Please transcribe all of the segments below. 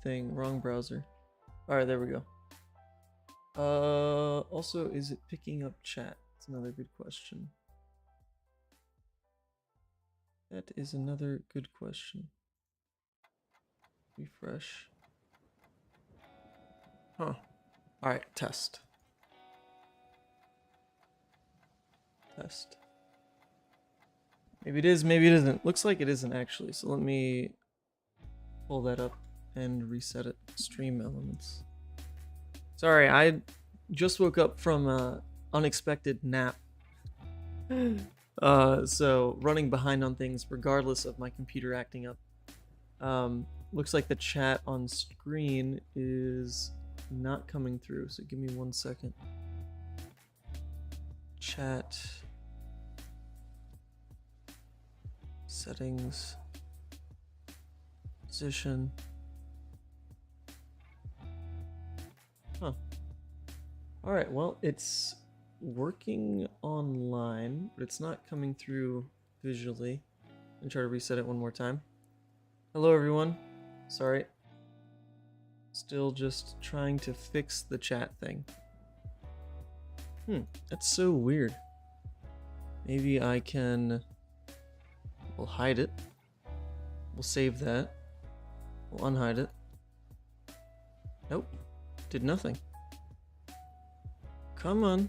thing. Wrong browser. Alright, there we go. Also, is it picking up chat? That's another good question. That is another good question. Refresh. Huh. Alright, test. Test. Maybe it is, maybe it isn't. Looks like it isn't actually, so let me pull that up and reset it. Stream elements. Sorry, I just woke up from a unexpected nap. So running behind on things regardless of my computer acting up. Looks like the chat on screen is not coming through, so give me 1 second. Chat. Settings. Position. Huh. Alright, well, it's working online, but it's not coming through visually. I'm gonna try to reset it one more time. Hello, everyone. Sorry. Still just trying to fix the chat thing. That's so weird. Maybe I can... We'll hide it. We'll save that. We'll unhide it. Nope. Did nothing. Come on.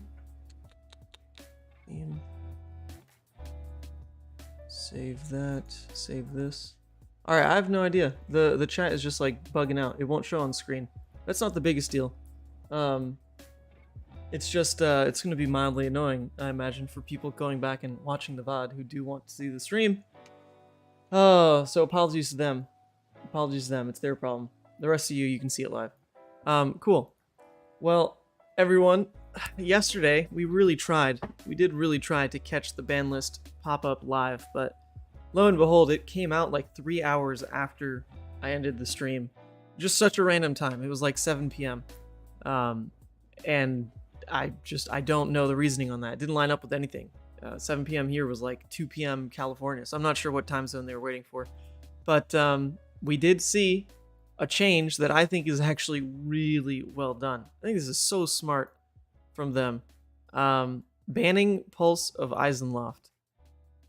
Save that. Save this. Alright, I have no idea. The chat is just like bugging out. It won't show on screen. That's not the biggest deal. It's just, it's going to be mildly annoying, I imagine, for people going back and watching the VOD who do want to see the stream. Oh, so apologies to them. Apologies to them. It's their problem. The rest of you can see it live. Cool. Well, everyone, yesterday we really tried. We did really try to catch the ban list pop up live, but lo and behold, it came out like 3 hours after I ended the stream. Just such a random time. It was like 7 p.m. And I don't know the reasoning on that. It didn't line up with anything. 7 p.m. here was like 2 p.m. California, so I'm not sure what time zone they were waiting for. But we did see a change that I think is actually really well done. I think this is so smart from them. Banning Pulse of Iyslander.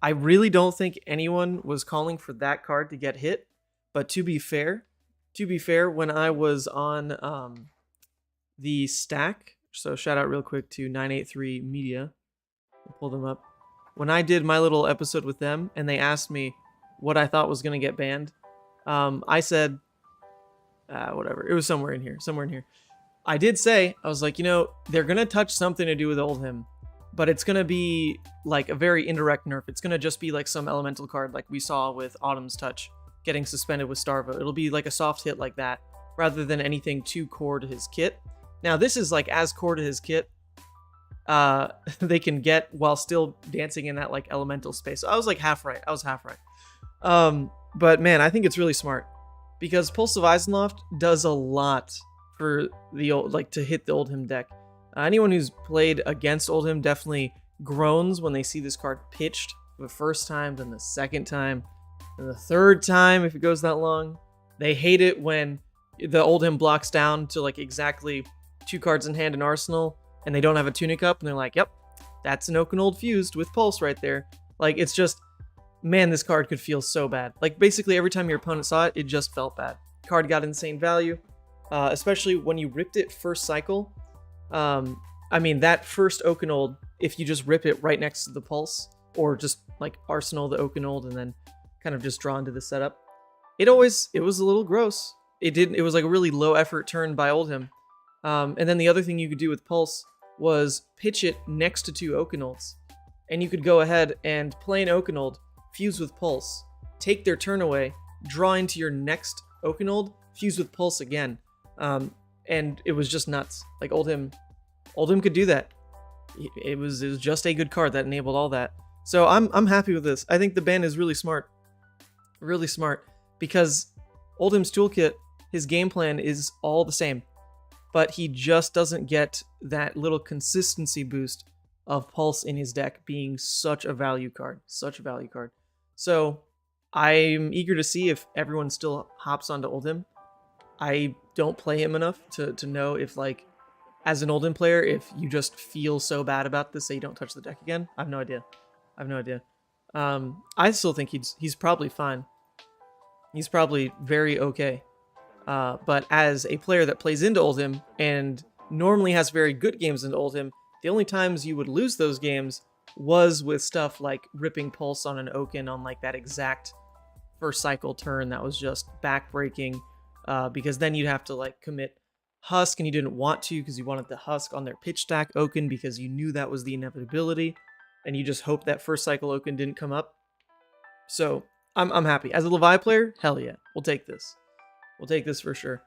I really don't think anyone was calling for that card to get hit, but to be fair, when I was on the stack, so shout out real quick to 983 Media, I'll pull them up. When I did my little episode with them and they asked me what I thought was going to get banned, I said, whatever, it was somewhere in here. I did say, I was like, they're going to touch something to do with Oldhim, but it's going to be like a very indirect nerf. It's going to just be like some elemental card like we saw with Autumn's Touch getting suspended with Starvo. It'll be like a soft hit like that, rather than anything too core to his kit. Now, this is like as core to his kit they can get while still dancing in that like elemental space. So I was like half right. But man, I think it's really smart because Pulse of Iyslander does a lot for the old, like to hit the Oldhim deck. Anyone who's played against Oldhim definitely groans when they see this card pitched the first time, then the second time, and the third time if it goes that long. They hate it when the Oldhim blocks down to like exactly 2 cards in hand in Arsenal, and they don't have a Tunic up, and they're like, yep, that's an Oakenold fused with Pulse right there. Like, it's just, man, this card could feel so bad. Like, basically, every time your opponent saw it, it just felt bad. Card got insane value, especially when you ripped it first cycle. I mean, that first Oakenold, if you just rip it right next to the Pulse, or just, like, Arsenal the Oakenold, and then kind of just draw into the setup, it was a little gross. It was like a really low effort turn by Oldhim. And then the other thing you could do with Pulse was pitch it next to 2 Oakenolds. And you could go ahead and play an Oakenold, fuse with Pulse, take their turn away, draw into your next Oakenold, fuse with Pulse again. And it was just nuts. Like Oldhim could do that. It was just a good card that enabled all that. So I'm happy with this. I think the ban is really smart. Really smart. Because Oldhim's toolkit, his game plan is all the same. But he just doesn't get that little consistency boost of Pulse in his deck being such a value card. Such a value card. So I'm eager to see if everyone still hops onto Oldhim. I don't play him enough to know if, like, as an Oldhim player, if you just feel so bad about this that you don't touch the deck again. I have no idea. I have no idea. I still think he's probably fine. He's probably very okay. But as a player that plays into Oldhim and normally has very good games into Oldhim, the only times you would lose those games was with stuff like ripping Pulse on an Oaken on like that exact first cycle turn that was just backbreaking, because then you'd have to like commit Husk, and you didn't want to because you wanted the Husk on their pitch stack Oaken because you knew that was the inevitability, and you just hoped that first cycle Oaken didn't come up. So I'm happy. As a Levia player, hell yeah, we'll take this. We'll take this for sure.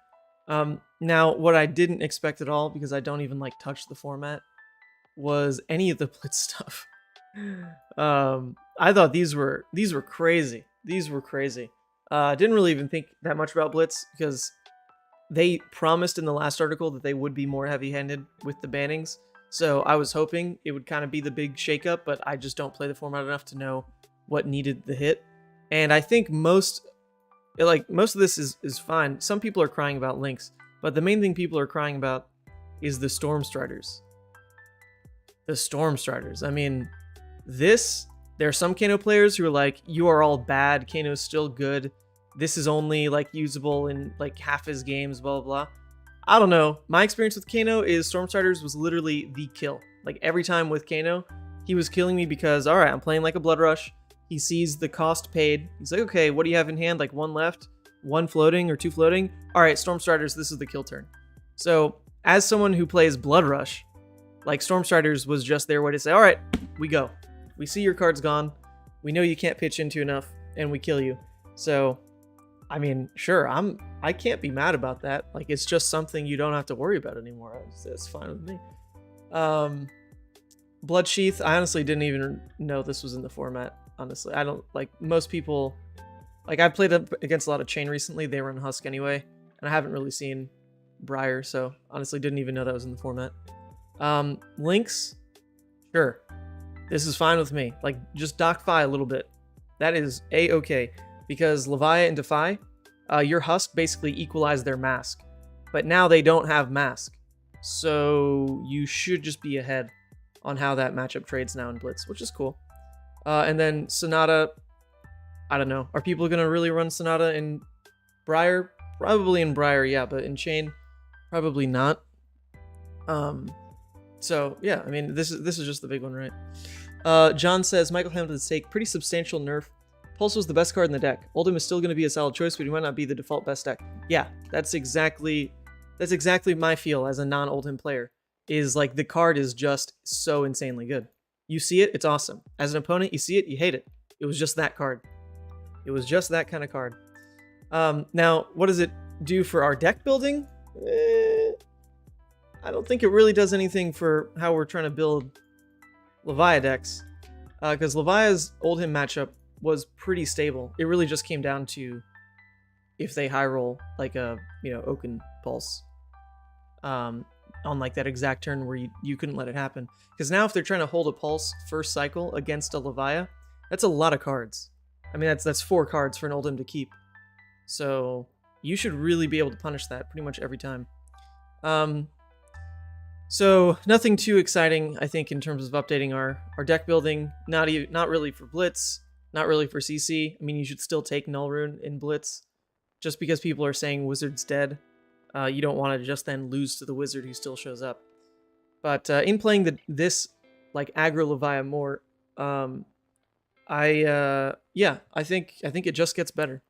Now, what I didn't expect at all, because I don't even like touch the format, was any of the Blitz stuff. I thought these were crazy. These were crazy. Didn't really even think that much about Blitz because they promised in the last article that they would be more heavy-handed with the bannings. So I was hoping it would kind of be the big shakeup, but I just don't play the format enough to know what needed the hit. And I think most of this is fine. Some people are crying about links, but the main thing people are crying about is the Storm Striders. The Storm Striders. I mean, there are some Kano players who are like, you are all bad, Kano's still good. This is only like usable in like half his games, blah, blah, blah. I don't know. My experience with Kano is Storm Striders was literally the kill. Like every time with Kano, he was killing me because, all right, I'm playing like a Blood Rush. He sees the cost paid. He's like, okay, what do you have in hand? Like 1 left, 1 floating or 2 floating. All right, Storm Striders, this is the kill turn. So as someone who plays Blood Rush, like Storm Striders was just their way to say, all right, we go. We see your card's gone. We know you can't pitch into enough, and we kill you. So, I mean, sure, I can't be mad about that. Like, it's just something you don't have to worry about anymore. It's fine with me. Bloodsheath, I honestly didn't even know this was in the format. Honestly, I don't, like, most people, like, I played against a lot of Chain recently. They run Husk anyway, and I haven't really seen Briar, so honestly didn't even know that was in the format. Links, sure. This is fine with me. Like, just dock Fi a little bit. That is A-okay. Because Levia and Defy, your Husk basically equalized their mask. But now they don't have mask. So you should just be ahead on how that matchup trades now in Blitz, which is cool. And then Sonata, I don't know. Are people going to really run Sonata in Briar? Probably in Briar, yeah. But in Chain, probably not. So, yeah, I mean, this is just the big one, right? John says, Michael Hamilton's take, pretty substantial nerf. Pulse was the best card in the deck. Oldhim is still going to be a solid choice, but he might not be the default best deck. Yeah, that's exactly my feel as a non-Oldhim player. Is like the card is just so insanely good. You see it, it's awesome. As an opponent, you see it, you hate it. It was just that card. It was just that kind of card. Now, what does it do for our deck building? I don't think it really does anything for how we're trying to build Levia decks. Because Levia's Oldhim matchup was pretty stable. It really just came down to if they high roll like a, Oaken Pulse on like that exact turn where you couldn't let it happen. Because now if they're trying to hold a Pulse first cycle against a Levia, that's a lot of cards. I mean, that's 4 cards for an Oldhim to keep. So you should really be able to punish that pretty much every time. So nothing too exciting, I think, in terms of updating our deck building. Not really for Blitz. Not really for CC. I mean, you should still take Null Rune in Blitz. Just because people are saying Wizard's dead, you don't want to just then lose to the Wizard who still shows up. But in playing this like aggro Levia more, I think it just gets better.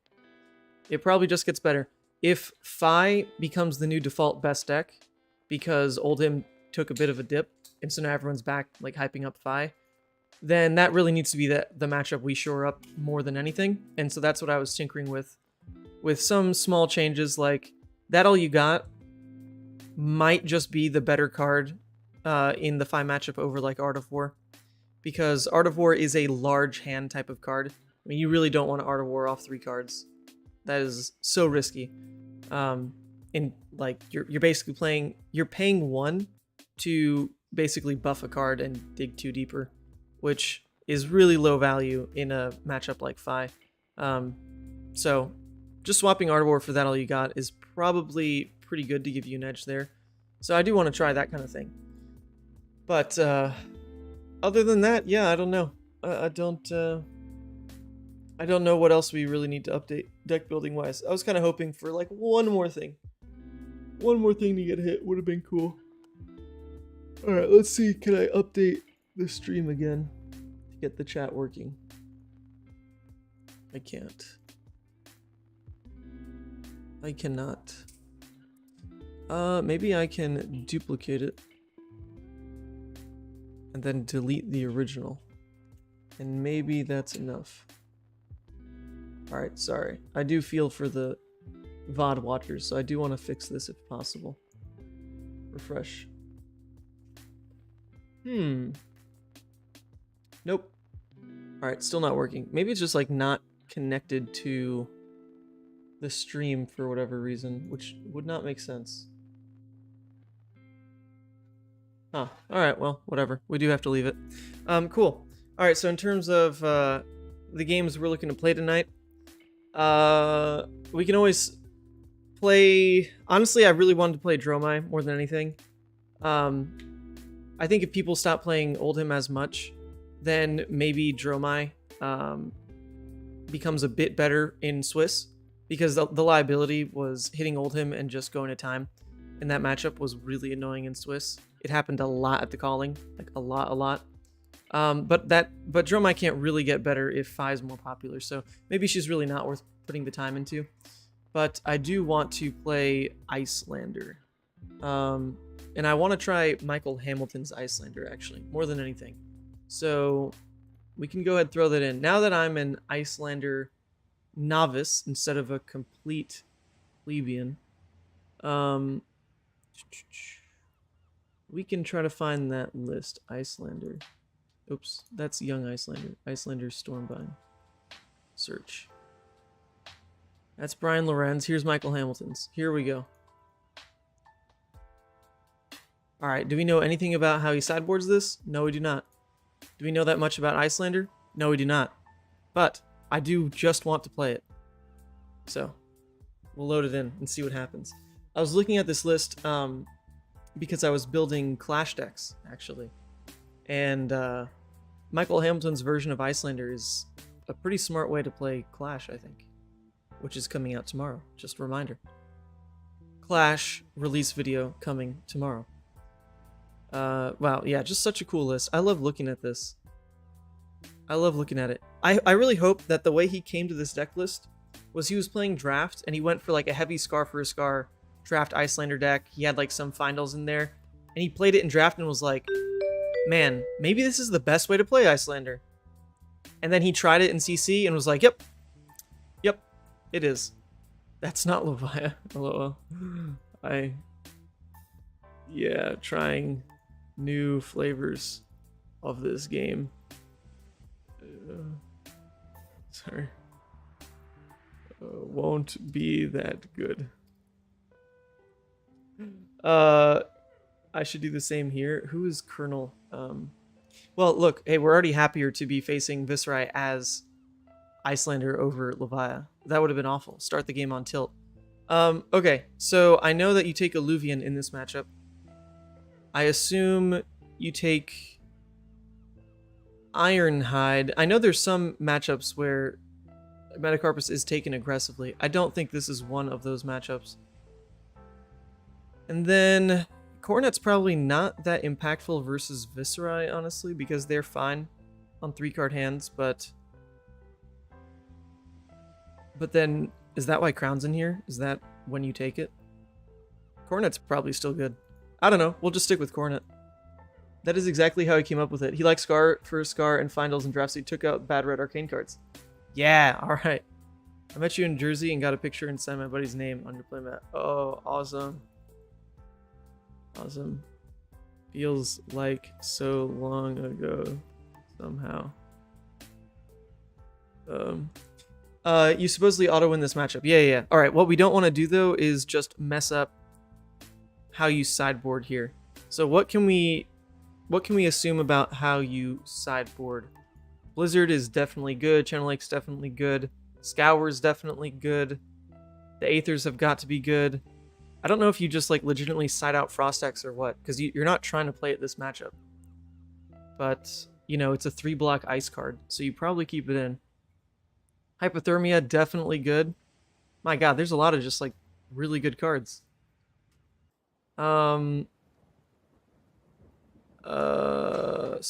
It probably just gets better. If Fi becomes the new default best deck, because Oldhim took a bit of a dip, and so now everyone's back like hyping up Fi, then that really needs to be the matchup we shore up more than anything. And so that's what I was tinkering with some small changes, like that all you got might just be the better card in the Fi matchup over like Art of War, because Art of War is a large hand type of card. I mean, you really don't want Art of War off 3 cards. That is so risky. And like you're basically paying 1 to basically buff a card and dig 2 deeper, which is really low value in a matchup like Fi. So just swapping Ardor for that all you got is probably pretty good to give you an edge there. So I do want to try that kind of thing. But other than that, yeah, I don't know. I don't know what else we really need to update deck building wise. I was kind of hoping for like one more thing. One more thing to get hit would have been cool. All right, let's see. Can I update the stream again to get the chat working? I can't. I cannot. Maybe I can duplicate it and then delete the original. And maybe that's enough. Alright, sorry. I do feel for the VOD watchers, so I do want to fix this if possible. Refresh. Nope. Alright, still not working. Maybe it's just like not connected to the stream for whatever reason, which would not make sense. Huh. Alright, well, whatever. We do have to leave it. Cool. Alright, so in terms of the games we're looking to play tonight, we can always play... Honestly, I really wanted to play Dromai more than anything. I think if people stop playing Oldhim as much, then maybe Dromai becomes a bit better in Swiss, because the liability was hitting Oldhim and just going to time, and that matchup was really annoying in Swiss. It happened a lot at the calling, like a lot. But Dromai can't really get better if Fi is more popular, so maybe she's really not worth putting the time into. But I do want to play Iyslander. And I want to try Michael Hamilton's Iyslander, actually, more than anything. So we can go ahead and throw that in. Now that I'm an Iyslander novice instead of a complete plebeian, we can try to find that list. Iyslander. Oops, that's young Iyslander. Iyslander Stormbind. Search. That's Brian Lorenz. Here's Michael Hamilton's. Here we go. Alright, do we know anything about how he sideboards this? No, we do not. Do we know that much about Iyslander? No, we do not. But I do just want to play it. So, we'll load it in and see what happens. I was looking at this list because I was building Clash decks, actually. And Michael Hamilton's version of Iyslander is a pretty smart way to play Clash, I think. Which is coming out tomorrow. Just a reminder. Clash release video coming tomorrow. Wow, yeah, just such a cool list. I love looking at this. I love looking at it. I really hope that the way he came to this deck list was he was playing draft and he went for like a heavy Scar for a Scar draft Iyslander deck. He had like some finals in there and he played it in draft and was like, man, maybe this is the best way to play Iyslander. And then he tried it in CC and was like, yep, it is. That's not Levia. LOL. Yeah, trying new flavors of this game. Sorry. Won't be that good. I should do the same here. Who is Colonel? Well, look, hey, we're already happier to be facing Viserai as Iyslander over Levia. That would have been awful. Start the game on tilt. Okay, so I know that you take Alluvian in this matchup. I assume you take Ironhide. I know there's some matchups where Metacarpus is taken aggressively. I don't think this is one of those matchups. And then Coronet's probably not that impactful versus Viserai, honestly, because they're fine on 3-card hands, but then, is that why Crown's in here? Is that when you take it? Coronet's probably still good. I don't know. We'll just stick with Coronet. That is exactly how he came up with it. He liked Scar for Scar and Finals and drafts, so he took out bad red arcane cards. Yeah, alright. I met you in Jersey and got a picture and signed my buddy's name on your playmat. Oh, awesome. Awesome. Feels like so long ago, somehow. You supposedly auto-win this matchup. Yeah. Alright, what we don't want to do, though, is just mess up how you sideboard here. So what can we assume about how you sideboard? Blizzard is definitely good. Channel Lake's definitely good. Scour's definitely good. The Aethers have got to be good. I don't know if you just like legitimately side out Frost-X or what, because you're not trying to play it this matchup. But, you know, it's a 3-block ice card, so you probably keep it in. Hypothermia, definitely good. My god, there's a lot of just like really good cards. So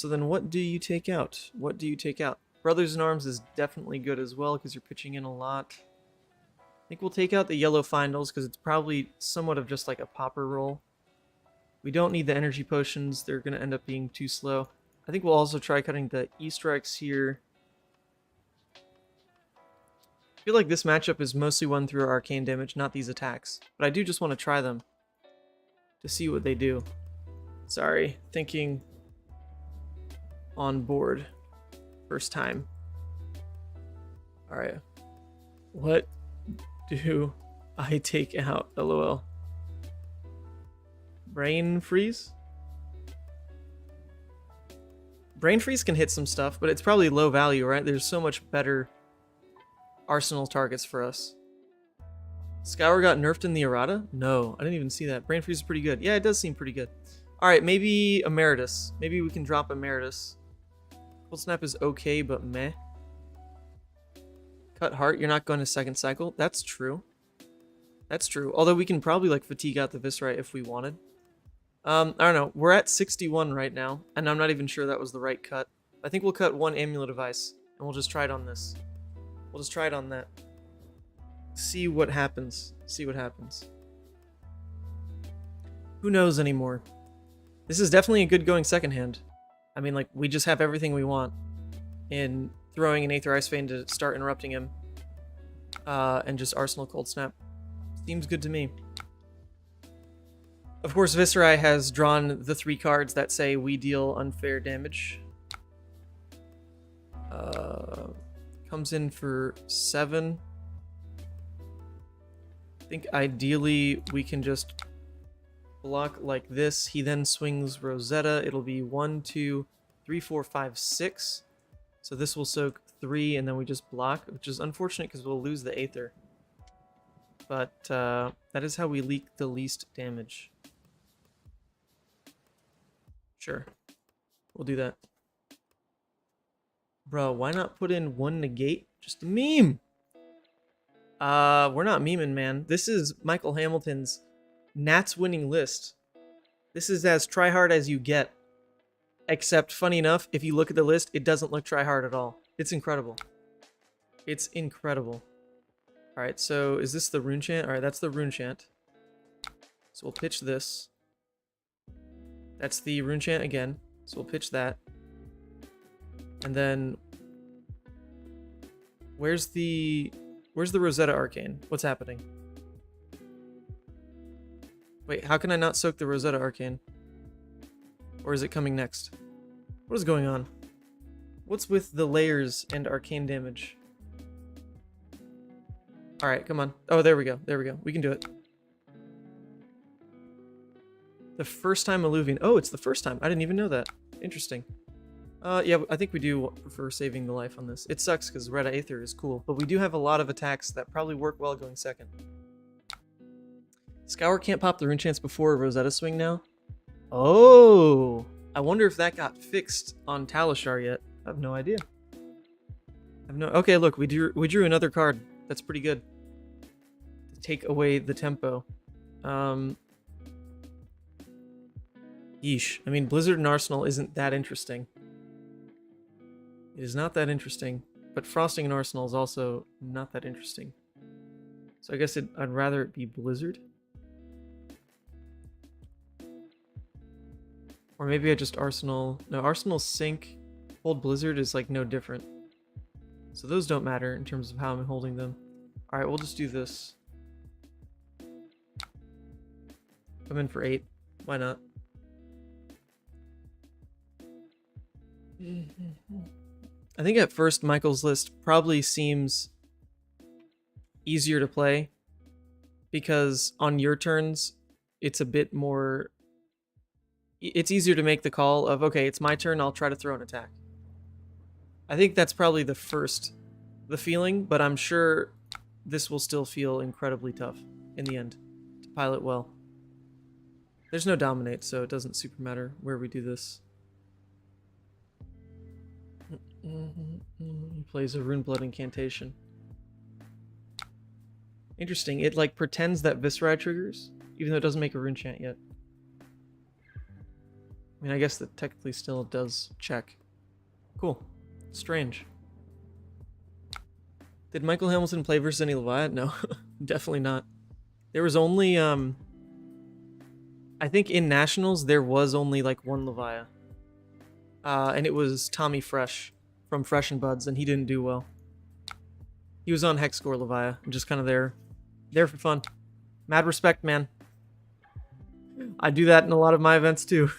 then what do you take out? What do you take out? Brothers in Arms is definitely good as well because you're pitching in a lot. I think we'll take out the yellow Findles because it's probably somewhat of just like a popper roll. We don't need the energy potions. They're going to end up being too slow. I think we'll also try cutting the E-Strikes here. I feel like this matchup is mostly won through arcane damage, not these attacks. But I do just want to try them to see what they do. Sorry, thinking on board. First time. Alright. What do I take out? LOL. Brain Freeze? Brain Freeze can hit some stuff, but it's probably low value, right? There's so much better arsenal targets for us. Scour got nerfed in the errata? No, I didn't even see that. Brain Freeze is pretty good. Yeah, it does seem pretty good. Alright, maybe Emeritus. Maybe we can drop Emeritus. Cold Snap is okay, but meh. Cut Heart, you're not going to second cycle. That's true. That's true. Although we can probably like fatigue out the Viserai if we wanted. I don't know. We're at 61 right now, and I'm not even sure that was the right cut. I think we'll cut one Amulet of Ice, and we'll just try it on this. We'll just try it on that. See what happens. See what happens. Who knows anymore? This is definitely a good going second hand. I mean, like, we just have everything we want in throwing an Aether Ice Vein to start interrupting him. And just Arsenal Cold Snap. Seems good to me. Of course, Viserai has drawn the 3 cards that say we deal unfair damage. Comes in for 7. I think ideally we can just block like this. He then swings Rosetta. It'll be 1, 2, 3, 4, 5, 6. So this will soak 3, and then we just block, which is unfortunate because we'll lose the Aether. But that is how we leak the least damage. Sure. We'll do that. Bro, why not put in 1 negate? Just a meme! We're not memeing, man. This is Michael Hamilton's Nats winning list. This is as tryhard as you get. Except, funny enough, if you look at the list, it doesn't look tryhard at all. It's incredible. It's incredible. Alright, so is this the Rune Chant? Alright, that's the Rune Chant. So we'll pitch this. That's the Rune Chant again. So we'll pitch that. And then... Where's the Rosetta Arcane? What's happening? Wait, how can I not soak the Rosetta Arcane? Or is it coming next? What is going on? What's with the layers and arcane damage? Alright, come on. Oh, there we go. There we go. We can do it. The first time Alluvian. Oh, it's the first time. I didn't even know that. Interesting. Yeah, I think we do prefer saving the life on this. It sucks because Red Aether is cool, but we do have a lot of attacks that probably work well going second. Scour can't pop the Rune Chants before Rosetta Swing now? Oh! I wonder if that got fixed on Talishar yet. I have no idea. Okay, look, we drew another card. That's pretty good. To take away the tempo. Yeesh. I mean, Blizzard and Arsenal isn't that interesting. It is not that interesting, but Frosting and Arsenal is also not that interesting. So I guess I'd rather it be Blizzard. Or maybe I just Arsenal... No, Arsenal Sync, Hold Blizzard is like no different. So those don't matter in terms of how I'm holding them. Alright, we'll just do this. Come in for 8. Why not? I think at first Michael's list probably seems easier to play because on your turns it's a bit more... It's easier to make the call of, okay, it's my turn, I'll try to throw an attack. I think that's probably the feeling, but I'm sure this will still feel incredibly tough in the end to pilot well. There's no dominate, so it doesn't super matter where we do this. He plays a Runeblood incantation. Interesting. It like pretends that Viserai triggers, even though it doesn't make a rune chant yet. I mean, I guess that technically still does check. Cool. Strange. Did Michael Hamilton play versus any Levia? No, definitely not. There was only, I think in Nationals, there was only like one Levia. And it was Tommy Fresh from Fresh and Buds, and he didn't do well. He was on Hex Score Levia, and just kind of there for fun. Mad respect, man. I do that in a lot of my events too.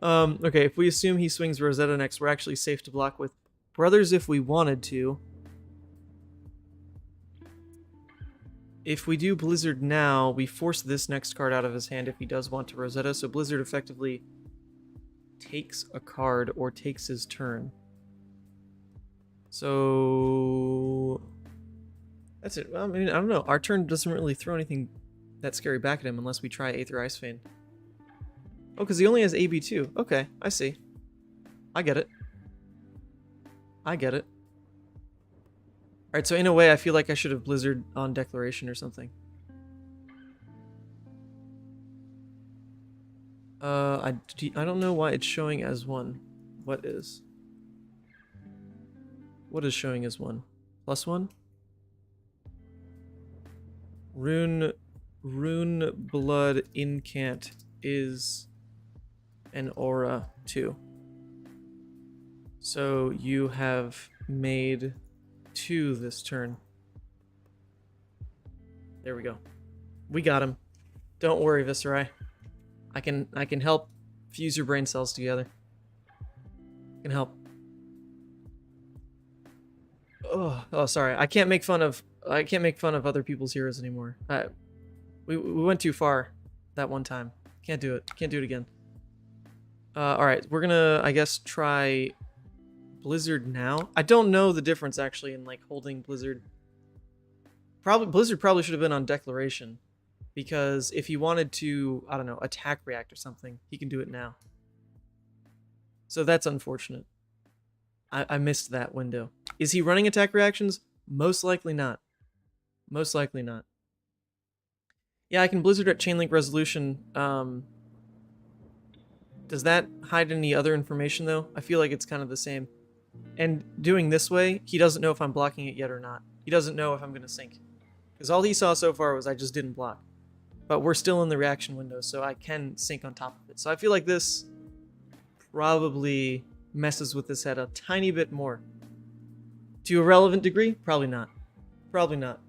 Okay, if we assume he swings Rosetta next, we're actually safe to block with Brothers if we wanted to. If we do Blizzard now, we force this next card out of his hand if he does want to Rosetta, so Blizzard effectively takes a card or takes his turn. So that's it. Well, I mean, I don't know. Our turn doesn't really throw anything that scary back at him unless we try Aether Ice Vein. Oh, because he only has AB2. Okay, I see. I get it. I get it. Alright, so in a way, I feel like I should have Blizzard on Declaration or something. I don't know why it's showing as 1. What is? What is showing as 1? +1? Rune Blood Incant is an aura 2. So you have made 2 this turn. There we go. We got him. Don't worry, Viserai. I can help fuse your brain cells together. I can help. Oh, sorry. I can't make fun of other people's heroes anymore. We went too far that one time. Can't do it. Can't do it again. All right, we're gonna, I guess, try Blizzard now. I don't know the difference actually in like holding Blizzard. Blizzard probably should have been on Declaration, because if he wanted to, I don't know, attack react or something, he can do it now. So that's unfortunate. I missed that window. Is he running attack reactions? Most likely not. Most likely not. Yeah, I can Blizzard at Chainlink Resolution. Does that hide any other information though? I feel like it's kind of the same. And doing this way, he doesn't know if I'm blocking it yet or not. He doesn't know if I'm going to sync. Because all he saw so far was I just didn't block. But we're still in the reaction window, so I can sync on top of it. So I feel like this probably messes with his head a tiny bit more. To a relevant degree? Probably not. Probably not.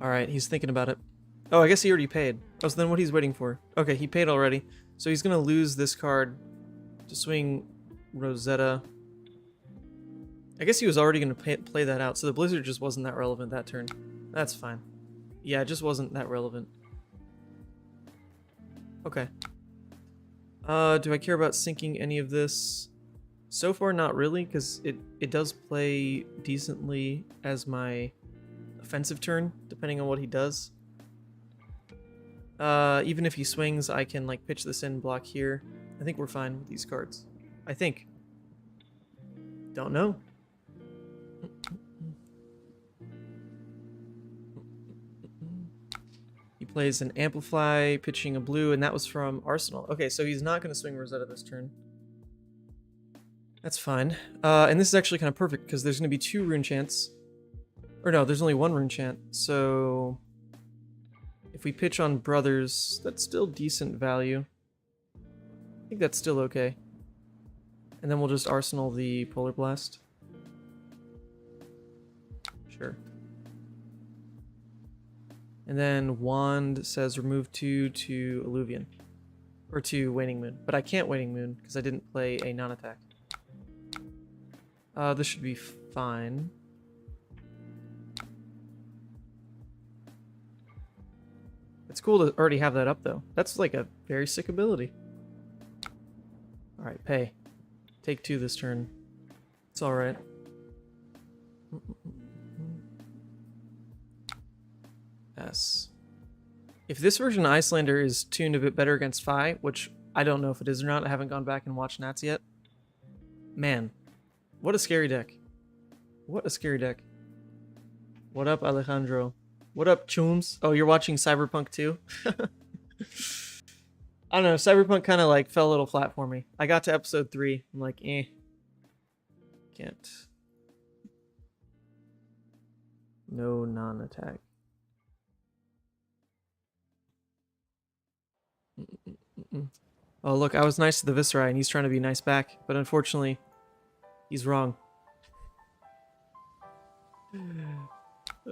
Alright, he's thinking about it. Oh, I guess he already paid. Oh, so then what he's waiting for? Okay, he paid already. So he's going to lose this card to swing Rosetta. I guess he was already going to play that out, so the Blizzard just wasn't that relevant that turn. That's fine. Yeah, it just wasn't that relevant. Okay. Do I care about syncing any of this? So far, not really, because it does play decently as my offensive turn, depending on what he does. Even if he swings, I can like pitch this in, block here. I think we're fine with these cards. I think. Don't know. He plays an Amplify, pitching a blue, and that was from Arsenal. Okay, so he's not going to swing Rosetta this turn. That's fine. And this is actually kind of perfect, because there's going to be 2 rune chants. Or no, there's only 1 rune chant, so if we pitch on Brothers, that's still decent value. I think that's still okay. And then we'll just Arsenal the Polar Blast. Sure. And then Wand says remove 2 to Alluvion. Or to Waning Moon. But I can't Waning Moon because I didn't play a non-attack. This should be fine. It's It's cool to already have that up, though. That's like a very sick ability. Alright, pay. Take 2 this turn. It's alright. S. If this version of Iyslander is tuned a bit better against Fi, which I don't know if it is or not, I haven't gone back and watched Nats yet. Man, what a scary deck. What a scary deck. What up, Alejandro? What up, Chooms? Oh, you're watching Cyberpunk too? I don't know, Cyberpunk kind of like fell a little flat for me. I got to episode 3, I'm like, eh. Can't. No non-attack. Oh, look, I was nice to the Viserai, and he's trying to be nice back, but unfortunately, he's wrong.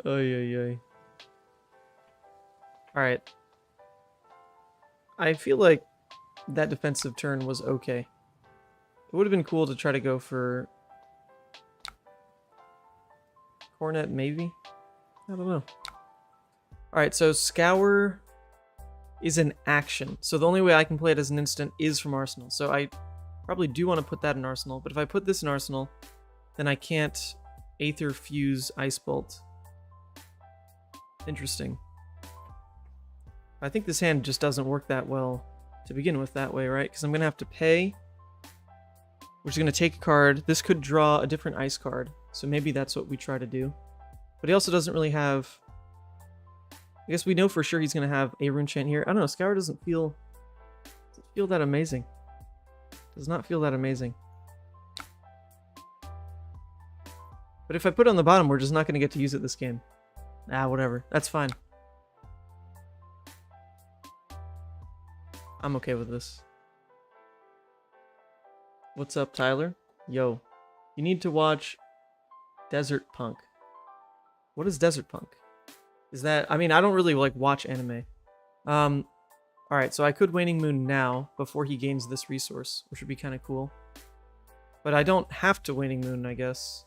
Oy. Alright. I feel like that defensive turn was okay. It would have been cool to try to go for Cornet, maybe? I don't know. Alright, so Scour is an action. So the only way I can play it as an instant is from Arsenal. So I probably do want to put that in Arsenal, but if I put this in Arsenal, then I can't Aether Fuse Ice Bolt. Interesting. I think this hand just doesn't work that well to begin with that way, right? Because I'm going to have to pay, which is going to take a card. This could draw a different ice card, so maybe that's what we try to do. But he also doesn't really have... I guess we know for sure he's going to have a rune chant here. I don't know, Scour doesn't feel that amazing. Does not feel that amazing. But if I put it on the bottom, we're just not going to get to use it this game. Ah, whatever. That's fine. I'm okay with this. What's up, Tyler? Yo. You need to watch Desert Punk. What is Desert Punk? Is that... I mean, I don't really, like, watch anime. Alright, so I could Waning Moon now, before he gains this resource, which would be kind of cool. But I don't have to Waning Moon, I guess.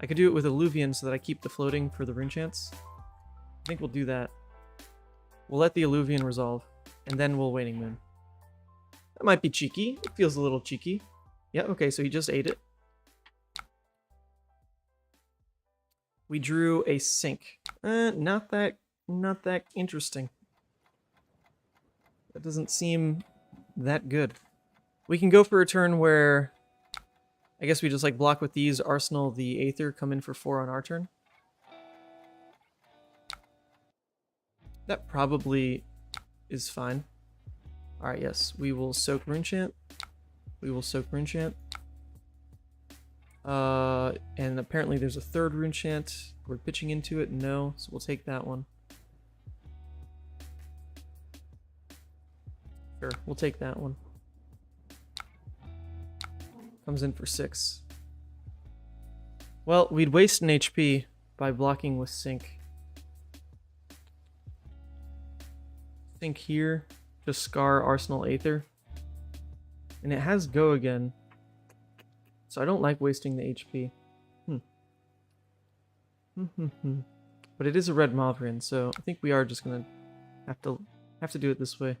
I could do it with Illuvian so that I keep the floating for the rune chants. I think we'll do that. We'll let the Illuvian resolve, and then we'll Waning Moon. That might be cheeky. It feels a little cheeky. Yeah, okay, so he just ate it. We drew a sink. Not that interesting. That doesn't seem that good. We can go for a turn where I guess we just like block with these, Arsenal the Aether, come in for 4 on our turn. That probably is fine. Alright, yes. We will soak Rune Chant. We will soak Rune Chant. And apparently there's a 3rd Rune Chant. We're pitching into it. No, so we'll take that one. Sure, we'll take that one. Comes in for 6. Well, we'd waste an HP by blocking with Sync. Sync here. Just Scar Arsenal Aether. And it has Go again. So I don't like wasting the HP. But it is a red Malvern, so I think we are just gonna have to do it this way.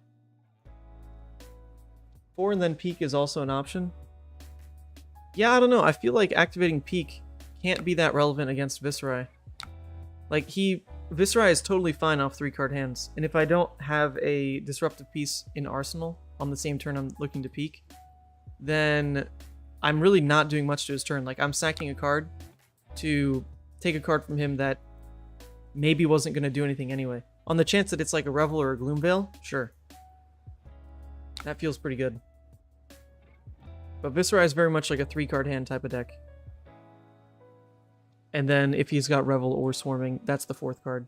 4 and then Peak is also an option. Yeah, I don't know. I feel like activating Peak can't be that relevant against Viserai. Like, Viserai is totally fine off 3-card hands. And if I don't have a disruptive piece in Arsenal on the same turn I'm looking to Peak, then I'm really not doing much to his turn. Like, I'm sacking a card to take a card from him that maybe wasn't going to do anything anyway. On the chance that it's like a Revel or a Gloomveil, sure. That feels pretty good. But Viserai is very much like a 3-card hand type of deck. And then if he's got Revel or Swarming, that's the 4th card.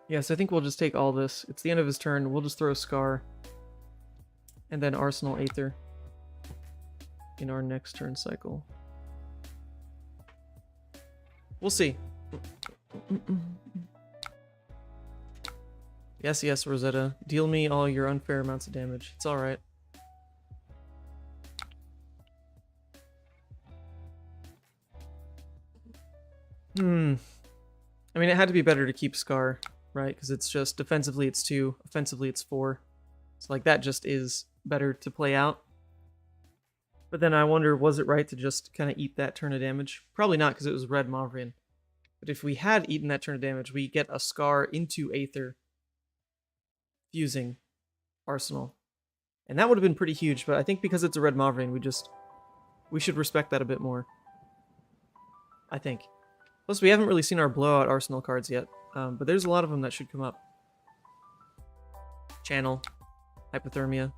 Yes, I think we'll just take all this. It's the end of his turn. We'll just throw Scar. And then Arsenal Aether in our next turn cycle. We'll see. Yes, yes, Rosetta. Deal me all your unfair amounts of damage. It's alright. I mean, it had to be better to keep Scar, right? Because it's just defensively it's 2, offensively it's 4. So like that just is better to play out. But then I wonder, was it right to just kind of eat that turn of damage? Probably not, because it was red Mauvrion. But if we had eaten that turn of damage, we get a Scar into Aether, fusing Arsenal. And that would have been pretty huge, but I think because it's a red Mauvrion, we should respect that a bit more. I think. Plus, we haven't really seen our blowout Arsenal cards yet, but there's a lot of them that should come up. Channel, Hypothermia,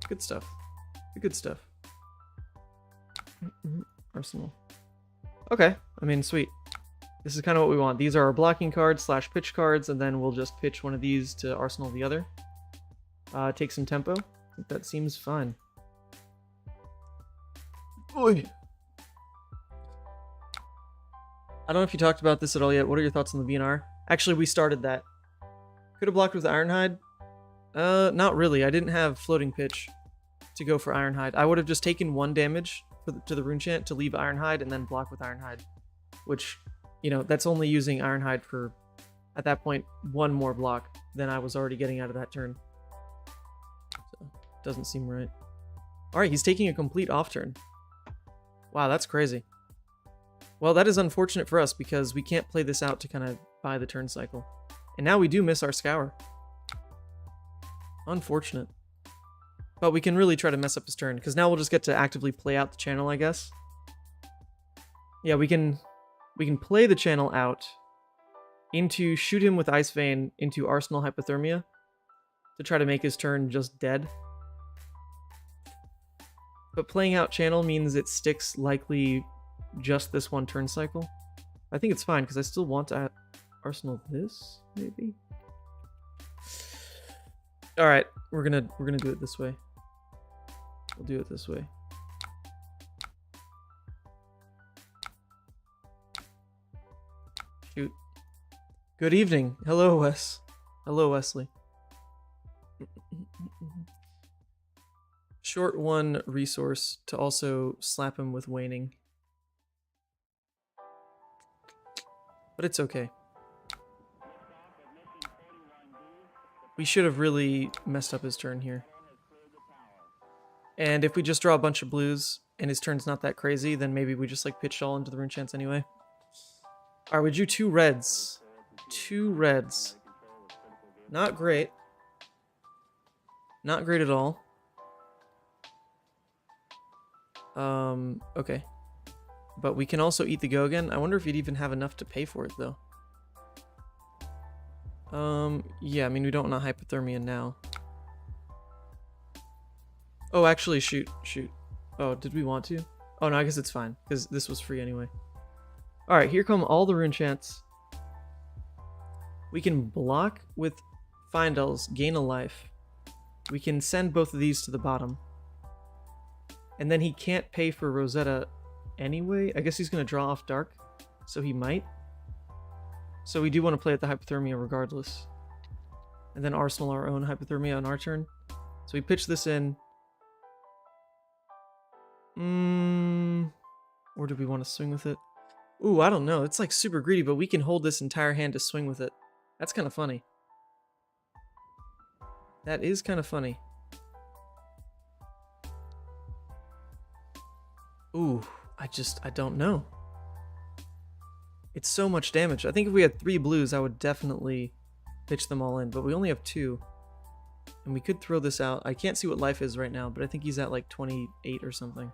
good stuff. Good stuff. Arsenal. Okay, I mean, sweet. This is kind of what we want. These are our blocking cards / pitch cards, and then we'll just pitch one of these to Arsenal the other. Take some tempo. I think that seems fine. Oy. I don't know if you talked about this at all yet. What are your thoughts on the B&R? Actually, we started that. Could have blocked with Ironhide. Not really. I didn't have floating pitch to go for Ironhide. I would have just taken 1 damage to the rune chant to leave Ironhide and then block with Ironhide, which, you know, that's only using Ironhide for, at that point, 1 more block than I was already getting out of that turn. So, doesn't seem right. Alright, he's taking a complete off turn. Wow, that's crazy. Well, that is unfortunate for us because we can't play this out to kind of buy the turn cycle. And now we do miss our Scour. Unfortunate. But we can really try to mess up his turn, because now we'll just get to actively play out the channel, I guess. Yeah, we can play the channel out into shoot him with Ice Vein into Arsenal Hypothermia to try to make his turn just dead. But playing out channel means it sticks likely just this 1 turn cycle. I think it's fine because I still want to Arsenal this, maybe. All right, we're gonna do it this way. We'll do it this way. Shoot. Good evening. Hello, Wes. Hello, Wesley. Short 1 resource to also slap him with waning. But it's okay. We should have really messed up his turn here. And if we just draw a bunch of blues and his turn's not that crazy, then maybe we just like pitch all into the rune chance anyway. Alright, we drew 2 reds. 2 reds. Not great. Not great at all. Okay. But we can also eat the Gogan. I wonder if you'd even have enough to pay for it, though. Yeah, I mean, we don't want Hypothermia now. Oh, actually, shoot. Oh, did we want to? Oh, no, I guess it's fine, because this was free anyway. Alright, here come all the rune chants. We can block with Findels, gain a life. We can send both of these to the bottom. And then he can't pay for Rosetta anyway. I guess he's going to draw off Dark, so he might. So we do want to play at the Hypothermia regardless. And then Arsenal our own Hypothermia on our turn. So we pitch this in. Or do we want to swing with it? Ooh, I don't know. It's like super greedy, but we can hold this entire hand to swing with it. That's kind of funny. That is kind of funny. Ooh, I don't know. It's so much damage. I think if we had 3 blues, I would definitely pitch them all in, but we only have 2. And we could throw this out. I can't see what life is right now, but I think he's at like 28 or something.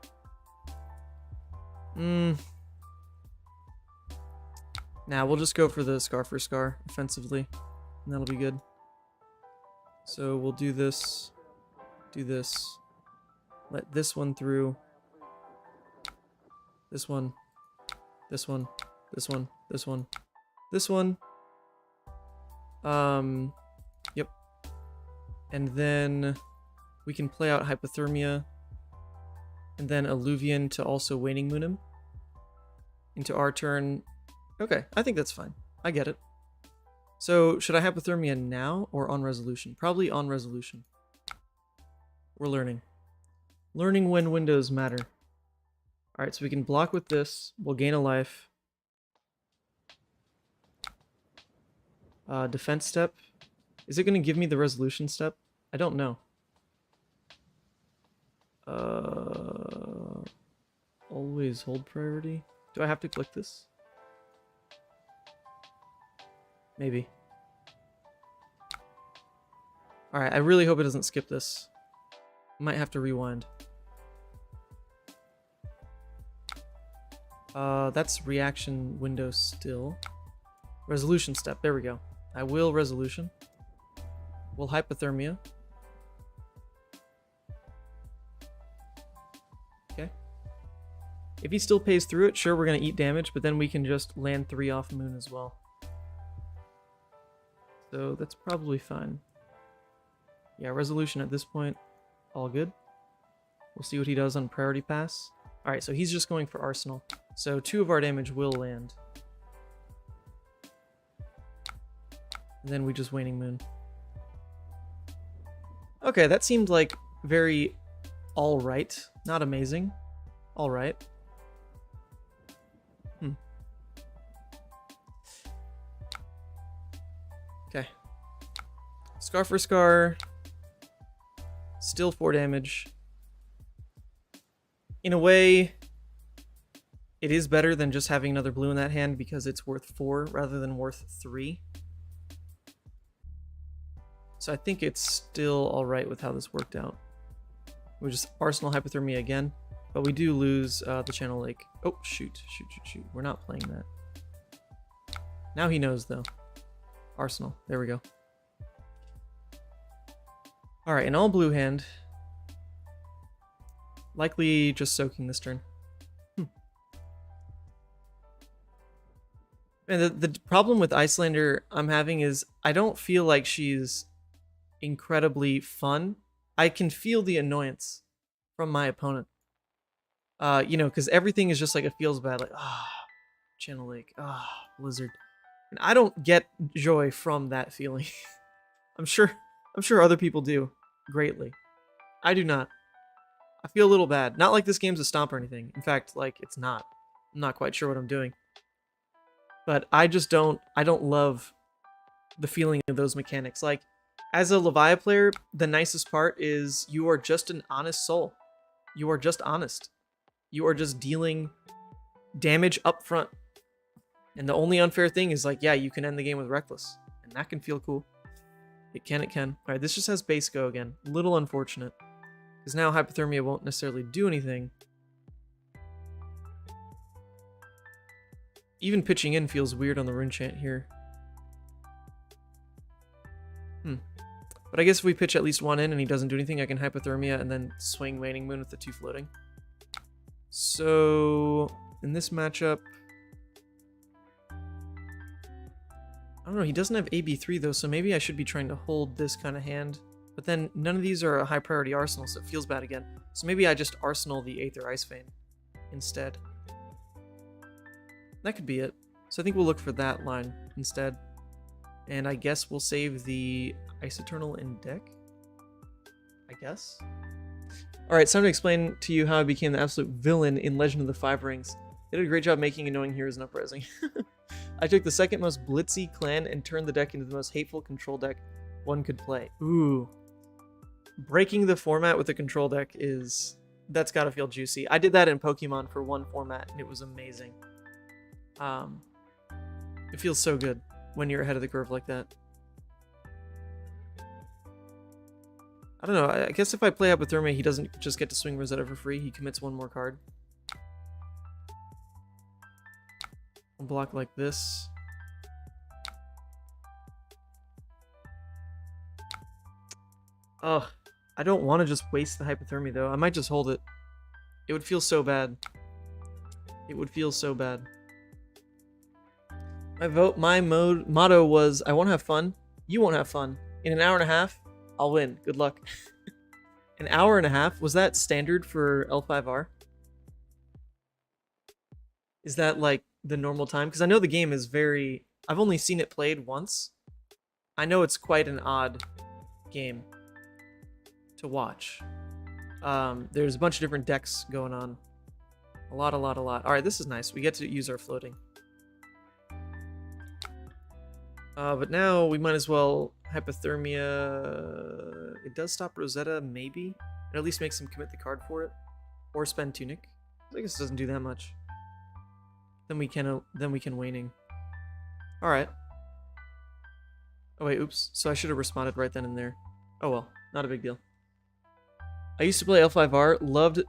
Nah, we'll just go for the Scar for Scar offensively, and that'll be good. So we'll do this, let this one through, this one, this one, this one, this one, this one. Yep. And then we can play out Hypothermia, and then Alluvion to also Waning Moon him into our turn. Okay, I think that's fine. I get it. So, should I Hypothermia now or on resolution? Probably on resolution. We're learning. Learning when windows matter. Alright, so we can block with this. We'll gain a life. Defense step. Is it going to give me the resolution step? I don't know. Always hold priority. Do I have to click this? Maybe. Alright, I really hope it doesn't skip this. Might have to rewind. That's reaction window still. Resolution step, there we go. I will resolution. We'll hypothermia. Okay. If he still pays through it, sure, we're gonna eat damage, but then we can just land 3 off moon as well. So that's probably fine. Yeah, resolution at this point, all good. We'll see what he does on priority pass. Alright, so he's just going for arsenal. So 2 of our damage will land. And then we just waning moon. Okay, that seemed like very alright. Not amazing. Alright. Okay. Scar for scar. Still 4 damage. In a way, it is better than just having another blue in that hand because it's worth 4 rather than worth 3. So I think it's still alright with how this worked out. We just Arsenal Hypothermia again, but we do lose the Channel Lake. Oh, shoot. We're not playing that. Now he knows, though. Arsenal. There we go. Alright, an all blue hand. Likely just soaking this turn. And the problem with Iyslander I'm having is I don't feel like she's incredibly fun. I can feel the annoyance from my opponent. You know, because everything is just like it feels bad. Like, Channel Lake, Blizzard. And I don't get joy from that feeling. I'm sure other people do greatly. I do not. I feel a little bad. Not like this game's a stomp or anything. In fact, like, it's not. I'm not quite sure what I'm doing. But I just don't love the feeling of those mechanics. Like, as a Levia player, the nicest part is you are just an honest soul. You are just honest. You are just dealing damage up front. And the only unfair thing is, like, yeah, you can end the game with Reckless. And that can feel cool. It can. Alright, this just has base go again. A little unfortunate. Because now Hypothermia won't necessarily do anything. Even pitching in feels weird on the rune chant here. But I guess if we pitch at least 1 in and he doesn't do anything, I can Hypothermia and then swing Waning Moon with the 2 floating. So, in this matchup... I don't know, he doesn't have AB3 though, so maybe I should be trying to hold this kind of hand. But then none of these are a high priority arsenal, so it feels bad again. So maybe I just arsenal the Aether Ice Vein instead. That could be it. So I think we'll look for that line instead. And I guess we'll save the Ice Eternal in deck? I guess? Alright, it's time to explain to you how I became the absolute villain in Legend of the Five Rings. They did a great job making annoying heroes and uprising. I took the second most blitzy clan and turned the deck into the most hateful control deck one could play. Ooh. Breaking the format with a control deck is... that's gotta feel juicy. I did that in Pokemon for one format, and it was amazing. It feels so good when you're ahead of the curve like that. I don't know, I guess if I play Hypothermia, he doesn't just get to swing Rosetta for free, he commits 1 more card. I'll block like this. Ugh, I don't want to just waste the Hypothermia though, I might just hold it. It would feel so bad. It would feel so bad. My motto was, I won't have fun, you won't have fun. In an hour and a half, I'll win. Good luck. An hour and a half? Was that standard for L5R? Is that like the normal time? Because I know the game is very... I've only seen it played once. I know it's quite an odd game to watch. There's a bunch of different decks going on. A lot. Alright, this is nice. We get to use our floating. But now we might as well hypothermia. It does stop Rosetta, maybe. It at least makes him commit the card for it, or spend Tunic. I guess it doesn't do that much. Then we can waning. All right. Oh wait, oops. So I should have responded right then and there. Oh well, not a big deal. I used to play L5R. Loved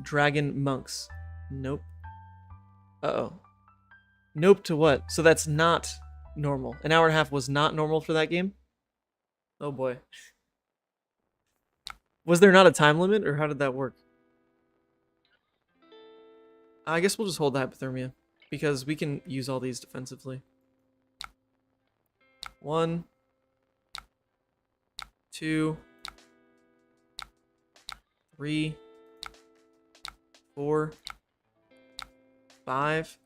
Dragon Monks. Nope. Uh-oh. Nope to what? So that's not normal. An hour and a half was not normal for that game? Oh boy. Was there not a time limit, or how did that work? I guess we'll just hold the hypothermia, because we can use all these defensively. 1, 2, 3, 4, 5.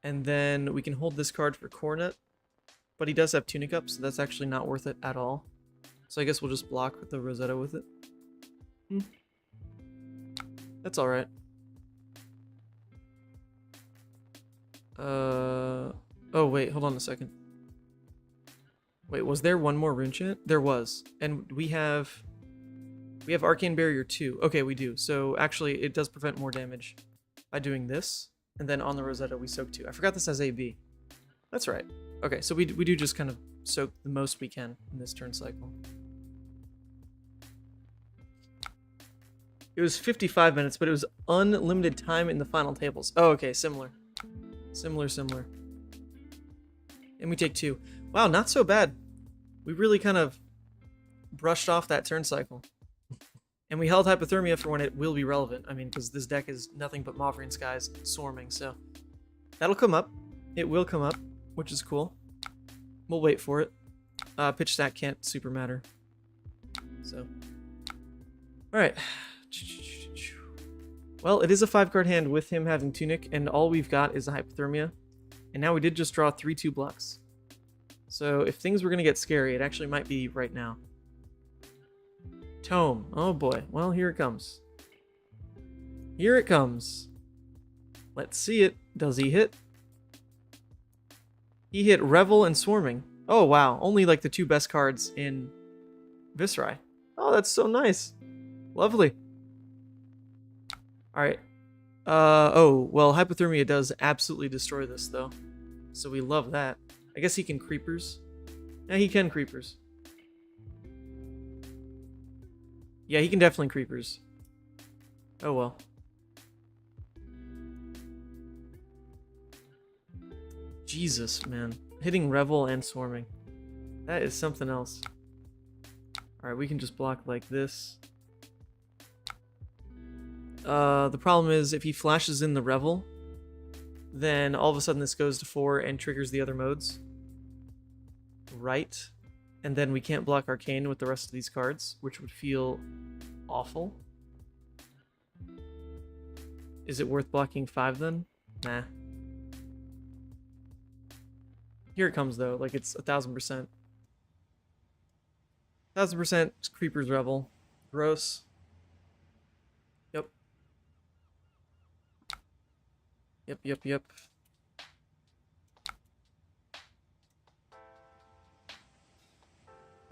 And then we can hold this card for Cornet. But he does have Tunic up, so that's actually not worth it at all. So I guess we'll just block with the Rosetta with it. That's alright. Oh wait, hold on a second. Wait, was there one more rune chant? There was. And we have Arcane Barrier 2. Okay, we do. So actually it does prevent more damage by doing this. And then on the Rosetta we soak 2. I forgot this has AB. That's right. Okay, so we do just kind of soak the most we can in this turn cycle. It was 55 minutes, but it was unlimited time in the final tables. Oh, okay, similar. Similar. And we take 2. Wow, not so bad. We really kind of brushed off that turn cycle. And we held hypothermia for when it will be relevant. I mean, because this deck is nothing but Mauvrian Skies swarming, so that'll come up. It will come up, which is cool. We'll wait for it. Pitch stack can't super matter. So, alright. Well, it is a 5-card hand with him having Tunic, and all we've got is a hypothermia. And now we did just draw 3/2 blocks. So if things were going to get scary, it actually might be right now. Tome. Oh boy. Well, here it comes. Here it comes. Let's see it. Does he hit? He hit Revel and Swarming. Oh wow. Only like the 2 best cards in Viserai. Oh, that's so nice. Lovely. Alright. Oh, well, Hypothermia does absolutely destroy this, though. So we love that. I guess he can Creepers. Yeah, he can Creepers. Yeah, he can definitely Creepers. Oh, well. Jesus, man. Hitting Revel and Swarming. That is something else. Alright, we can just block like this. The problem is, if he flashes in the Revel, then all of a sudden this goes to 4 and triggers the other modes. Right? And then we can't block Arcane with the rest of these cards, which would feel awful. Is it worth blocking 5 then? Nah. Here it comes though, like it's 1000%. 1000% Creeper's Revel. Gross. Yep. Yep.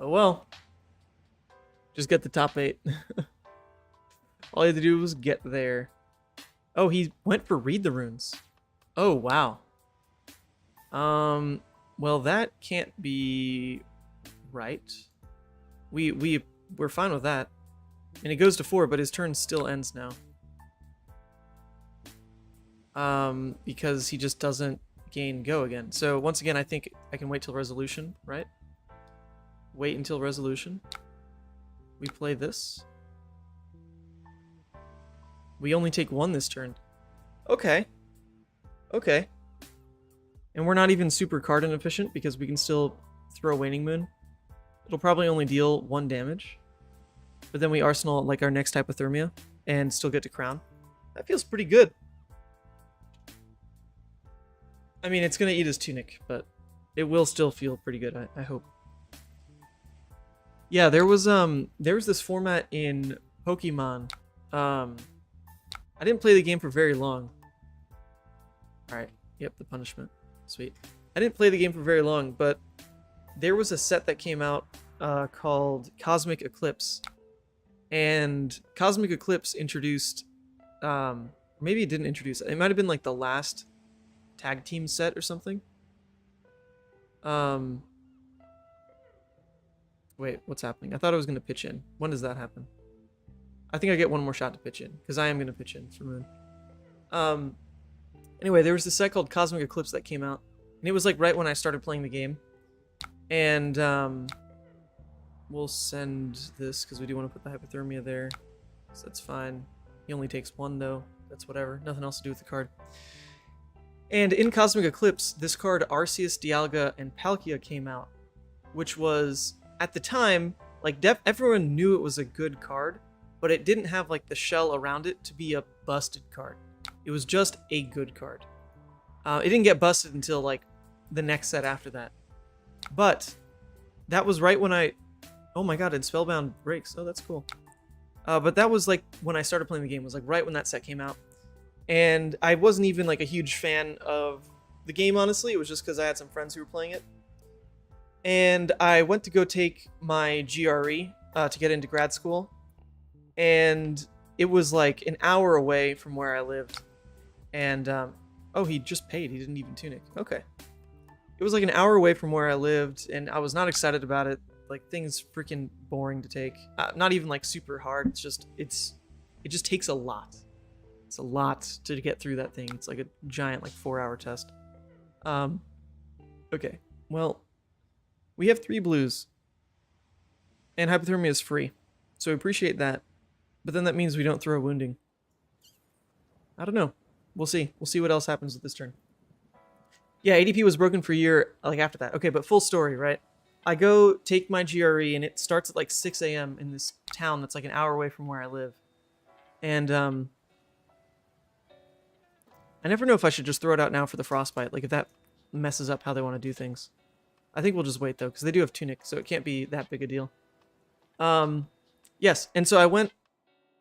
Oh well. Just get the top 8. All you had to do was get there. Oh, he went for Read the Runes. Oh, wow. Well, that can't be right. We're fine with that. And it goes to 4, but his turn still ends now. Because he just doesn't gain go again. So once again, I think I can wait till resolution, right? Wait until resolution. We play this. We only take 1 this turn. Okay. Okay. And we're not even super card inefficient because we can still throw Waning Moon. It'll probably only deal 1 damage. But then we arsenal like our next Hypothermia and still get to Crown. That feels pretty good. I mean, it's going to eat his Tunic, but it will still feel pretty good, I hope. Yeah, there was this format in Pokemon. I didn't play the game for very long. Alright, yep, the punishment. Sweet. I didn't play the game for very long, but there was a set that came out called Cosmic Eclipse. And Cosmic Eclipse introduced, maybe it didn't introduce, it might have been like the last tag team set or something. Wait, what's happening? I thought I was going to pitch in. When does that happen? I think I get one more shot to pitch in, because I am going to pitch in for Moon. Anyway, there was this set called Cosmic Eclipse that came out, and it was like right when I started playing the game. And we'll send this, because we do want to put the hypothermia there, so that's fine. He only takes one, though. That's whatever. Nothing else to do with the card. And in Cosmic Eclipse, this card, Arceus, Dialga, and Palkia came out, which was, at the time, like, everyone knew it was a good card, but it didn't have, like, the shell around it to be a busted card. It was just a good card. It didn't get busted until, like, the next set after that. But that was right when oh my god, and Spellbound breaks. Oh, that's cool. But that was, like, when I started playing the game. It was, like, right when that set came out. And I wasn't even, like, a huge fan of the game, honestly. It was just because I had some friends who were playing it. And I went to go take my GRE to get into grad school. And it was, like, an hour away from where I lived. And, oh, he just paid. He didn't even tunic. Okay. It was, like, an hour away from where I lived, and I was not excited about it. Like, things freaking boring to take. Not even, like, super hard. It's just, it just takes a lot. It's a lot to get through that thing. It's like a giant, like, 4-hour test. Okay. Well, we have 3 blues. And hypothermia is free. So I appreciate that. But then that means we don't throw wounding. I don't know. We'll see. We'll see what else happens with this turn. Yeah, ADP was broken for a year, like, after that. Okay, but full story, right? I go take my GRE, and it starts at, like, 6 a.m. in this town that's, like, an hour away from where I live. And, I never know if I should just throw it out now for the frostbite, like, if that messes up how they want to do things. I think we'll just wait, though, because they do have tunic, so it can't be that big a deal. Yes, and so I went,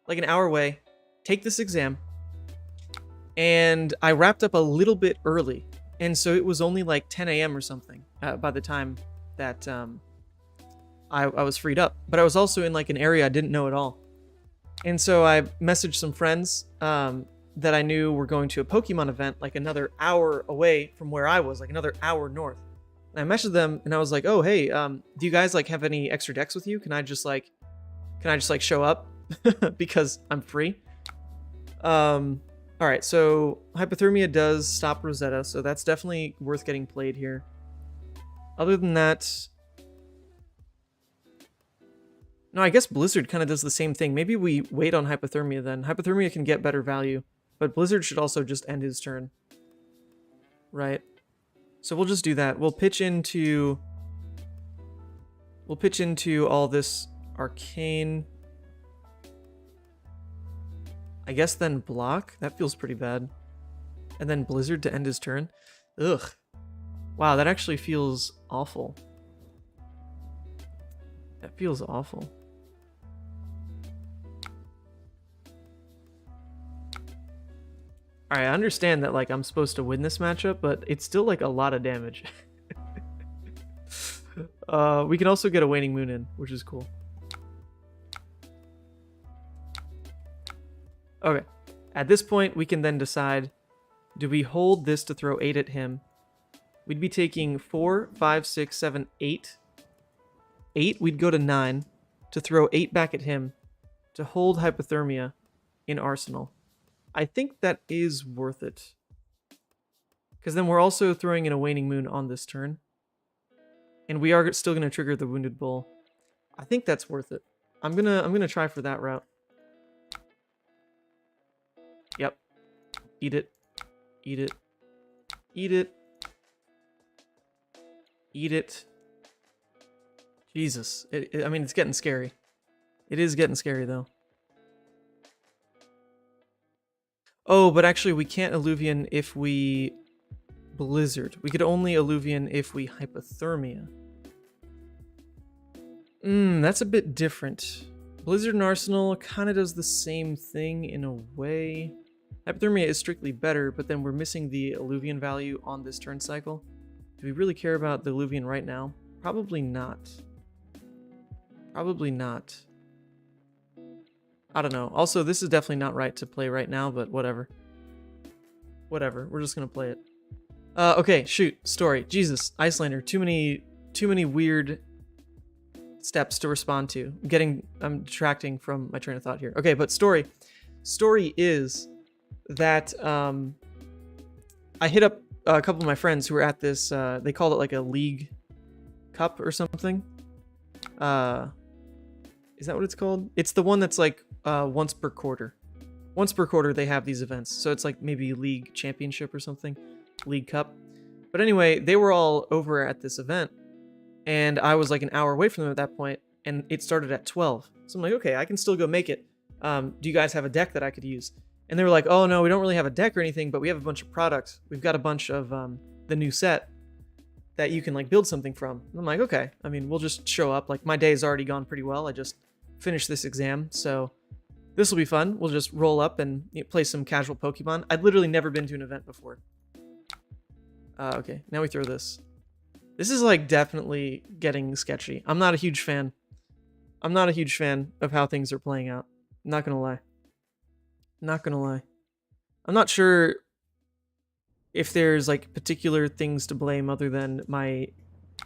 like, an hour away, take this exam, and I wrapped up a little bit early, and so it was only, like, 10 a.m. or something by the time that I was freed up. But I was also in, like, an area I didn't know at all. And so I messaged some friends that I knew were going to a Pokemon event, like, another hour away from where I was, like, another hour north. And I messaged them, and I was like, oh, hey, do you guys, like, have any extra decks with you? Can I just show up? Because I'm free. Alright, so hypothermia does stop Rosetta, so that's definitely worth getting played here. Other than that... No, I guess Blizzard kind of does the same thing. Maybe we wait on hypothermia then. Hypothermia can get better value, but Blizzard should also just end his turn. Right. So we'll just do that. We'll pitch into all this arcane. I guess then block. That feels pretty bad. And then Blizzard to end his turn. Ugh. Wow, that actually feels awful. That feels awful. Alright, I understand that, like, I'm supposed to win this matchup, but it's still, like, a lot of damage. We can also get a Waning Moon in, which is cool. Okay. At this point, we can then decide, do we hold this to throw 8 at him? We'd be taking 4, 5, 6, 7, 8. 8, we'd go to 9 to throw 8 back at him to hold hypothermia in Arsenal. I think that is worth it. Because then we're also throwing in a Waning Moon on this turn. And we are still going to trigger the Wounded Bull. I think that's worth it. I'm gonna try for that route. Yep. Eat it. Eat it. Eat it. Eat it. Jesus. I mean, it's getting scary. It is getting scary, though. Oh, but actually we can't Illuvian if we Blizzard. We could only Illuvian if we Hypothermia. That's a bit different. Blizzard and Arsenal kind of does the same thing in a way. Hypothermia is strictly better, but then we're missing the Illuvian value on this turn cycle. Do we really care about the Illuvian right now? Probably not. Probably not. I don't know. Also, this is definitely not right to play right now, but whatever. Whatever. We're just gonna play it. Okay, shoot. Story. Jesus. Iyslander. Too many weird steps to respond to. I'm detracting from my train of thought here. Okay, but story. Story is that I hit up a couple of my friends who were at this, they called it like a league cup or something. Is that what it's called? It's the one that's like once per quarter. Once per quarter they have these events. So it's like maybe league championship or something. League cup. But anyway, they were all over at this event. And I was like an hour away from them at that point. And it started at 12. So I'm like, okay, I can still go make it. Do you guys have a deck that I could use? And they were like, oh no, we don't really have a deck or anything, but we have a bunch of products. We've got a bunch of the new set that you can like build something from. And I'm like, okay, I mean, we'll just show up. Like my day's already gone pretty well. I just finished this exam, so this will be fun. We'll just roll up and play some casual Pokemon. I'd literally never been to an event before. Okay, now we throw this. This is like definitely getting sketchy. I'm not a huge fan. I'm not a huge fan of how things are playing out. Not gonna lie. Not gonna lie. I'm not sure if there's like particular things to blame other than my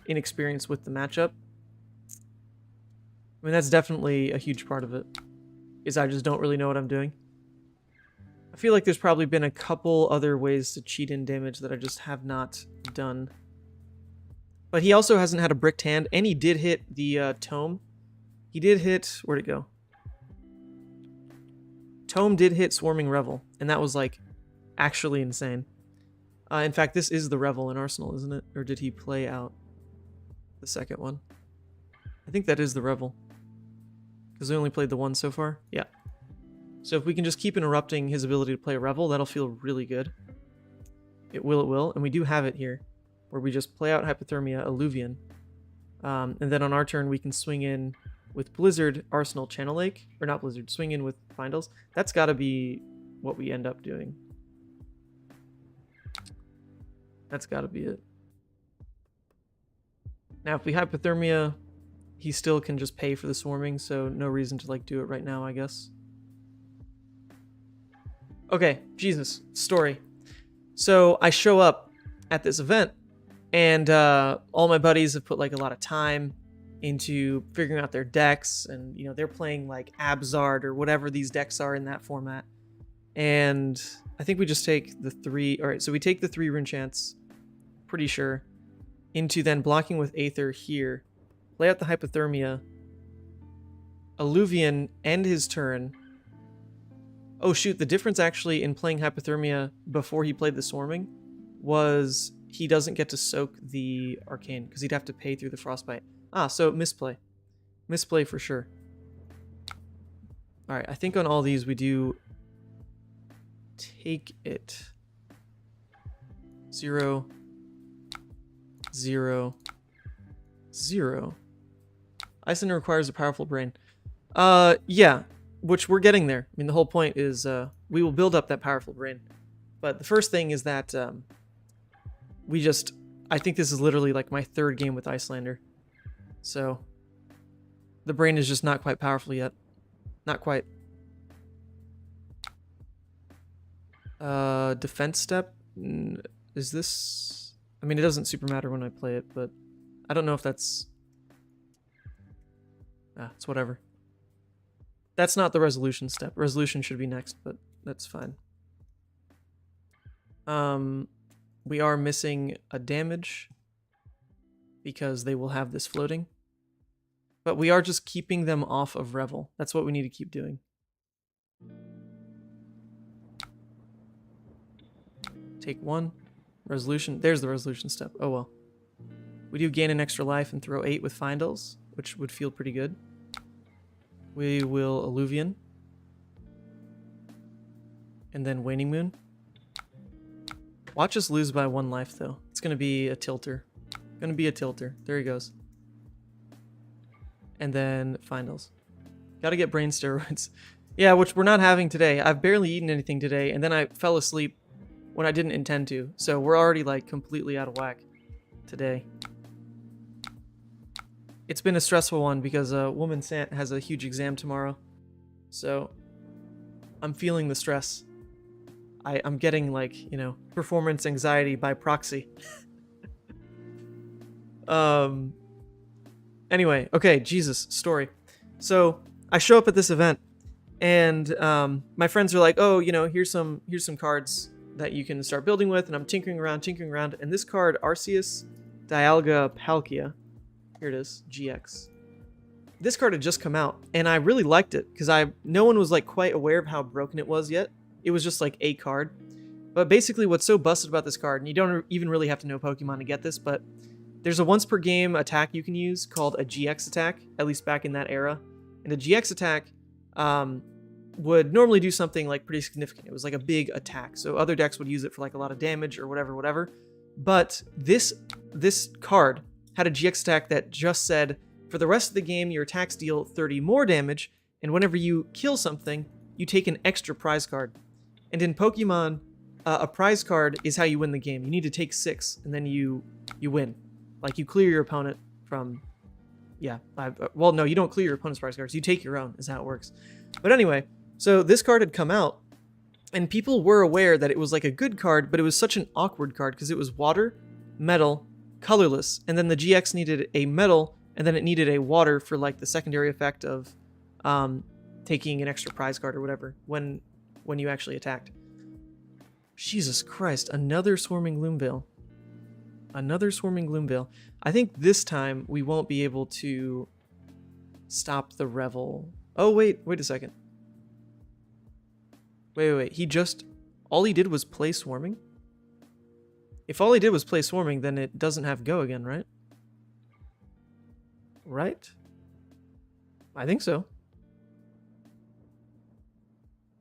inexperience with the matchup. I mean, that's definitely a huge part of it, is I just don't really know what I'm doing. I feel like there's probably been a couple other ways to cheat in damage that I just have not done. But he also hasn't had a bricked hand, and he did hit the tome. He did hit... Where'd it go? Tome did hit Swarming Revel, and that was, like, actually insane. In fact, this is the Revel in Arsenal, isn't it? Or did he play out the second one? I think that is the Revel. Because we only played the one so far? Yeah. So if we can just keep interrupting his ability to play a Revel, that'll feel really good. It will. And we do have it here, where we just play out Hypothermia, Illuvian. And then on our turn, we can swing in with Blizzard, Arsenal, Channel Lake. Or not Blizzard, swing in with Findles. That's got to be what we end up doing. That's got to be it. Now, if we Hypothermia, he still can just pay for the swarming, so no reason to like do it right now, I guess. Okay, Jesus, story. So I show up at this event, and all my buddies have put like a lot of time into figuring out their decks, and you know they're playing like Abzard or whatever these decks are in that format. And I think we just take the 3. All right, so we take the 3 Rune Chants, pretty sure, into then blocking with Aether here. Play out the Hypothermia. Illuvian end his turn. Oh shoot, the difference actually in playing Hypothermia before he played the Swarming was he doesn't get to soak the Arcane because he'd have to pay through the Frostbite. Ah, so misplay. Misplay for sure. Alright, I think on all these we do take it. 0, 0, 0. Iyslander requires a powerful brain. Yeah, which we're getting there. I mean, the whole point is we will build up that powerful brain. But the first thing is that I think this is literally like my 3rd game with Iyslander. So the brain is just not quite powerful yet. Not quite. Defense step? Is this... I mean, it doesn't super matter when I play it, but I don't know if that's... it's whatever. That's not the resolution step. Resolution should be next, but that's fine. We are missing a damage because they will have this floating. But we are just keeping them off of Revel. That's what we need to keep doing. Take 1. Resolution. There's the resolution step. Oh well. We do gain an extra life and throw 8 with Findles, which would feel pretty good. We will Illuvian. And then Waning Moon. Watch us lose by 1 life, though. It's going to be a tilter. Going to be a tilter. There he goes. And then Findles. Gotta get brain steroids. Yeah, which we're not having today. I've barely eaten anything today, and then I fell asleep when I didn't intend to. So we're already, like, completely out of whack today. It's been a stressful one because Woman Sant has a huge exam tomorrow. So I'm feeling the stress. I'm getting, like, you know, performance anxiety by proxy. Anyway, okay, Jesus, story. So I show up at this event, and my friends are like, oh, you know, here's some cards that you can start building with, and I'm tinkering around, and this card, Arceus Dialga Palkia, here it is, GX. This card had just come out, and I really liked it, because no one was, like, quite aware of how broken it was yet. It was just like a card. But basically what's so busted about this card, and you don't even really have to know Pokemon to get this, but there's a once per game attack you can use called a GX attack, at least back in that era. And a GX attack would normally do something like pretty significant. It was like a big attack. So other decks would use it for like a lot of damage or whatever. But this card had a GX attack that just said, for the rest of the game, your attacks deal 30 more damage, and whenever you kill something, you take an extra prize card. And in Pokemon, a prize card is how you win the game. You need to take 6, and then you win. Like, you clear your opponent from... Yeah. Well, no, you don't clear your opponent's prize cards. You take your own, is how it works. But anyway, so this card had come out, and people were aware that it was like a good card, but it was such an awkward card, because it was water, metal, colorless, and then the GX needed a metal, and then it needed a water for, like, the secondary effect of taking an extra prize card or whatever when you actually attacked. Jesus Christ, another Swarming Gloomvale. Another Swarming Gloomvale. I think this time we won't be able to stop the Revel. Oh, wait a second. Wait. All he did was play Swarming? If all he did was play Swarming, then it doesn't have Go again, right? Right? I think so.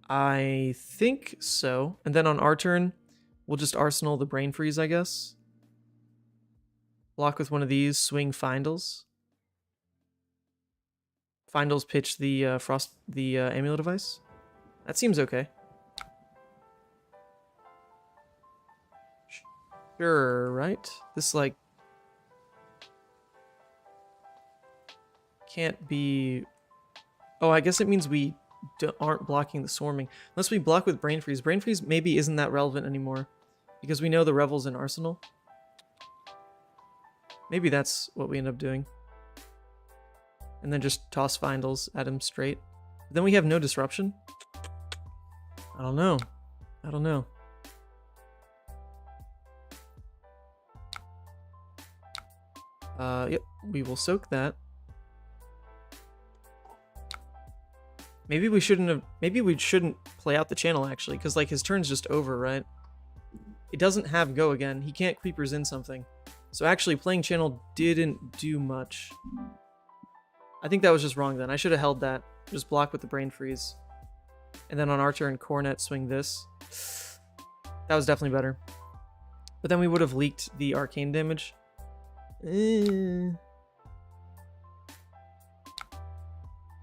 I think so. And then on our turn, we'll just Arsenal the Brain Freeze, I guess. Block with one of these, swing Findles. Findles pitch the Amulet Device. That seems okay. Sure, right? This, like, can't be... Oh, I guess it means we aren't blocking the Swarming. Unless we block with Brain Freeze. Brain Freeze maybe isn't that relevant anymore, because we know the Revel's in Arsenal. Maybe that's what we end up doing. And then just toss Findles at him straight. But then we have no disruption? I don't know. Yep, we will soak that. Maybe we shouldn't play out the channel, actually, because, like, his turn's just over, right? It doesn't have Go again. He can't Creepers in something. So actually, playing channel didn't do much. I think that was just wrong then. I should have held that. Just block with the Brain Freeze. And then on our turn, Cornet, swing this. That was definitely better. But then we would have leaked the arcane damage. I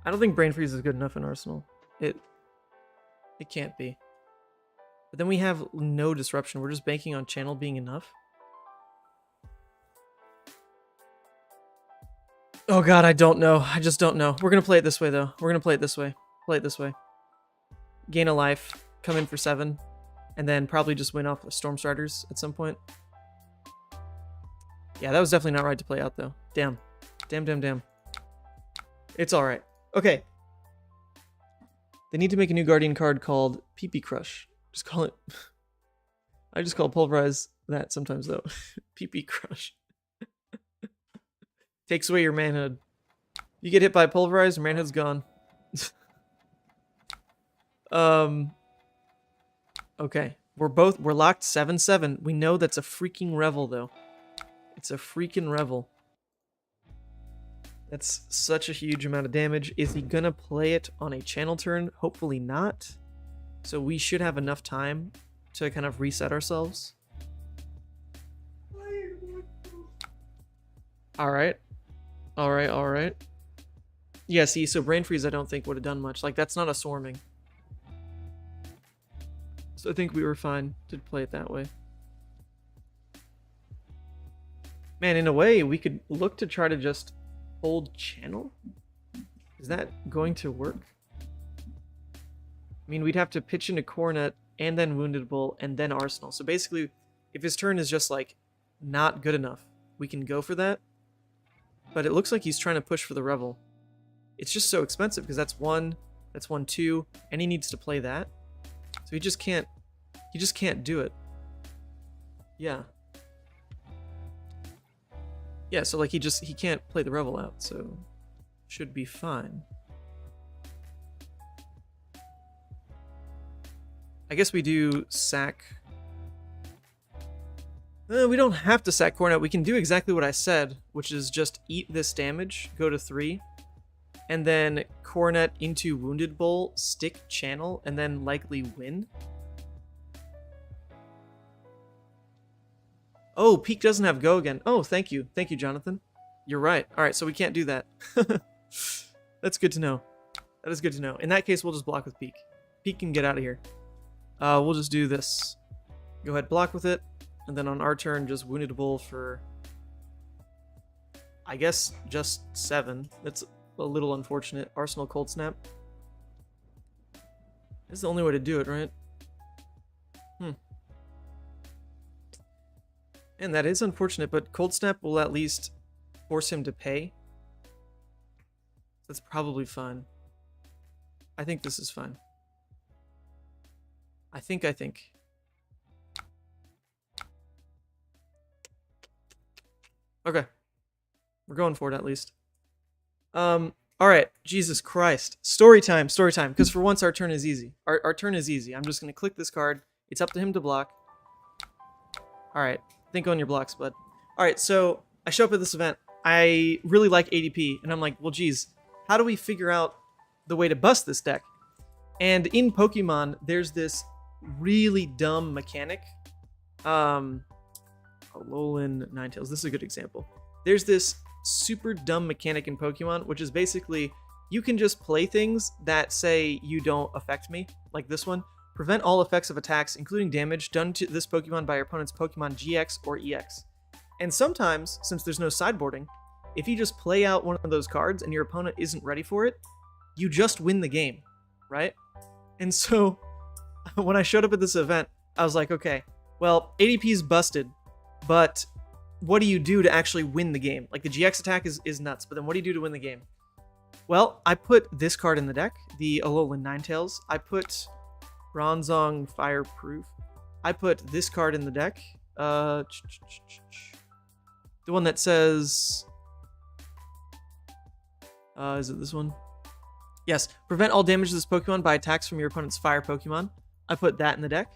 don't think Brain Freeze is good enough in Arsenal. It can't be. But then we have no disruption. We're just banking on channel being enough. Oh god, I don't know. I just don't know. We're gonna play it this way, though. We're gonna play it this way. Play it this way. Gain a life, come in for 7, and then probably just win off Storm Striders at some point. Yeah, that was definitely not right to play out, though. Damn. Damn. It's alright. Okay. They need to make a new Guardian card called Pee Pee Crush. Just call it... I just call Pulverize that sometimes, though. Pee Pee Crush. Takes away your manhood. You get hit by Pulverize, your manhood's gone. Okay. We're locked 7-7. We know that's a freaking Revel, though. It's a freaking Revel. That's such a huge amount of damage. Is he gonna play it on a channel turn? Hopefully not. So we should have enough time to kind of reset ourselves. Alright. Yeah, see, so Brain Freeze I don't think would have done much. Like, that's not a Swarming. So I think we were fine to play it that way. Man, in a way, we could look to try to just hold channel. Is that going to work? I mean, we'd have to pitch into Cornet and then Wounded Bull and then Arsenal. So basically, if his turn is just like not good enough, we can go for that. But it looks like he's trying to push for the Revel. It's just so expensive because that's 1/2, and he needs to play that. So he just can't do it. Yeah. Yeah, so like he can't play the Revel out, so should be fine. I guess we do sack. We don't have to sack Cornet. We can do exactly what I said, which is just eat this damage, go to 3, and then Cornet into Wounded Bull, stick channel, and then likely win. Oh, Peak doesn't have go again. Oh, thank you. Thank you, Jonathan. You're right. All right, so we can't do that. That's good to know. That is good to know. In that case, we'll just block with Peak. Peak can get out of here. We'll just do this. Go ahead, block with it. And then on our turn, just Wounded Bull for, I guess, just 7. That's a little unfortunate. Arsenal Cold Snap. This is the only way to do it, right? And that is unfortunate, but Cold Snap will at least force him to pay. That's probably fine. I think this is fine. I think. Okay. We're going for it at least. Alright. Jesus Christ. Story time. Because for once our turn is easy. Our turn is easy. I'm just going to click this card. It's up to him to block. Alright. Think on your blocks, bud. Alright, so I show up at this event. I really like ADP, and I'm like, well, geez, how do we figure out the way to bust this deck? And in Pokemon, there's this really dumb mechanic. Alolan Ninetales, this is a good example. There's this super dumb mechanic in Pokemon, which is basically, you can just play things that say you don't affect me, like this one. Prevent all effects of attacks, including damage, done to this Pokemon by your opponent's Pokemon GX or EX. And sometimes, since there's no sideboarding, if you just play out one of those cards and your opponent isn't ready for it, you just win the game, right? And so, when I showed up at this event, I was like, okay, well, ADP's busted, but what do you do to actually win the game? Like, the GX attack is nuts, but then what do you do to win the game? Well, I put this card in the deck, the Alolan Ninetales. I put Bronzong Fireproof. I put this card in the deck. The one that says... is it this one? Yes. Prevent all damage to this Pokemon by attacks from your opponent's fire Pokemon. I put that in the deck.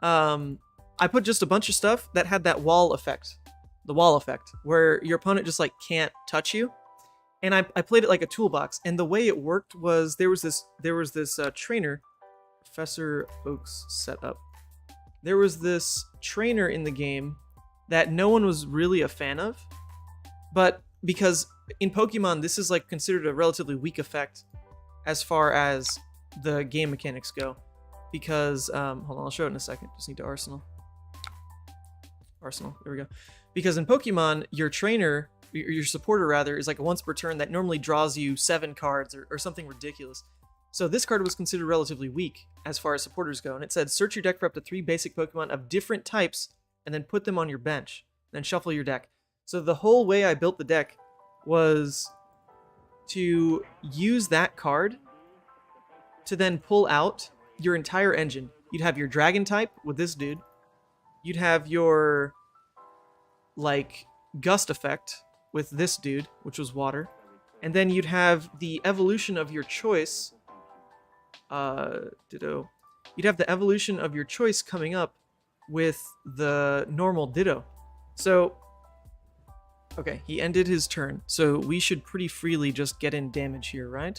I put just a bunch of stuff that had that wall effect. The wall effect, where your opponent just like can't touch you. And I played it like a toolbox. And the way it worked was there was this trainer... Professor Oak's setup. There was this trainer in the game that no one was really a fan of, but because in Pokemon this is like considered a relatively weak effect as far as the game mechanics go, because hold on, I'll show it in a second. Just need to Arsenal, there we go. Because in Pokemon, your trainer, your supporter rather, is like a once per turn that normally draws you 7 cards or something ridiculous. So this card was considered relatively weak as far as supporters go, and it said search your deck for up to 3 basic Pokemon of different types and then put them on your bench, then shuffle your deck. So the whole way I built the deck was to use that card to then pull out your entire engine. You'd have your Dragon type with this dude. You'd have your like Gust effect with this dude, which was water. And then you'd have the evolution of your choice. Ditto. You'd have the evolution of your choice coming up with the normal Ditto. So, okay, he ended his turn. So we should pretty freely just get in damage here, right?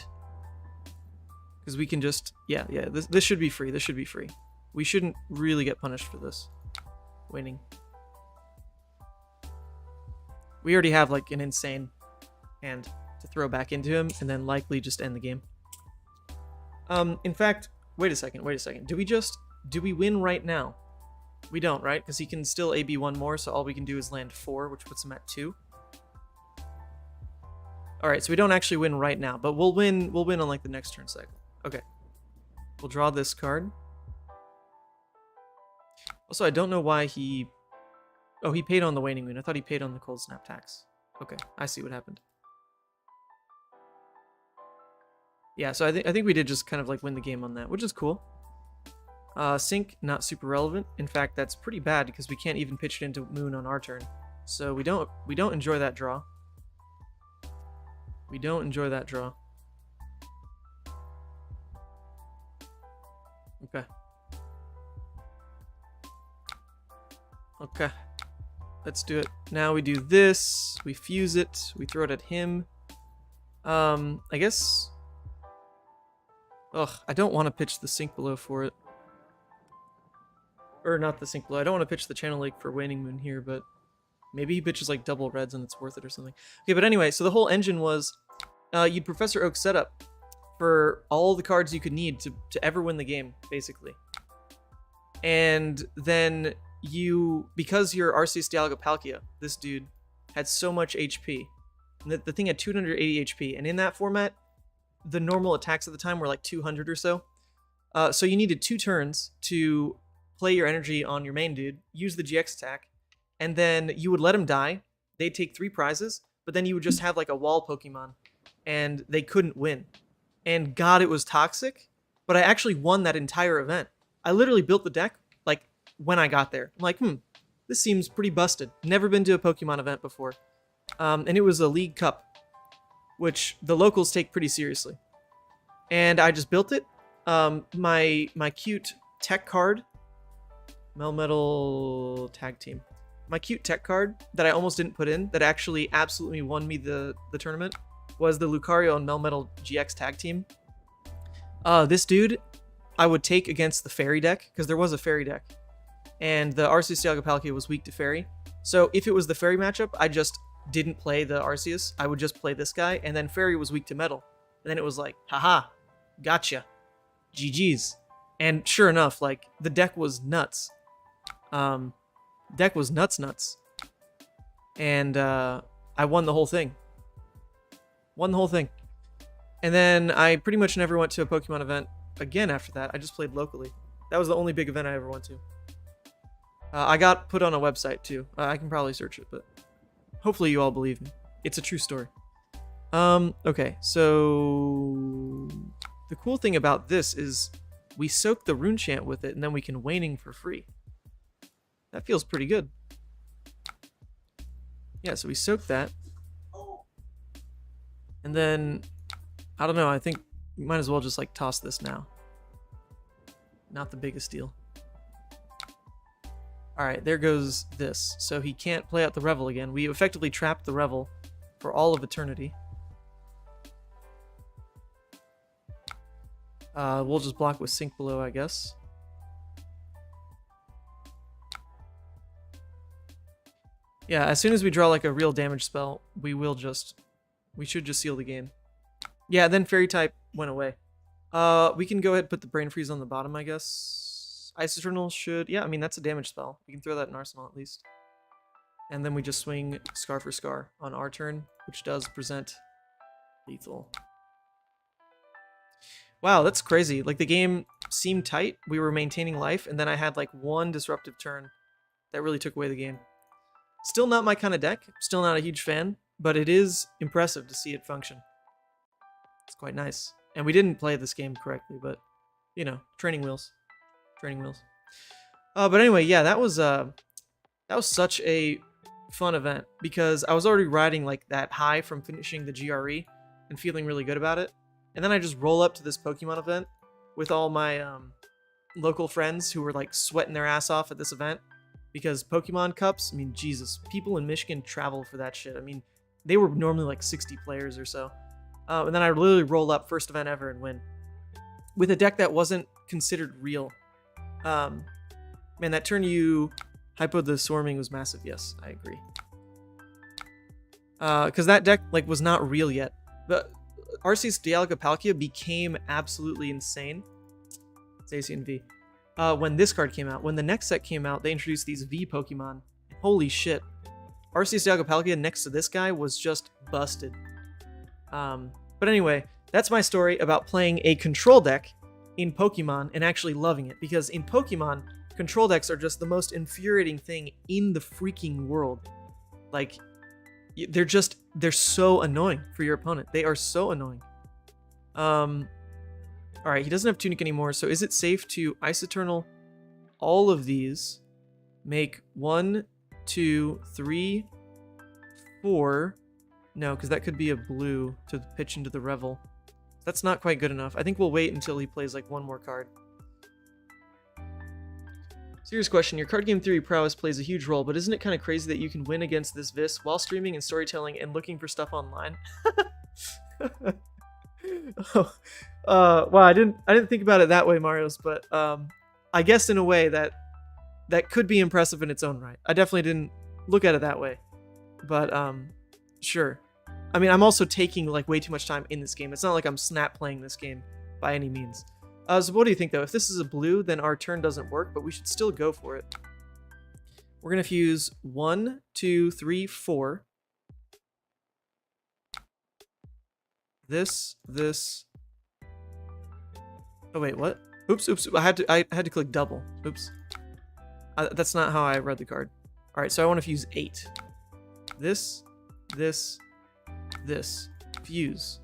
Because we can just, yeah, this should be free. This should be free. We shouldn't really get punished for this. Winning. We already have like an insane hand to throw back into him and then likely just end the game. In fact, wait a second. Do we win right now? We don't, right? Because he can still AB 1 more, so all we can do is land 4, which puts him at 2. Alright, so we don't actually win right now, but we'll win on like the next turn cycle. Okay. We'll draw this card. Also, I don't know why he... Oh, he paid on the Waning Moon. I thought he paid on the Cold Snap tax. Okay, I see what happened. Yeah, so I think we did just kind of like win the game on that, which is cool. Sync, not super relevant. In fact, that's pretty bad because we can't even pitch it into Moon on our turn. So we don't enjoy that draw. We don't enjoy that draw. Okay. Okay. Let's do it. Now we do this. We fuse it. We throw it at him. I guess... Ugh, I don't want to pitch the Sink Below for it. Or not the Sink Below. I don't want to pitch the Channel Lake for Waning Moon here, but maybe he pitches like double reds and it's worth it or something. Okay, but anyway, so the whole engine was you'd Professor Oak setup for all the cards you could need to ever win the game, basically. And then you, because your Arceus Dialga-Palkia, this dude, had so much HP. The thing had 280 HP, and in that format, the normal attacks at the time were like 200 or so. So you needed 2 turns to play your energy on your main dude, use the GX attack, and then you would let him die. They'd take 3 prizes, but then you would just have like a wall Pokemon, and they couldn't win. And God, it was toxic, but I actually won that entire event. I literally built the deck like when I got there. I'm like, this seems pretty busted. Never been to a Pokemon event before. And it was a League Cup, which the locals take pretty seriously. And I just built it. My cute tech card, Melmetal Tag Team. My cute tech card that I almost didn't put in, that actually absolutely won me the tournament, was the Lucario and Melmetal GX Tag Team. This dude I would take against the Fairy deck, because there was a Fairy deck. And the Arceus Dialga-Palkia was weak to Fairy. So if it was the Fairy matchup, I just didn't play the Arceus. I would just play this guy, and then Fairy was weak to Metal. And then it was like, haha, gotcha. GG's. And sure enough, like, the deck was nuts. Deck was nuts. And I won the whole thing. Won the whole thing. And then I pretty much never went to a Pokemon event again after that. I just played locally. That was the only big event I ever went to. I got put on a website too. I can probably search it, but hopefully you all believe me. It's a true story. Okay, so the cool thing about this is we soak the Rune Chant with it, and then we can Waning for free. That feels pretty good. Yeah, so we soak that. And then, I don't know, I think we might as well just like toss this now. Not the biggest deal. Alright, there goes this. So he can't play out the Revel again. We effectively trapped the Revel for all of eternity. We'll just block with Sink Below, I guess. Yeah, as soon as we draw like a real damage spell, we should just seal the game. Yeah, then Fairy type went away. We can go ahead and put the Brain Freeze on the bottom, I guess. Ice Eternal should... Yeah, I mean, that's a damage spell. We can throw that in Arsenal at least. And then we just swing Scar for Scar on our turn, which does present lethal. Wow, that's crazy. Like, the game seemed tight. We were maintaining life, and then I had like one disruptive turn that really took away the game. Still not my kind of deck. Still not a huge fan, but it is impressive to see it function. It's quite nice. And we didn't play this game correctly, but, you know, training wheels. Training wheels. But anyway, yeah, that was such a fun event, because I was already riding like that high from finishing the GRE and feeling really good about it. And then I just roll up to this Pokemon event with all my local friends who were like sweating their ass off at this event, because Pokemon Cups, I mean, Jesus, people in Michigan travel for that shit. I mean, they were normally like 60 players or so. And then I literally roll up, first event ever, and win. With a deck that wasn't considered real. Man, that turn you hypo the Swarming was massive. Yes, I agree. Because that deck like was not real yet. But Arceus Dialga-Palkia became absolutely insane. It's AC and V. when this card came out. When the next set came out, they introduced these V Pokemon. Holy shit. Arceus Dialga Palkia next to this guy was just busted. But anyway, that's my story about playing a control deck in Pokemon and actually loving it. Because in Pokemon, control decks are just the most infuriating thing in the freaking world. Like, they're so annoying for your opponent. They are so annoying. Alright, he doesn't have Tunic anymore, so is it safe to Ice Eternal all of these? Make 1, 2, 3, 4. No, because that could be a blue to pitch into the Revel. That's not quite good enough. I think we'll wait until he plays like one more card. Serious question. Your card game theory prowess plays a huge role, but isn't it kind of crazy that you can win against this Vis while streaming and storytelling and looking for stuff online? Oh, wow, I didn't think about it that way, Marios, but I guess in a way that could be impressive in its own right. I definitely didn't look at it that way, but sure. I mean, I'm also taking like way too much time in this game. It's not like I'm snap playing this game by any means. So what do you think though? If this is a blue, then our turn doesn't work, but we should still go for it. We're gonna fuse 1, 2, 3, 4. This. Oh wait, what? Oops. I had to click double. Oops. That's not how I read the card. All right, so I want to fuse 8. This. Fuse.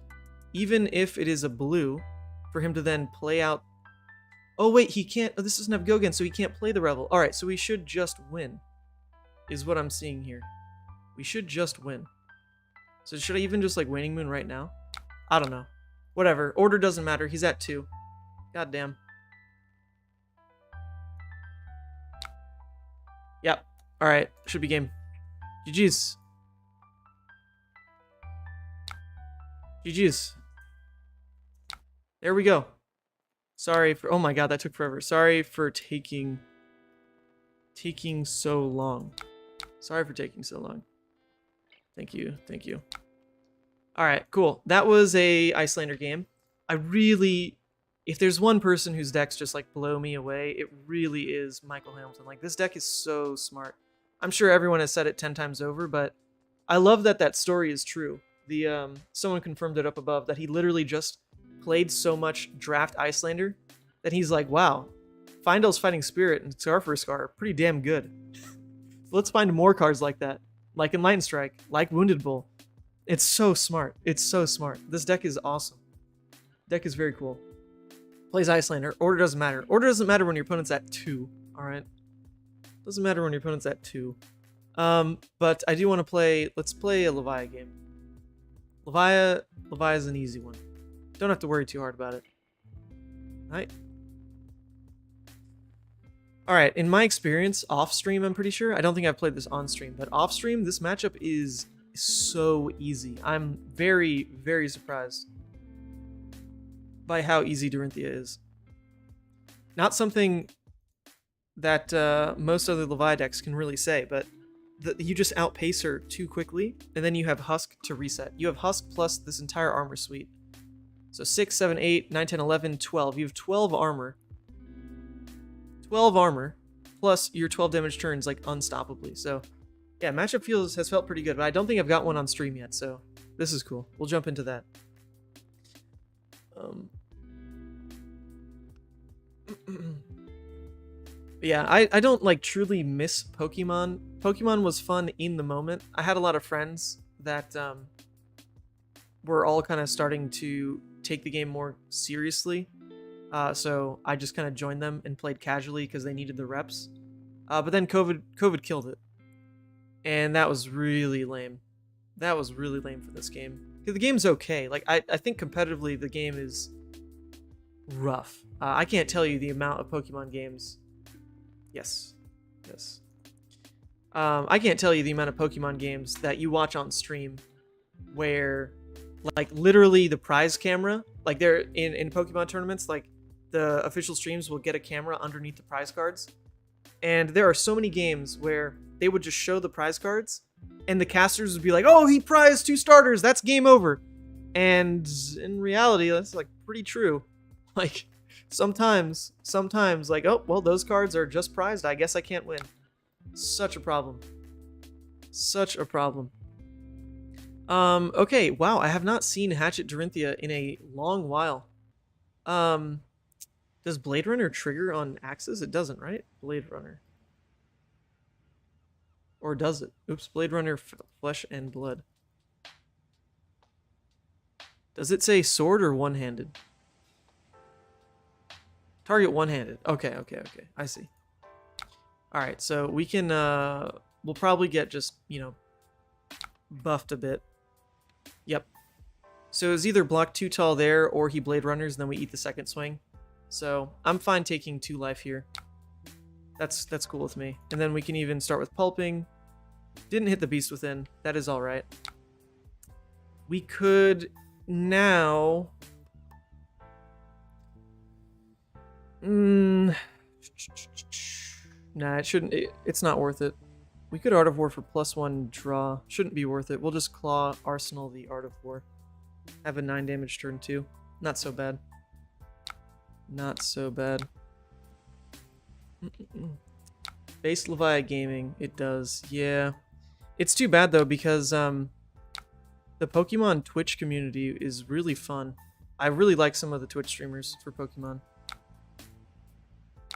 Even if it is a blue, for him to then play out. Oh wait, he can't. Oh, this doesn't have go again, so he can't play the Revel. All right, so we should just win. Is what I'm seeing here. We should just win. So should I even just like Waning Moon right now? I don't know. Whatever. Order doesn't matter. He's at 2. God damn. Yep. Alright. Should be game. GG's. GG's. There we go. Sorry for... Oh my god, that took forever. Sorry for taking so long. Sorry for taking so long. Thank you. Thank you. Alright, cool. That was a Iyslander game. I really... If there's one person whose decks just like blow me away, it really is Michael Hamilton. Like, this deck is so smart. I'm sure everyone has said it 10 times over, but I love that that story is true. The someone confirmed it up above that he literally just played so much draft Iyslander that he's like, wow, Findel's Fighting Spirit and Scar are pretty damn good. Let's find more cards like that. Like Enlightened Strike, like Wounded Bull. It's so smart. It's so smart. This deck is awesome. Deck is very cool. Plays Iyslander. Order doesn't matter. Order doesn't matter when your opponent's at 2. Alright? Doesn't matter when your opponent's at 2. But I do want to play... Let's play a Levia game. Levia is an easy one. Don't have to worry too hard about it. Alright. Alright, in my experience, off-stream I'm pretty sure. I don't think I've played this on-stream, but off-stream, this matchup is so easy. I'm very, very surprised by how easy Dorinthea is. Not something that most other Levia decks can really say, but you just outpace her too quickly, and then you have Husk to reset. You have Husk plus this entire armor suite. So 6, 7, 8, 9, 10, 11, 12. You have 12 armor. 12 armor, plus your 12 damage turns like unstoppably. So yeah, matchup has felt pretty good, but I don't think I've got one on stream yet, so this is cool. We'll jump into that. Yeah, I don't like truly miss Pokemon. Pokemon was fun in the moment. I had a lot of friends that were all kind of starting to take the game more seriously. So I just kind of joined them and played casually because they needed the reps. But then COVID killed it. And that was really lame. That was really lame for this game. The game's okay. Like, I think competitively the game is rough. I can't tell you the amount of Pokemon games. Yes. I can't tell you the amount of Pokemon games that you watch on stream where, like, literally the prize camera, like, they're in Pokemon tournaments, like, the official streams will get a camera underneath the prize cards. And there are so many games where they would just show the prize cards, and the casters would be like, oh, he prized 2 starters, that's game over. And in reality, that's, like, pretty true. Like, Sometimes, like, oh, well, those cards are just prized. I guess I can't win. Such a problem. Such a problem. Okay, wow, I have not seen Hatchet Dorinthea in a long while. Does Blade Runner trigger on axes? It doesn't, right? Blade Runner. Or does it? Oops, Blade Runner Flesh and Blood. Does it say sword or one-handed? Target one-handed. Okay. I see. Alright, so we can, we'll probably get just, you know, buffed a bit. Yep. So it's either block 2 tall there, or he Blade Runners, and then we eat the second swing. So I'm fine taking 2 life here. That's cool with me. And then we can even start with pulping. Didn't hit the beast within. That is alright. We could now... Nah, it shouldn't. It's not worth it. We could Art of War for +1 draw. Shouldn't be worth it. We'll just claw Arsenal the Art of War. Have a 9 damage turn 2. Not so bad. Not so bad. Base Levia Gaming. It does. Yeah. It's too bad though because the Pokemon Twitch community is really fun. I really like some of the Twitch streamers for Pokemon.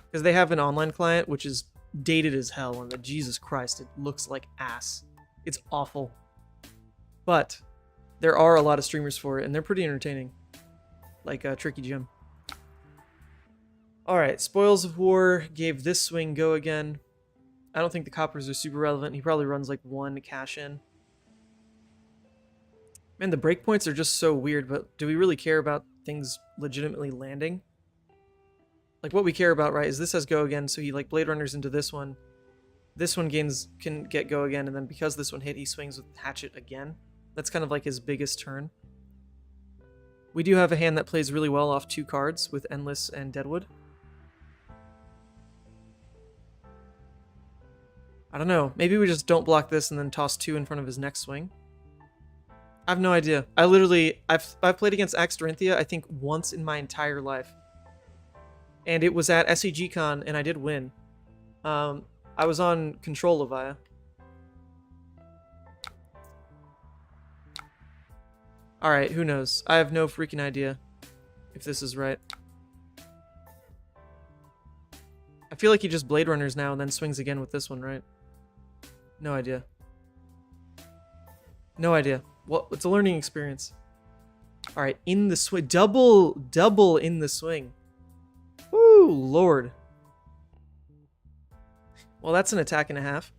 Because they have an online client which is dated as hell, and Jesus Christ, it looks like ass. It's awful. But there are a lot of streamers for it, and they're pretty entertaining. Like Tricky Jim. Alright, Spoils of War gave this swing go again. I don't think the coppers are super relevant. He probably runs like 1 cash in. Man, the breakpoints are just so weird, but do we really care about things legitimately landing? Like, what we care about, right, is this has go again, so he, like, Blade Runners into this one. This one can get go again, and then because this one hit, he swings with Hatchet again. That's kind of like his biggest turn. We do have a hand that plays really well off 2 cards with Endless and Deadwood. I don't know. Maybe we just don't block this and then toss 2 in front of his next swing. I have no idea. I've played against Axe Dorinthea, I think, once in my entire life. And it was at SEGCon, and I did win. I was on Control Levia. Alright, who knows? I have no freaking idea if this is right. I feel like he just Blade Runners now and then swings again with this one, right? No idea. No idea. Well, it's a learning experience. Alright, in the swing. Double in the swing. Woo, Lord. Well, that's an attack and a half.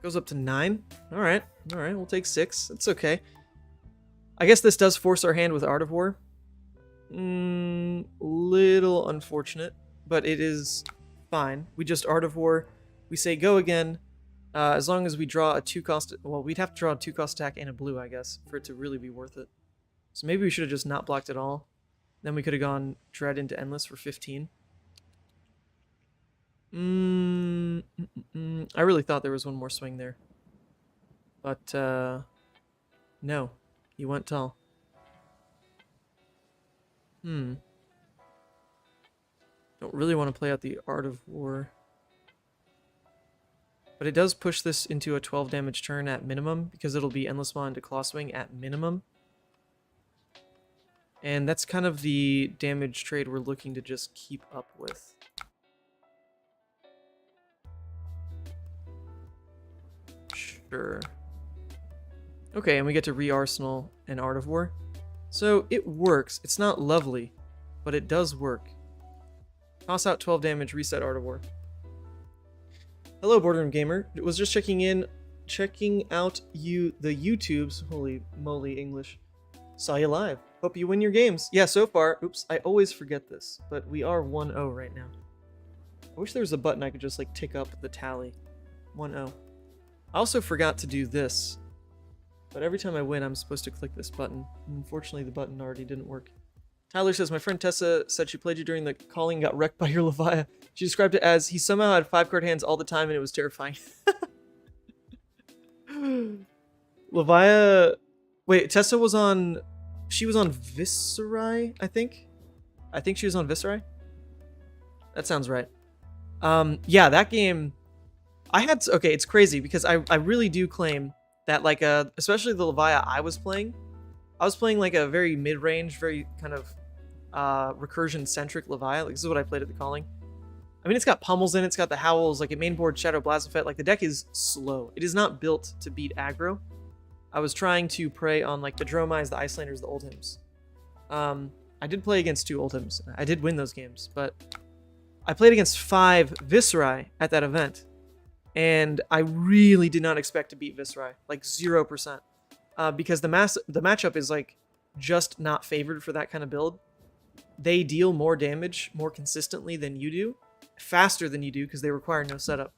Goes up to 9. Alright, we'll take 6. It's okay. I guess this does force our hand with Art of War. Little unfortunate, but it is fine. We just Art of War. We say go again. As long as we draw a 2-cost... Well, we'd have to draw a 2-cost attack and a blue, I guess, for it to really be worth it. So maybe we should have just not blocked at all. Then we could have gone Dread into Endless for 15. I really thought there was one more swing there. But, no. He went tall. Don't really want to play out the Art of War. But it does push this into a 12 damage turn at minimum, because it'll be Endless Maw into Claw Swing at minimum. And that's kind of the damage trade we're looking to just keep up with. Sure. Okay, and we get to re-arsenal an Art of War. So it works. It's not lovely, but it does work. Toss out 12 damage, reset Art of War. Hello, Boardroom Gamer. It was just checking out the YouTubes. Holy moly, English. Saw you live. Hope you win your games. Yeah, so far, oops, I always forget this, but we are 1-0 right now. I wish there was a button I could just, like, tick up the tally. 1-0. I also forgot to do this, but every time I win, I'm supposed to click this button. Unfortunately, the button already didn't work. Tyler says, my friend Tessa said she played you during the calling, got wrecked by your Levia. She described it as, he somehow had 5-card hands all the time, and it was terrifying. Levia... Wait, Tessa was on... She was on Viserai, I think? I think she was on Viserai. That sounds right. Yeah, that game, okay, it's crazy because I really do claim that, like, especially the Levia I was playing like a very mid-range, very kind of recursion-centric Levia. Like, this is what I played at the Calling. I mean, it's got pummels in it, it's got the howls, like a mainboard Shadow Blasphephet. Like, the deck is slow. It is not built to beat aggro. I was trying to prey on, like, the Dromais, the Icelanders, the Oldhims. I did play against 2 Oldhims. I did win those games, but I played against 5 Viserai at that event, and I really did not expect to beat Viserai, like 0%, because the matchup is, like, just not favored for that kind of build. They deal more damage more consistently than you do, faster than you do, because they require no setup.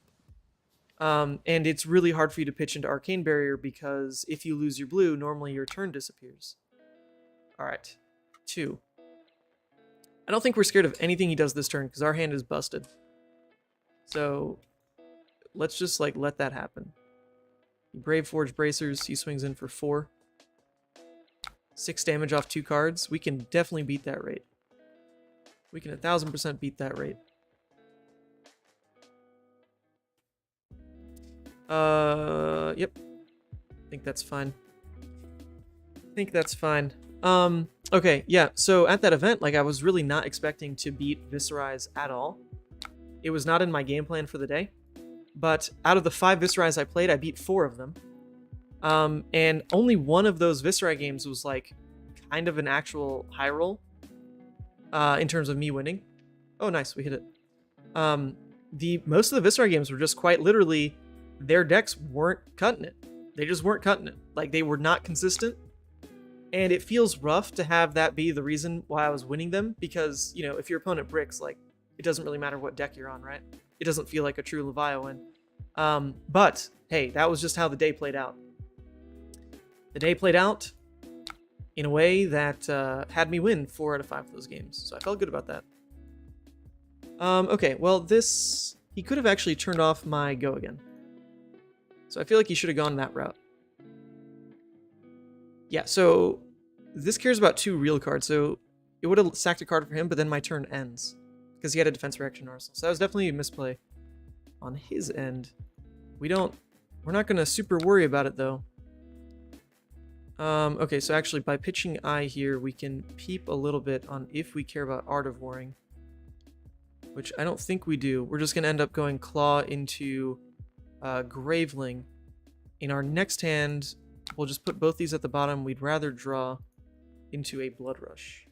And it's really hard for you to pitch into Arcane Barrier, because if you lose your blue, normally your turn disappears. Alright, 2. I don't think we're scared of anything he does this turn, because our hand is busted. So, let's just, like, let that happen. Brave Forge Bracers, he swings in for 4. 6 damage off 2 cards. We can definitely beat that rate. We can 1000% beat that rate. Yep. I think that's fine. Okay, yeah, so at that event, like, I was really not expecting to beat Viserai's at all. It was not in my game plan for the day. But out of the 5 Viserais I played, I beat 4 of them. And only one of those Viserai games was, like, kind of an actual high roll in terms of me winning. Oh, nice, we hit it. Most of the Viserai games were just quite literally, their decks weren't cutting it. They just weren't cutting it. Like, they were not consistent. And it feels rough to have that be the reason why I was winning them, because, you know, if your opponent bricks, like, it doesn't really matter what deck you're on, right? It doesn't feel like a true Levia win. But, hey, that was just how the day played out. The day played out in a way that had me win 4 out of 5 of those games, so I felt good about that. Okay, well, he could have actually turned off my go again. So I feel like he should have gone that route. Yeah, so this cares about 2 real cards, so it would have sacked a card for him, but then my turn ends, because he had a defense reaction arsenal. So that was definitely a misplay on his end. We're not going to super worry about it, though. Okay, so actually, by pitching I here, we can peep a little bit on if we care about Art of Warring, which I don't think we do. We're just going to end up going Claw into Graveling. In our next hand, we'll just put both these at the bottom. We'd rather draw into a Blood Rush,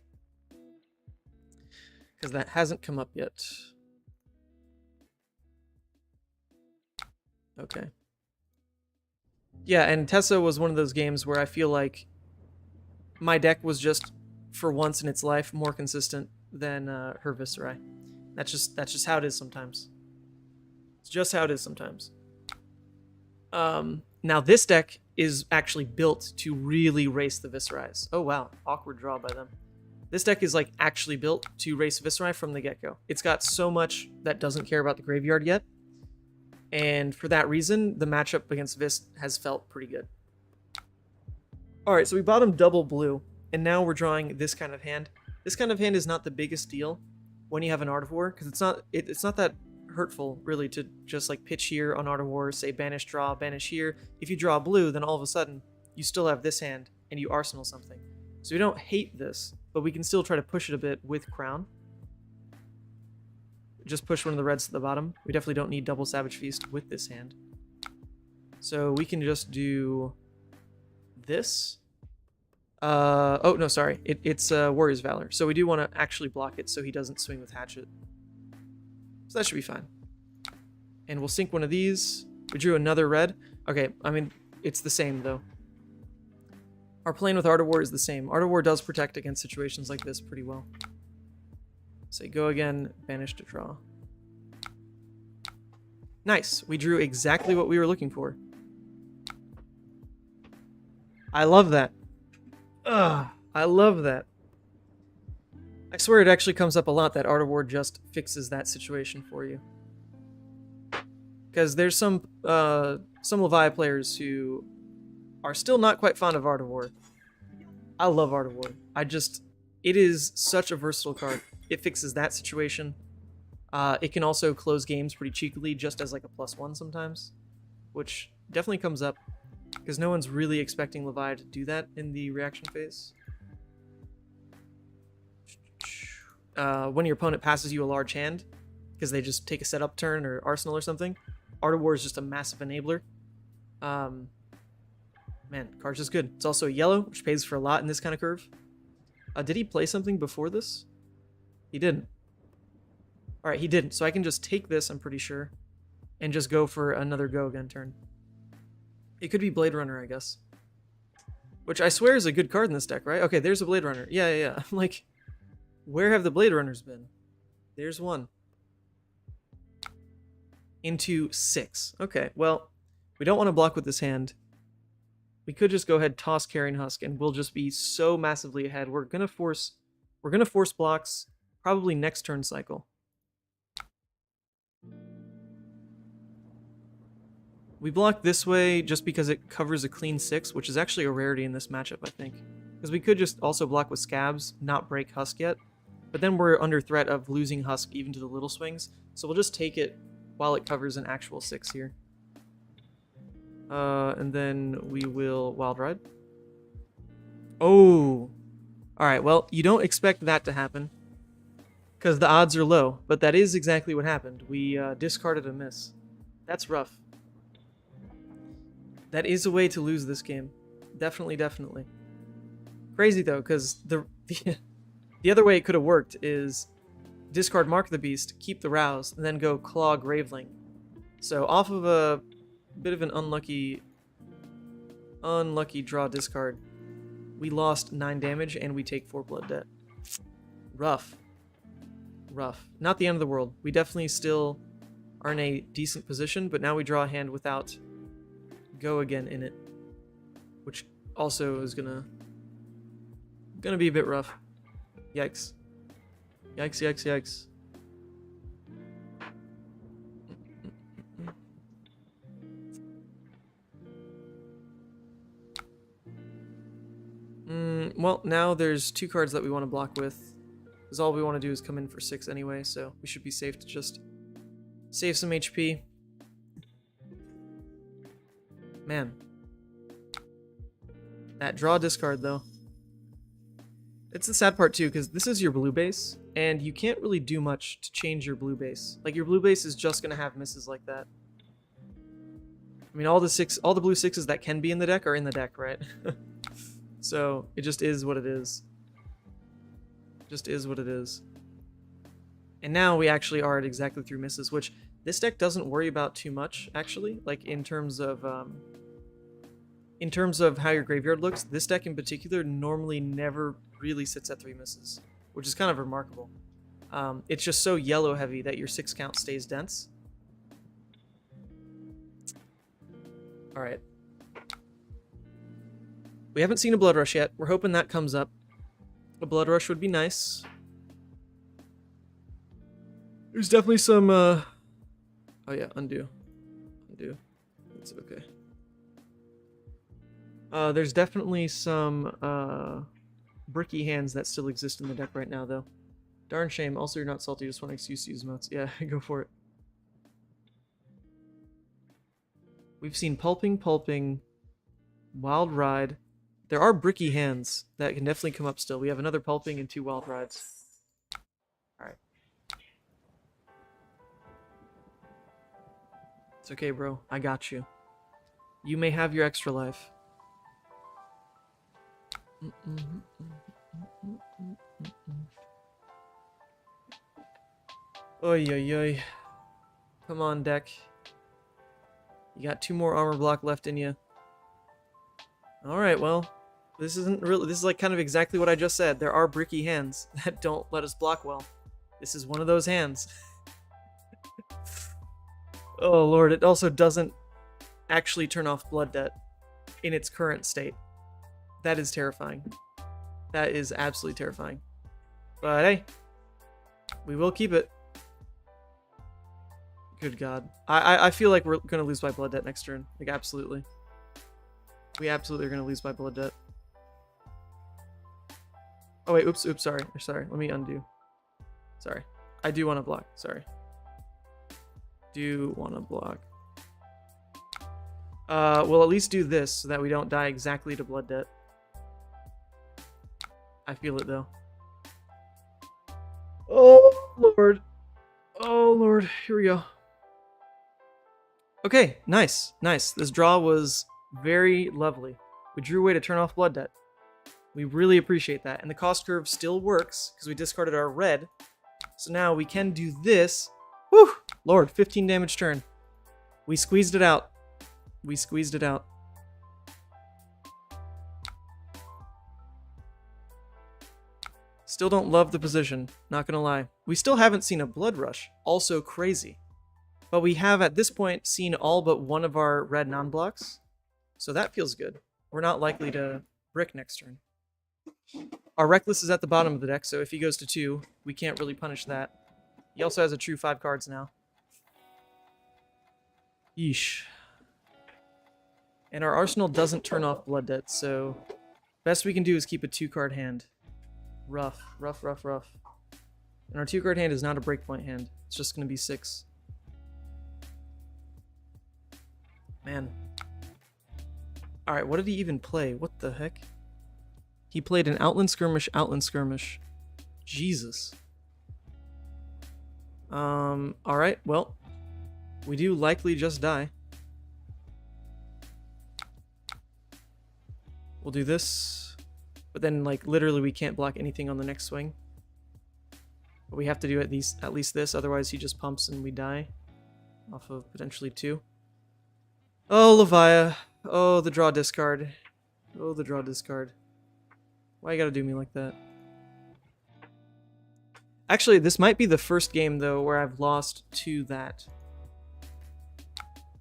because that hasn't come up yet. Okay. Yeah, and Tessa was one of those games where I feel like my deck was just, for once in its life, more consistent than her Viserai. That's just how it is sometimes. It's just how it is sometimes. Now this deck is actually built to really race the Viserais. Oh wow, awkward draw by them. This deck is, like, actually built to race Viserai from the get-go. It's got so much that doesn't care about the graveyard yet, and for that reason, the matchup against Vis has felt pretty good. Alright, so we bottomed double blue, and now we're drawing this kind of hand. This kind of hand is not the biggest deal when you have an Art of War, because it's not that hurtful, really, to just, like, pitch here on Art of War, say banish, draw, banish here. If you draw blue, then all of a sudden, you still have this hand, and you arsenal something. So we don't hate this, but we can still try to push it a bit with Crown. Just push one of the reds to the bottom. We definitely don't need double Savage Feast with this hand. So we can just do this. Oh, no, sorry. It's Warrior's Valor. So we do want to actually block it so he doesn't swing with Hatchet. So that should be fine. And we'll sink one of these. We drew another red. Okay, I mean, it's the same, though. Our plan with Art of War is the same. Art of War does protect against situations like this pretty well. Say go again, banish to draw. Nice. We drew exactly what we were looking for. I love that. Ugh, I love that. I swear it actually comes up a lot that Art of War just fixes that situation for you. Because there's some Levia players who are still not quite fond of Art of War. I love Art of War. It is such a versatile card. it fixes that situation. It can also close games pretty cheekily just as like a +1 sometimes, which definitely comes up because no one's really expecting Levia to do that in the reaction phase. When your opponent passes you a large hand, because they just take a setup turn or arsenal or something, Art of War is just a massive enabler. Man, card's just good. It's also a yellow, which pays for a lot in this kind of curve. Did he play something before this? He didn't. Alright, he didn't. So I can just take this, I'm pretty sure, and just go for another go again turn. It could be Blade Runner, I guess. Which I swear is a good card in this deck, right? Okay, there's a Blade Runner. Yeah. I'm like, where have the Blade Runners been? There's one. Into 6. Okay, well, we don't want to block with this hand. We could just go ahead, toss Carrion Husk, and we'll just be so massively ahead. We're gonna force blocks probably next turn cycle. We block this way just because it covers a clean 6, which is actually a rarity in this matchup, I think. Because we could just also block with Scabs, not break Husk yet. But then we're under threat of losing Husk even to the little swings. So we'll just take it while it covers an actual 6 here. And then we will Wild Ride. Oh! Alright, well, you don't expect that to happen, because the odds are low, but that is exactly what happened. We discarded a miss. That's rough. That is a way to lose this game. Definitely. Crazy, though, because the other way it could have worked is discard Mark the Beast, keep the Rouse, and then go Claw Graveling. So off of a bit of an unlucky draw discard, we lost 9 damage and we take 4 blood debt. Rough. Not the end of the world. We definitely still are in a decent position, but now we draw a hand without Go Again in it, which also is gonna be a bit rough. Yikes. Well, now there's 2 cards that we want to block with, because all we want to do is come in for 6 anyway, so we should be safe to just save some HP. Man. That draw discard, though. It's the sad part, too, because this is your blue base, and you can't really do much to change your blue base. Like, your blue base is just going to have misses like that. I mean, all the blue 6s that can be in the deck are in the deck, right? So, it just is what it is. And now we actually are at exactly 3 misses, which this deck doesn't worry about too much, actually. Like, in terms of how your graveyard looks, this deck in particular normally never really sits at 3 misses, which is kind of remarkable. It's just so yellow heavy that your 6 count stays dense. Alright. We haven't seen a Blood Rush yet. We're hoping that comes up. A Blood Rush would be nice. There's definitely some, oh yeah, undo. That's okay. There's definitely some, bricky hands that still exist in the deck right now, though. Darn shame. Also, you're not salty. Just want an excuse to use motes. Yeah, go for it. We've seen Pulping, Wild Ride. There are bricky hands that can definitely come up still. We have another Pulping and 2 Wild Rides. Alright. It's okay, bro. I got you. You may have your extra life. Oy. Come on, deck. You got 2 more armor block left in you. Alright, well, this is like kind of exactly what I just said. There are bricky hands that don't let us block well. This is one of those hands. Oh lord, it also doesn't actually turn off blood debt in its current state. That is terrifying. That is absolutely terrifying. But hey, we will keep it. Good god. I feel like we're going to lose by blood debt next turn. Like, absolutely. We absolutely are going to lose by blood debt. Oh wait, oops, sorry. Let me undo. Sorry. I do want to block. Sorry. Do want to block. We'll at least do this so that we don't die exactly to blood debt. I feel it though. Oh Lord. Oh Lord. Here we go. Okay, nice. Nice. This draw was very lovely. We drew away to turn off blood debt. We really appreciate that. And the cost curve still works because we discarded our red. So now we can do this. Whew! Lord, 15 damage turn. We squeezed it out. We squeezed it out. Still don't love the position, not gonna lie. We still haven't seen a blood rush, also crazy. But we have at this point seen all but one of our red non-blocks. So that feels good. We're not likely to brick next turn. Our Reckless is at the bottom of the deck, so if he goes to 2, we can't really punish that. He also has a true 5 cards now. Yeesh. And our arsenal doesn't turn off blood debt, so best we can do is keep a 2-card hand. Rough, rough, rough, rough. And our 2-card hand is not a breakpoint hand. It's just going to be 6. Man. Alright, what did he even play? What the heck? He played an Outland Skirmish, Outland Skirmish. Jesus. Alright, well. We do likely just die. We'll do this. But then, like, literally we can't block anything on the next swing. But we have to do at least this, otherwise he just pumps and we die. Off of potentially 2. Oh, Levia. Oh, the draw discard. Oh, the draw discard. Why you gotta do me like that? Actually, this might be the first game, though, where I've lost to that.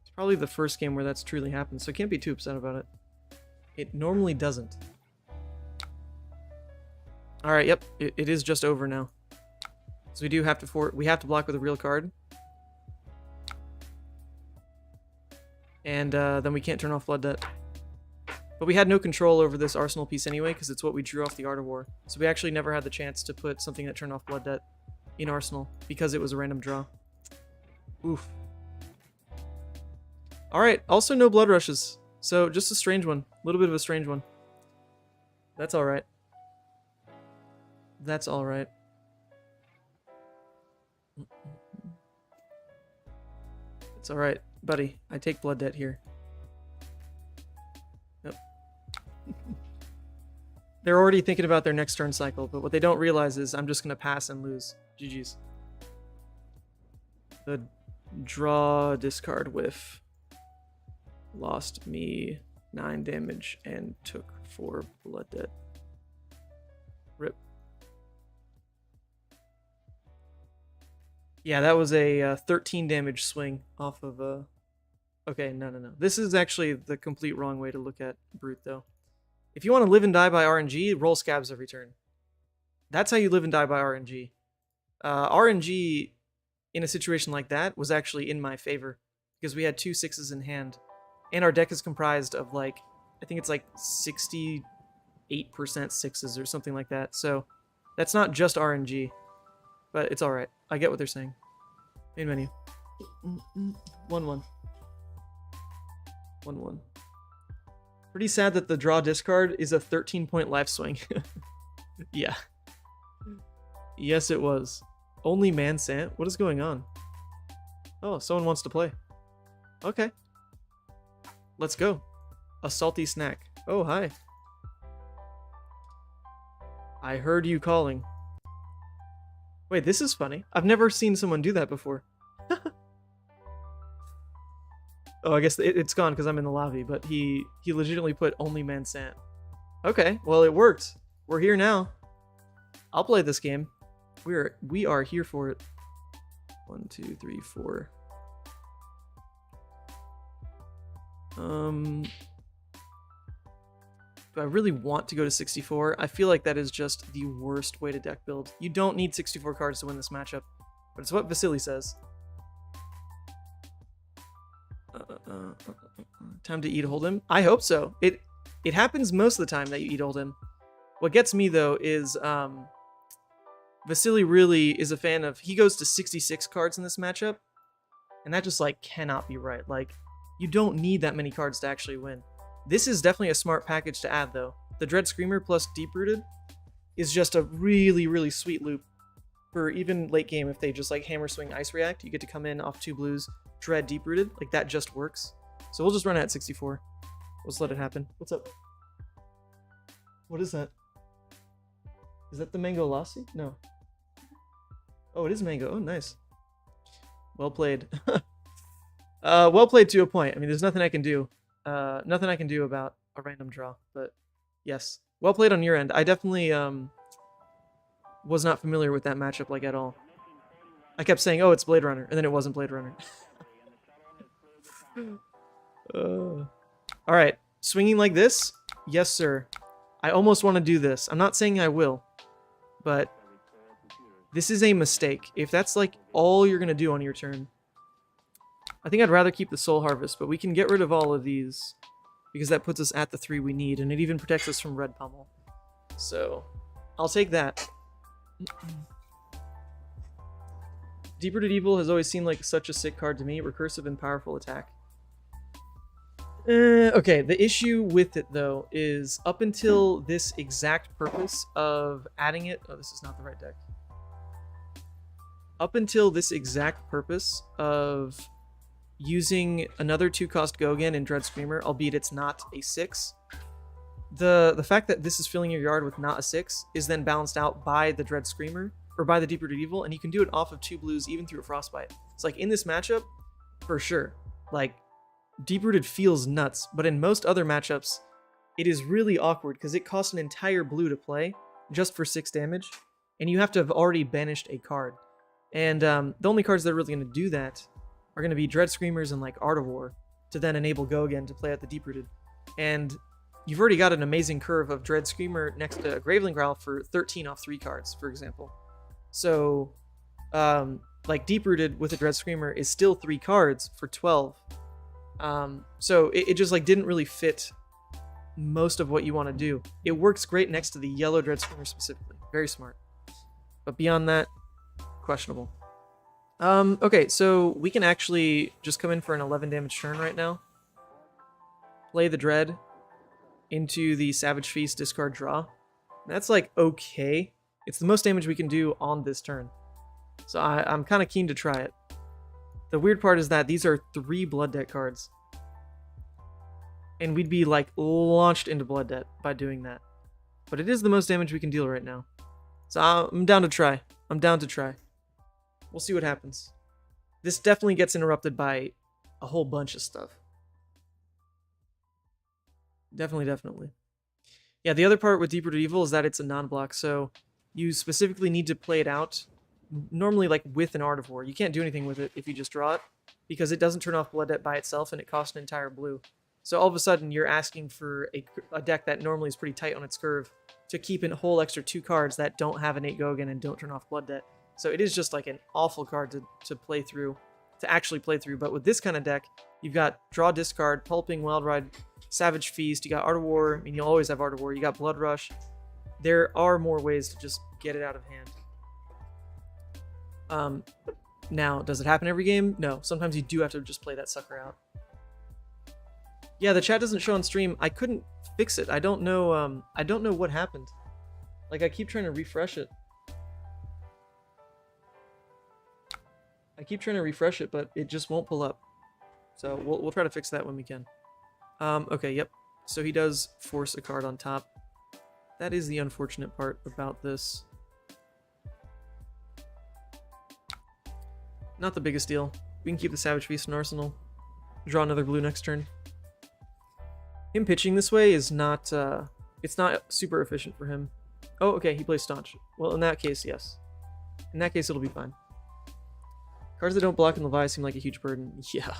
It's probably the first game where that's truly happened, so I can't be too upset about it. It normally doesn't. Alright, yep, it is just over now. So we do have to we have to block with a real card. And then we can't turn off blood debt. But we had no control over this arsenal piece anyway, because it's what we drew off the Art of War. So we actually never had the chance to put something that turned off blood debt in arsenal, because it was a random draw. Oof. Alright, also no blood rushes. So just a strange one. A little bit of a strange one. That's alright. That's alright. It's alright, buddy. I take blood debt here. Yep. They're already thinking about their next turn cycle, but what they don't realize is I'm just going to pass and lose. GG's. The draw discard whiff lost me 9 damage and took 4 blood debt. Rip. Yeah, that was a 13 damage swing off of a... Okay, no. This is actually the complete wrong way to look at Brute, though. If you want to live and die by RNG, roll scabs every turn. That's how you live and die by RNG. RNG, in a situation like that, was actually in my favor, because we had 2 6s in hand, and our deck is comprised of, like, I think it's like 68% 6s or something like that, so that's not just RNG, but it's alright. I get what they're saying. Main menu. 1-1. 1-1. Pretty sad that the draw discard is a 13-point life swing. Yeah. Yes, it was. Only man Sant? What is going on? Oh, someone wants to play. Okay. Let's go. A salty snack. Oh, hi. I heard you calling. Wait, this is funny. I've never seen someone do that before. Oh, I guess it's gone because I'm in the lobby, but he legitimately put only man Sant. Okay, well, it worked. We're here now. I'll play this game. We are here for it. 1, 2, 3, 4. Do I really want to go to 64? I feel like that is just the worst way to deck build. You don't need 64 cards to win this matchup, but it's what Viserai says. Time to eat Oldhim? I hope so. It happens most of the time that you eat Oldhim. What gets me, though, is Vasily really is a fan of... He goes to 66 cards in this matchup, and that just, like, cannot be right. Like, you don't need that many cards to actually win. This is definitely a smart package to add, though. The Dread Screamer plus Deep Rooted is just a really, really sweet loop for even late game. If they just, like, Hammer Swing Ice React, you get to come in off 2 blues, Dread Deep Rooted. Like, that just works. So we'll just run it at 64. Let's let it happen. What's up? What is that? Is that the Mango Lassi? No. Oh, it is Mango. Oh, nice. Well played. Well played to a point. I mean, there's nothing I can do. Nothing I can do about a random draw. But yes, well played on your end. I definitely was not familiar with that matchup like at all. I kept saying, "Oh, it's Blade Runner," and then it wasn't Blade Runner. All right, swinging like this. Yes, sir. I almost want to do this. I'm not saying I will, but this is a mistake. If that's like all you're going to do on your turn, I think I'd rather keep the Soul Harvest, but we can get rid of all of these because that puts us at the 3 we need, and it even protects us from Red Pummel. So I'll take that. Deep-Rooted Evil has always seemed like such a sick card to me. Recursive and powerful attack. Okay, the issue with it, though, is up until this exact purpose of adding it... Oh, this is not the right deck. Up until this exact purpose of using another 2-cost Gogan in Dread Screamer, albeit it's not a 6, the fact that this is filling your yard with not a 6 is then balanced out by the Dread Screamer, or by the Deep-Rooted Evil, and you can do it off of 2 blues, even through a Frostbite. It's like, in this matchup, for sure. Like, Deep-Rooted feels nuts, but in most other matchups, it is really awkward because it costs an entire blue to play just for 6 damage, and you have to have already banished a card. And the only cards that are really going to do that are going to be Dread Screamers and like Art of War to then enable Gogan to play at the Deep-Rooted. And you've already got an amazing curve of Dread Screamer next to a Graveling Growl for 13 off 3 cards, for example. So, like Deep-Rooted with a Dread Screamer is still 3 cards for 12. So it just like didn't really fit most of what you want to do. It works great next to the yellow Dread Screamer specifically. Very smart. But beyond that, questionable. Okay, so we can actually just come in for an 11 damage turn right now. Play the Dread into the Savage Feast, discard, draw. That's like okay. It's the most damage we can do on this turn. So I'm kind of keen to try it. The weird part is that these are 3 Blood Debt cards. And we'd be like launched into Blood Debt by doing that. But it is the most damage we can deal right now. So I'm down to try. I'm down to try. We'll see what happens. This definitely gets interrupted by a whole bunch of stuff. Definitely. Yeah, the other part with Deep-Rooted Evil is that it's a non-block, so you specifically need to play it out, normally like with an Art of War. You can't do anything with it if you just draw it, because it doesn't turn off Blood Debt by itself, and it costs an entire blue. So all of a sudden, you're asking for a deck that normally is pretty tight on its curve to keep a whole extra 2 cards that don't have an 8 Gogan and don't turn off Blood Debt. So it is just like an awful card to play through, to actually play through. But with this kind of deck, you've got Draw, Discard, Pulping, Wild Ride, Savage Feast, you got Art of War. I mean, you'll always have Art of War. You got Blood Rush. There are more ways to just get it out of hand. Now, does it happen every game? No. Sometimes you do have to just play that sucker out. Yeah, the chat doesn't show on stream. I couldn't fix it. I don't know what happened. Like, I keep trying to refresh it. But it just won't pull up. So we'll try to fix that when we can. Okay, yep. So he does force a card on top. That is the unfortunate part about this. Not the biggest deal. We can keep the Savage Feast in Arsenal. Draw another blue next turn. Him pitching this way is not, it's not super efficient for him. Oh, okay, he plays Staunch. Well, in that case, yes. In that case, it'll be fine. Cards that don't block in Levi seem like a huge burden. Yeah.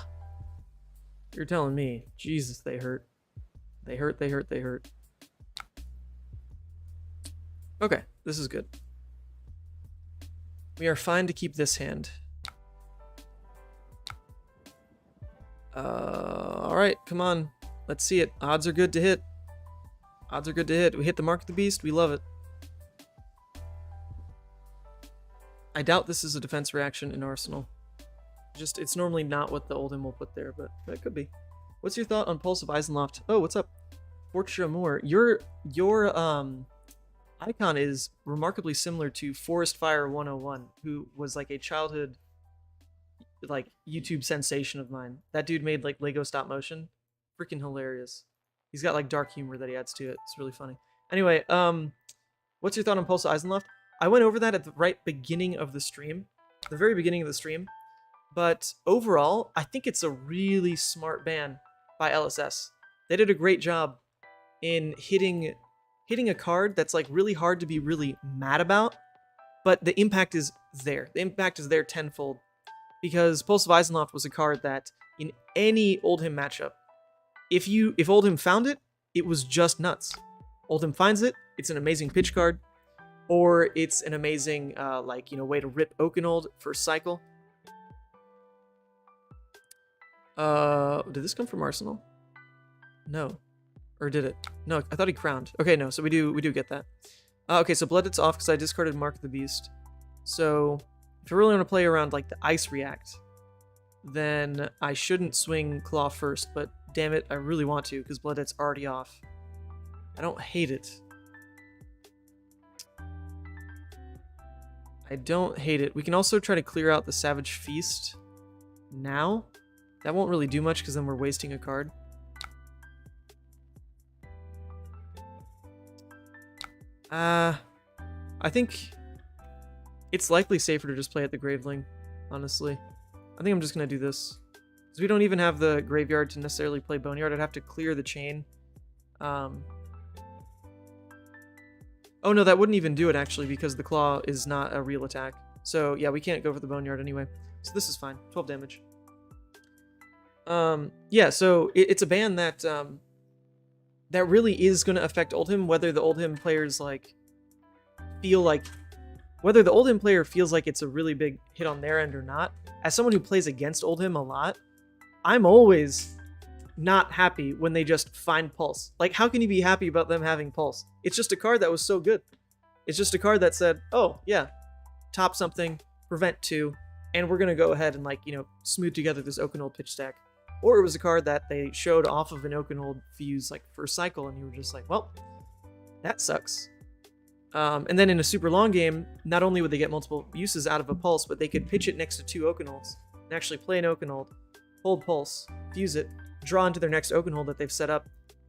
You're telling me. Jesus, they hurt. They hurt. Okay, this is good. We are fine to keep this hand. Alright, come on. Let's see it. Odds are good to hit. We hit the Mark of the Beast. We love it. I doubt this is a defense reaction in Arsenal. Just, it's normally not what the Oldhim will put there, but it could be. What's your thought on Pulse of Iyslander? Oh, what's up? Fortune Moore. Your icon is remarkably similar to Forest Fire 101, who was like a childhood like YouTube sensation of mine. That dude made like Lego stop motion. Freaking hilarious. He's got like dark humor that he adds to it. It's really funny. Anyway, what's your thought on Pulse of Iyslander? I went over that at the right beginning of the stream, the very beginning of the stream. But overall, I think it's a really smart ban by LSS. They did a great job in hitting a card that's like really hard to be really mad about, but the impact is there. The impact is there tenfold. Because Pulse of Iyslander was a card that in any Oldhim matchup, if Oldhim found it, it was just nuts. Oldhim finds it, it's an amazing pitch card, or it's an amazing way to rip Oakenold first cycle. Did this come from Arsenal? No. Or did it? No, I thought he crowned. Okay, no, so we do get that. Okay, so Blooded's off because I discarded Mark of the Beast. So if I really want to play around like the Ice React, then I shouldn't swing Claw first, but damn it, I really want to because Blooded's already off. I don't hate it. I don't hate it. We can also try to clear out the Savage Feast now. That won't really do much because then we're wasting a card. I think it's likely safer to just play at the Graveling, honestly. I think I'm just going to do this. Because we don't even have the graveyard to necessarily play Boneyard. I'd have to clear the chain. Oh no, that wouldn't even do it actually because the Claw is not a real attack. So yeah, we can't go for the Boneyard anyway. So this is fine. 12 damage. Yeah, so it's a ban that that really is going to affect Oldhim, whether the Oldhim players whether the Oldhim player feels like it's a really big hit on their end or not. As someone who plays against Oldhim a lot, I'm always not happy when they just find Pulse. Like, how can you be happy about them having Pulse? It's just a card that was so good. It's just a card that said, oh, yeah, top something, prevent 2, and we're going to go ahead and, smooth together this Oakenold pitch stack. Or it was a card that they showed off of an Oakenold fuse, first cycle, and you were just like, well, that sucks. And then in a super long game, not only would they get multiple uses out of a Pulse, but they could pitch it next to 2 Oakenolds and actually play an Oakenold, hold Pulse, fuse it, draw into their next Oakenold that they've set up,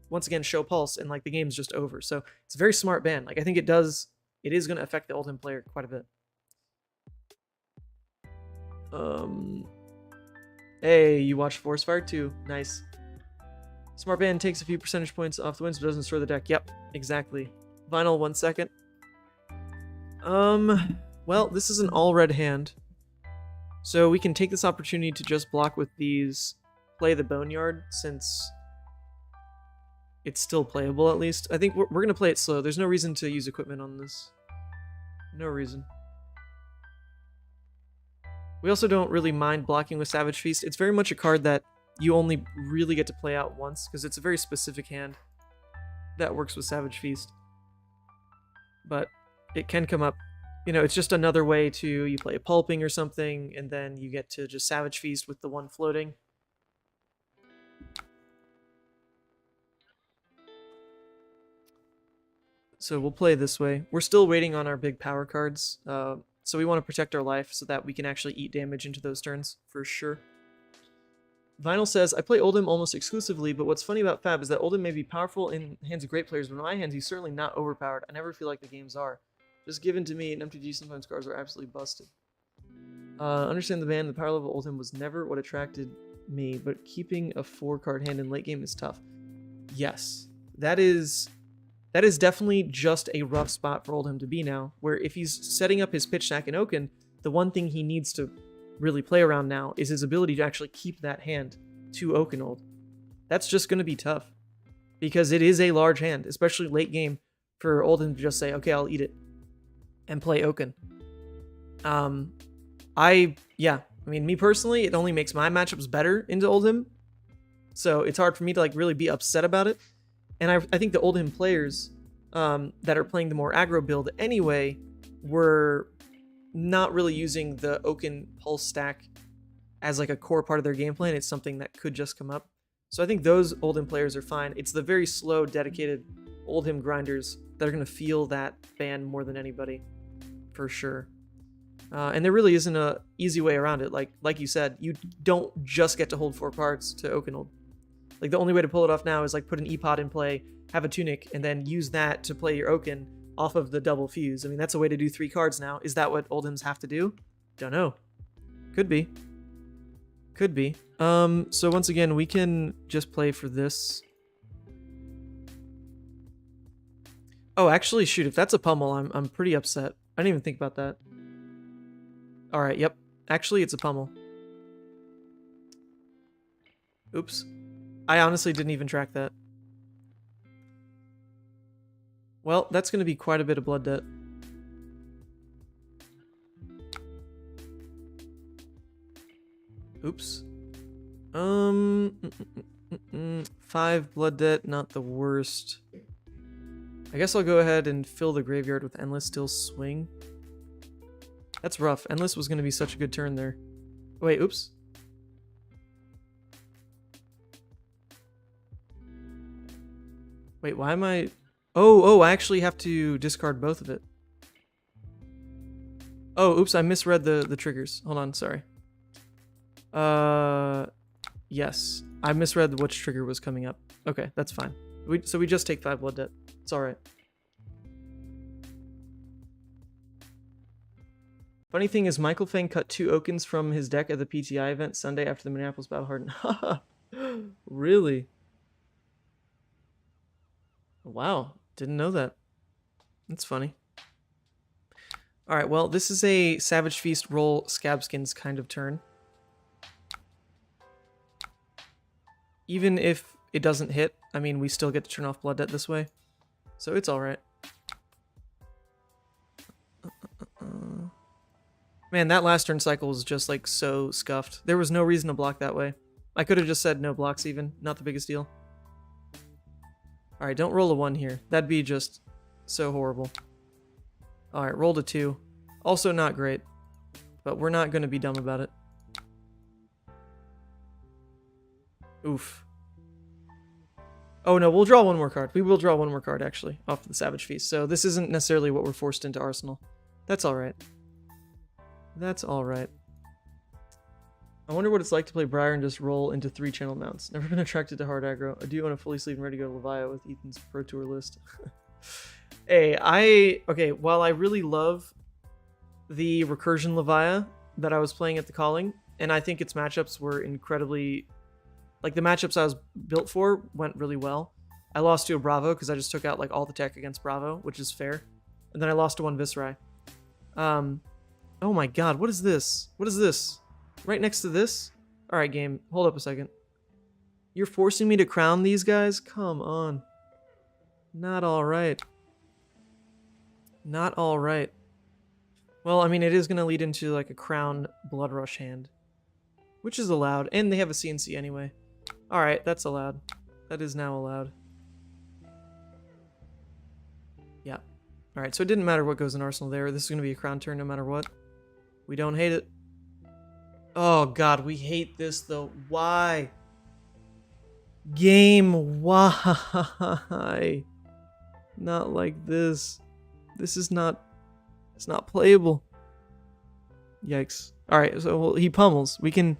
once again show Pulse, and the game's just over. So it's a very smart ban. I think it is going to affect the Oldhim player quite a bit. Hey, you watched Forest Fire 2. Nice. Smart ban takes a few percentage points off the wins, but doesn't destroy the deck. Yep, exactly. Vinyl, 1 second. Well, this is an all-red hand. So we can take this opportunity to just block with these, play the Boneyard, since it's still playable at least. I think we're going to play it slow. There's no reason to use equipment on this. No reason. We also don't really mind blocking with Savage Feast. It's very much a card that you only really get to play out once, because it's a very specific hand that works with Savage Feast. But it can come up, it's just another way to, you play a Pulping or something, and then you get to just Savage Feast with the 1 floating. So we'll play this way. We're still waiting on our big power cards, so we want to protect our life so that we can actually eat damage into those turns, for sure. Vinyl says, I play Oldhim almost exclusively, but what's funny about Fab is that Oldhim may be powerful in hands of great players, but in my hands he's certainly not overpowered. I never feel like the games are. Just given to me, in MTG sometimes cards are absolutely busted. Understand the ban, the power level of Oldhim was never what attracted me, but keeping a 4-card hand in late game is tough. Yes, that is definitely just a rough spot for Oldhim to be now, where if he's setting up his pitch stack in Oaken, the one thing he needs to really play around now is his ability to actually keep that hand to Oakenold. That's just going to be tough, because it is a large hand, especially late game, for Oldhim to just say, okay, I'll eat it, and play Oaken. Me personally, it only makes my matchups better into Oldhim, so it's hard for me to really be upset about it. And I think the Oldhim players that are playing the more aggro build anyway were not really using the Oaken Pulse stack as like a core part of their game plan. It's something that could just come up. So I think those Oldhim players are fine. It's the very slow, dedicated Oldhim grinders that are going to feel that ban more than anybody, for sure. And there really isn't a easy way around it. Like you said, you don't just get to hold 4 cards to Oakenhold. Like the only way to pull it off now is like put an E-Pod in play, have a Tunic, and then use that to play your Oaken off of the double fuse. I mean, that's a way to do 3 cards now. Is that what Oldhims have to do? Don't know. Could be. Could be. So once again, we can just play for this. Oh, actually, shoot, if that's a pummel, I'm pretty upset. I didn't even think about that. Alright, yep. Actually, it's a pummel. Oops. I honestly didn't even track that. Well, that's going to be quite a bit of blood debt. Oops. 5 blood debt, not the worst. I guess I'll go ahead and fill the graveyard with Endless Still Swing. That's rough. Endless was going to be such a good turn there. Wait, oops. Wait, why am I... Oh, I actually have to discard both of it. Oh, oops, I misread the triggers. Hold on, sorry. Yes. I misread which trigger was coming up. Okay, that's fine. So we just take 5 blood debt. It's alright. Funny thing is, Michael Fang cut 2 Okens from his deck at the PTI event Sunday after the Minneapolis Battle Hardened. Really? Wow, didn't know that. That's funny. Alright, well, this is a Savage Feast roll Scabskins kind of turn. Even if it doesn't hit, I mean, we still get to turn off Blood Debt this way. So it's alright. Man, that last turn cycle was just like so scuffed. There was no reason to block that way. I could have just said no blocks even. Not the biggest deal. Alright, don't roll a 1 here. That'd be just so horrible. Alright, rolled a 2. Also not great. But we're not going to be dumb about it. Oof. Oh no, we'll draw 1 more card. We will draw 1 more card, actually, off the Savage Feast. So this isn't necessarily what we're forced into Arsenal. That's alright. That's alright. I wonder what it's like to play Briar and just roll into 3 channel mounts. Never been attracted to hard aggro. I do want to fully sleeve and ready to go to Levia with Ethan's Pro Tour list. Hey, okay, while I really love the Recursion Levia that I was playing at the Calling, and I think its matchups were incredibly... Like, the matchups I was built for went really well. I lost to a Bravo because I just took out, like, all the tech against Bravo, which is fair. And then I lost to 1 Viserai. Oh my god, what is this? What is this? Right next to this? Alright, game. Hold up a second. You're forcing me to crown these guys? Come on. Not alright. Not alright. Well, I mean, it is going to lead into, like, a crown Blood Rush hand. Which is allowed. And they have a CNC anyway. Alright, that's allowed. That is now allowed. Yeah. Alright, so it didn't matter what goes in Arsenal there. This is going to be a crown turn no matter what. We don't hate it. Oh god, we hate this though. Why? Game, why? Not like this. This is not... It's not playable. Yikes. Alright, so he pummels. We can...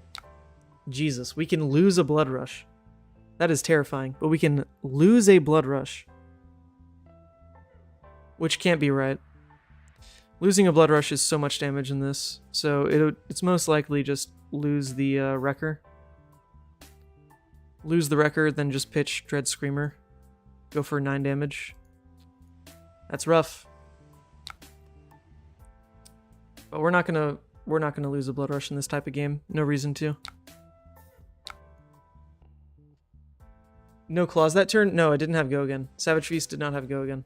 Jesus, we can lose a Blood Rush. That is terrifying. But we can lose a Blood Rush. Which can't be right. Losing a Blood Rush is so much damage in this. So it's most likely just lose the Wrecker. Lose the Wrecker, then just pitch Dread Screamer. Go for 9 damage. That's rough. But we're not gonna lose a Blood Rush in this type of game. No reason to. No claws that turn? No, it didn't have Go Again. Savage Feast did not have Go Again.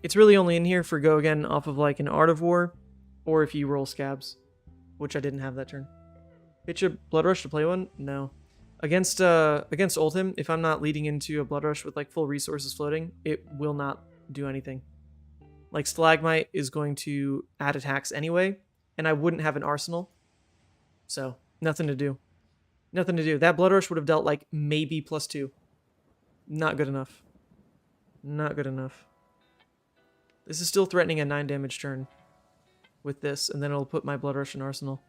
It's really only in here for Go Again off of like an Art of War, or if you roll Scabs, which I didn't have that turn. Pitch a Blood Rush to play one? No. Against Oldhim, if I'm not leading into a Blood Rush with like full resources floating, it will not do anything. Like, Stalagmite is going to add attacks anyway, and I wouldn't have an arsenal. So, nothing to do. Nothing to do. That Blood Rush would have dealt, like, maybe +2. Not good enough. Not good enough. This is still threatening a 9 damage turn with this, and then it'll put my Blood Rush in arsenal.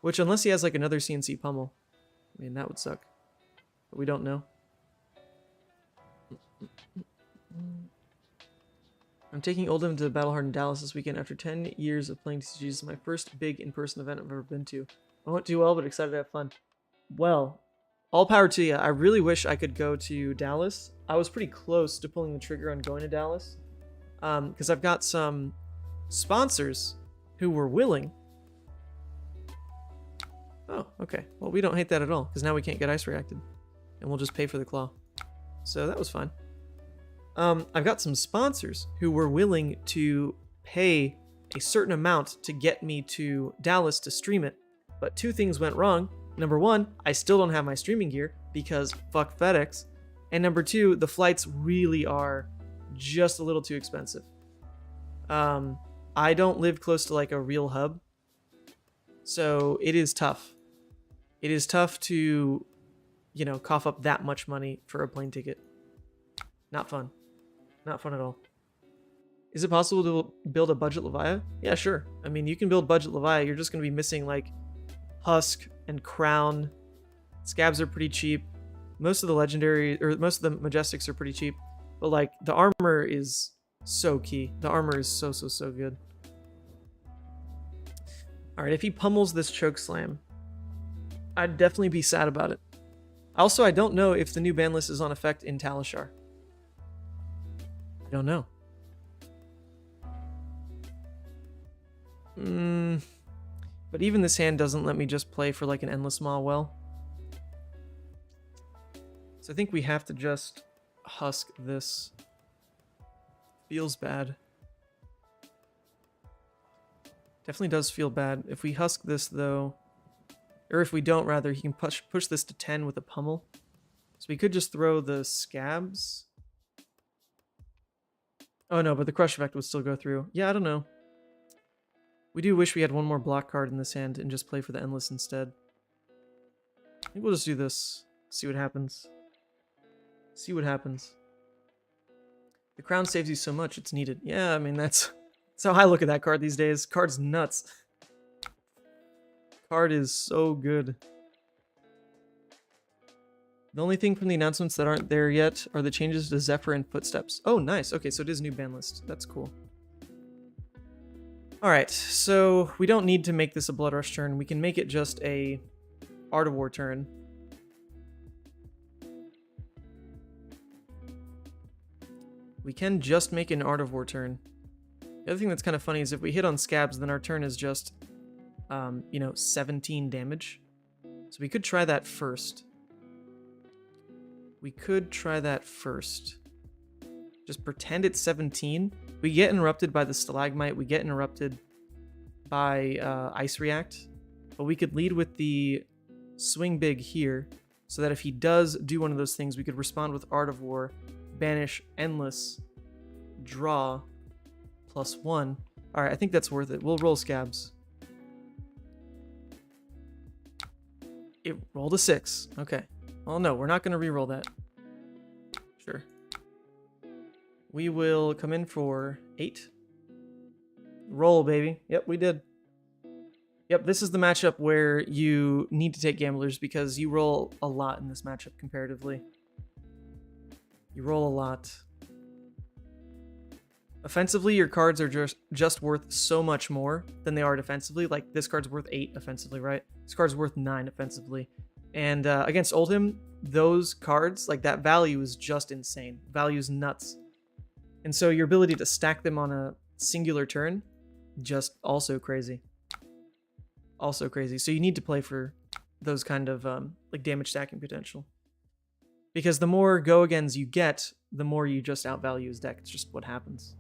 Which, unless he has, like, another CNC pummel, I mean, that would suck. But we don't know. I'm taking Oldhim to Battlehardened Dallas this weekend after 10 years of playing TCGs. It's my first big in-person event I've ever been to. I won't do well, but excited to have fun. Well, all power to you. I really wish I could go to Dallas. I was pretty close to pulling the trigger on going to Dallas. Because I've got some sponsors who were willing. Oh, okay. Well, we don't hate that at all, because now we can't get ice reacted. And we'll just pay for the claw. So that was fine. I've got some sponsors who were willing to pay a certain amount to get me to Dallas to stream it. But 2 things went wrong. Number 1, I still don't have my streaming gear because fuck FedEx. And number 2, the flights really are just a little too expensive. I don't live close to like a real hub. So it is tough. It is tough to, you know, cough up that much money for a plane ticket. Not fun. Not fun at all. Is it possible to build a budget Levia? Yeah, sure. I mean, you can build budget Levia. You're just going to be missing like Husk and Crown. Scabs are pretty cheap. Most of the legendary, or most of the Majestics are pretty cheap. But like, the armor is so key. The armor is so good. Alright, if he pummels this Choke Slam, I'd definitely be sad about it. Also, I don't know if the new ban list is on effect in Talishar. I don't know. But even this hand doesn't let me just play for like an Endless Maw well. So I think we have to just Husk this. Feels bad. Definitely does feel bad. If we Husk this though, or if we don't rather, he can push this to 10 with a pummel. So we could just throw the Scabs. Oh no, but the Crush effect would still go through. Yeah, I don't know. We do wish we had one more block card in this hand and just play for the Endless instead. I think we'll just do this. See what happens. See what happens. The Crown saves you so much, it's needed. Yeah, I mean, that's how I look at that card these days. Card's nuts. Card is so good. The only thing from the announcements that aren't there yet are the changes to Zephyr and Footsteps. Oh, nice. Okay, so it is a new ban list. That's cool. Alright, so we don't need to make this a Blood Rush turn. We can make it just a Art of War turn. We can just make an Art of War turn. The other thing that's kind of funny is if we hit on Scabs, then our turn is just, you know, 17 damage. So we could try that first. We could try that first. Just pretend it's 17. We get interrupted by the Stalagmite. We get interrupted by Ice React. But we could lead with the Swing Big here, so that if he does do one of those things, we could respond with Art of War, banish Endless, draw, +1. Alright, I think that's worth it. We'll roll Scabs. It rolled a 6. Okay. Oh no, we're not going to re-roll that. Sure. We will come in for 8. Roll, baby. Yep, we did. Yep, this is the matchup where you need to take Gamblers because you roll a lot in this matchup comparatively. You roll a lot. Offensively, your cards are just worth so much more than they are defensively. Like, this card's worth 8 offensively, right? This card's worth 9 offensively. And against Oldhim, those cards, like, that value is just insane. Value's nuts. And so your ability to stack them on a singular turn, just also crazy. Also crazy. So you need to play for those kind of, like, damage stacking potential. Because the more go-agains you get, the more you just outvalue his deck. It's just what happens.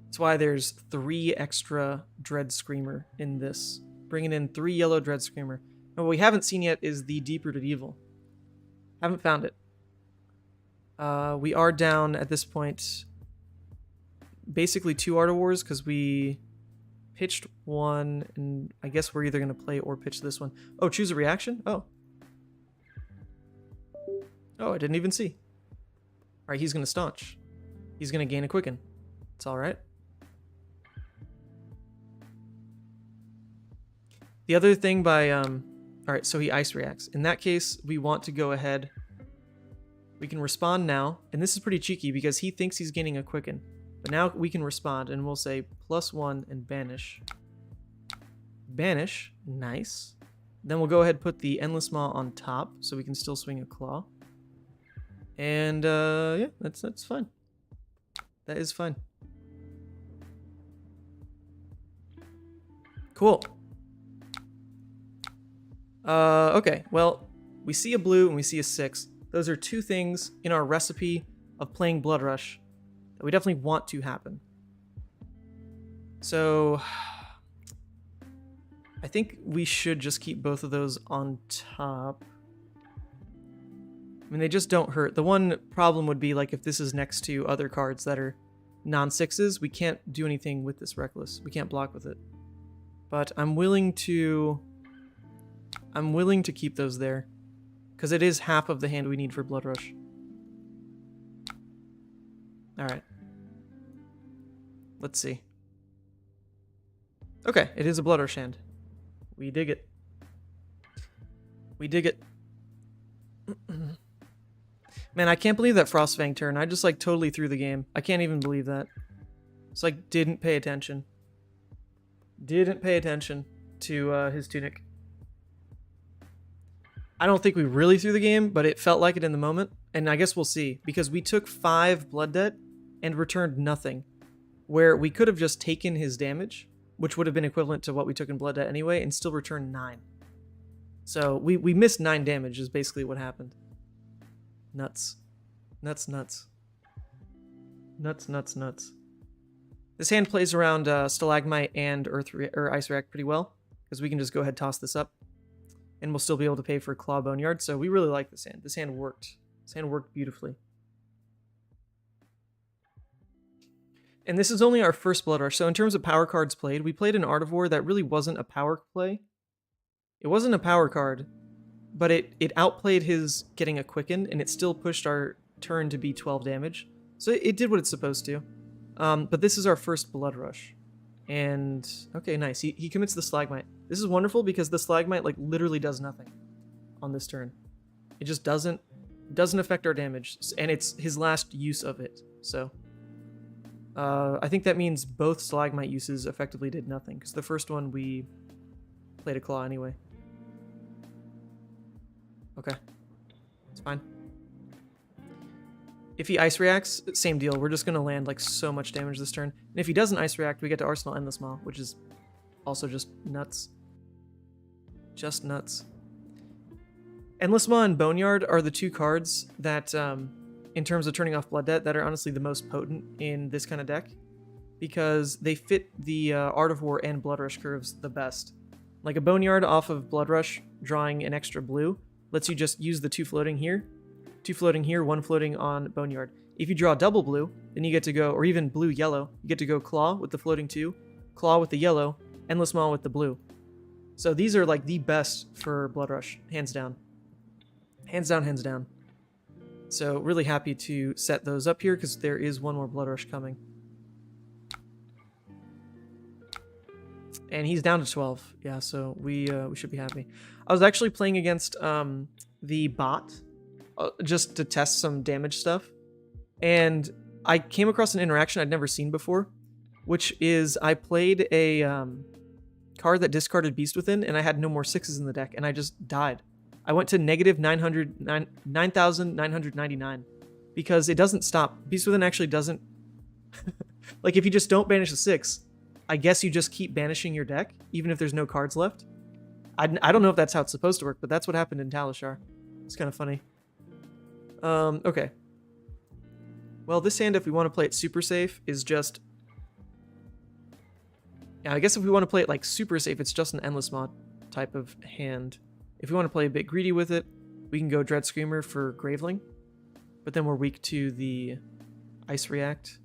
That's why there's 3 extra Dread Screamer in this. Bringing in 3 yellow Dread Screamer. And what we haven't seen yet is the Deep-Rooted Evil. Haven't found it. We are down, at this point, basically 2 Art of Wars because we pitched one, and I guess we're either going to play or pitch this one. Oh, choose a reaction? Oh. Oh, I didn't even see. All right, he's going to staunch. He's going to gain a quicken. It's all right. The other thing by... all right, so he ice reacts. In that case, we want to go ahead. We can respond now, and this is pretty cheeky because he thinks he's gaining a quicken. But now we can respond, and we'll say +1 and banish. Banish, nice. Then we'll go ahead and put the Endless Maw on top, so we can still swing a claw. And yeah, that's fine. That is fine. Cool. Okay, well, we see a blue and we see a 6. Those are 2 things in our recipe of playing Blood Rush that we definitely want to happen. So I think we should just keep both of those on top. I mean, they just don't hurt. The one problem would be, like, if this is next to other cards that are non-6s, we can't do anything with this Reckless. We can't block with it. But I'm willing to keep those there, because it is half of the hand we need for Blood Rush. Alright. Let's see. Okay, it is a Blood Rush hand. We dig it. We dig it. Man, I can't believe that Frostfang turn. I just, like, totally threw the game. I can't even believe that. It's like, didn't pay attention. Didn't pay attention to his tunic. I don't think we really threw the game, but it felt like it in the moment. And I guess we'll see, because we took 5 blood debt and returned nothing. Where we could have just taken his damage, which would have been equivalent to what we took in blood debt anyway, and still returned 9. So we missed 9 damage is basically what happened. Nuts. Nuts, nuts. Nuts, nuts, nuts. This hand plays around Stalagmite and Ice React pretty well, because we can just go ahead and toss this up, and we'll still be able to pay for Claw Boneyard, so we really like this hand. This hand worked. This hand worked beautifully. And this is only our first Blood Rush, so in terms of power cards played, we played an Art of War that really wasn't a power play. It wasn't a power card, but it outplayed his getting a Quicken, and it still pushed our turn to be 12 damage. So it did what it's supposed to. But this is our first Blood Rush. And, okay, nice. He commits the Stalagmite. This is wonderful because the Stalagmite, like, literally does nothing on this turn. It just doesn't affect our damage, and it's his last use of it. So, I think that means both Stalagmite uses effectively did nothing, because the first one we played a Claw anyway. Okay. It's fine. If he Ice Reacts, same deal. We're just going to land like so much damage this turn. And if he doesn't Ice React, we get to Arsenal Endless Maw, which is also just nuts. Just nuts. Endless Maw and Boneyard are the 2 cards that, in terms of turning off Blood Debt, that are honestly the most potent in this kind of deck. Because they fit the Art of War and Blood Rush curves the best. Like a Boneyard off of Blood Rush, drawing an extra blue, lets you just use the 2 floating here. 2 floating here, 1 floating on Boneyard. If you draw double blue, then you get to go, or even blue-yellow, you get to go Claw with the floating 2, Claw with the yellow, Endless Maw with the blue. So these are like the best for Blood Rush, hands down. Hands down, hands down. So really happy to set those up here because there is one more Blood Rush coming. And he's down to 12. Yeah, so we should be happy. I was actually playing against the bot, just to test some damage stuff. And I came across an interaction I'd never seen before, which is I played a card that discarded Beast Within, and I had no more 6s in the deck, and I just died. I went to negative 9,999 because it doesn't stop. Beast Within actually doesn't... like, if you just don't banish a 6, I guess you just keep banishing your deck, even if there's no cards left. I don't know if that's how it's supposed to work, but that's what happened in Talishar. It's kind of funny. Okay. Well, this hand, if we want to play it super safe, is just... yeah, I guess if we want to play it like super safe, it's just an Endless Maw type of hand. If we want to play a bit greedy with it, we can go Dread Screamer for Graveling, but then we're weak to the Ice React.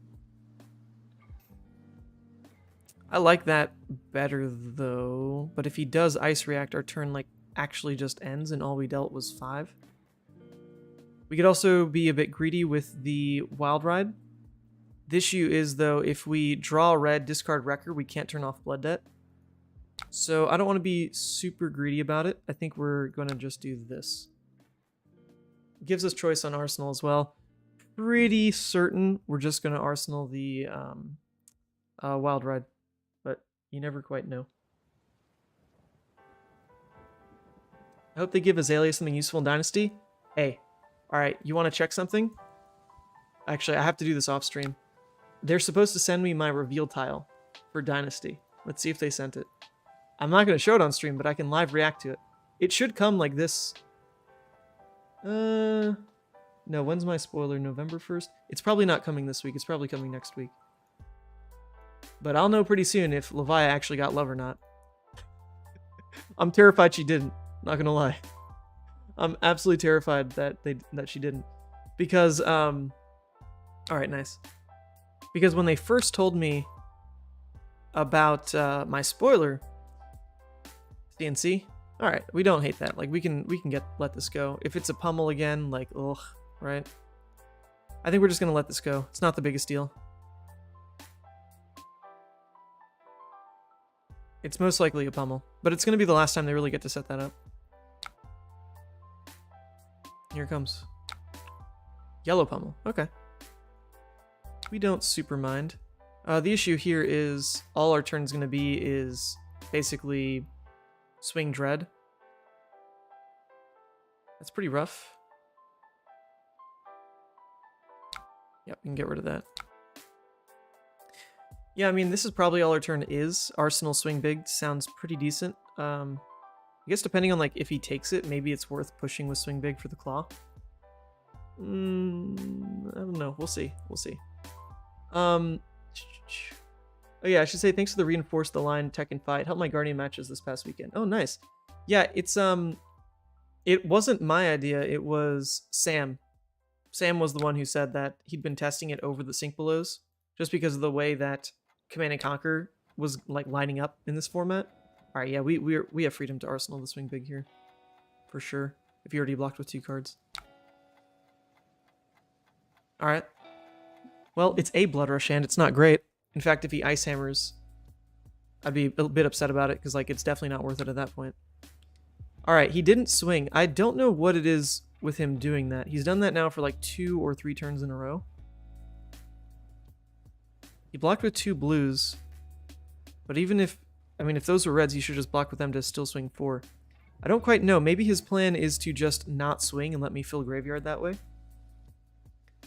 I like that better, though. But if he does Ice React, our turn, like, actually just ends and all we dealt was 5. We could also be a bit greedy with the Wild Ride. The issue is, though, if we draw red, discard Wrecker, we can't turn off Blood Debt. So I don't want to be super greedy about it. I think we're going to just do this. It gives us choice on Arsenal as well. Pretty certain we're just going to Arsenal the Wild Ride. But you never quite know. I hope they give Azalea something useful in Dynasty. Hey, alright, you want to check something? Actually, I have to do this off stream. They're supposed to send me my reveal tile for Dynasty. Let's see if they sent it. I'm not going to show it on stream, but I can live react to it. It should come like this. No, when's my spoiler? November 1st? It's probably not coming this week. It's probably coming next week. But I'll know pretty soon if Levia actually got love or not. I'm terrified she didn't. Not going to lie. I'm absolutely terrified that she didn't. Because, alright, nice. Because when they first told me about my spoiler, CNC, alright, we don't hate that. Like, we can let this go. If it's a pummel again, like, ugh, right? I think we're just gonna let this go. It's not the biggest deal. It's most likely a pummel, but it's gonna be the last time they really get to set that up. Here it comes. Yellow pummel, okay. We don't super mind. The issue here is all our turn's gonna be is basically swing dread. That's pretty rough. Yep, we can get rid of that. Yeah, I mean, this is probably all our turn is. Arsenal swing big sounds pretty decent. I guess depending on, like, if he takes it, maybe it's worth pushing with swing big for the claw. I don't know. We'll see. We'll see. Oh yeah, I should say thanks for the reinforce the line tech and fight. Helped my Guardian matches this past weekend. Oh, nice. Yeah, it's it wasn't my idea. It was Sam. Sam was the one who said that he'd been testing it over the sync belows, just because of the way that Command and Conquer was like lining up in this format. All right, yeah, we have freedom to Arsenal the swing big here, for sure. If you already blocked with 2 cards. All right. Well, it's a Blood Rush and it's not great. In fact, if he Ice Hammers, I'd be a bit upset about it because, like, it's definitely not worth it at that point. All right, he didn't swing. I don't know what it is with him doing that. He's done that now for like 2 or 3 turns in a row. He blocked with 2 blues, but even if, I mean, if those were reds, he should just block with them to still swing 4. I don't quite know. Maybe his plan is to just not swing and let me fill graveyard that way.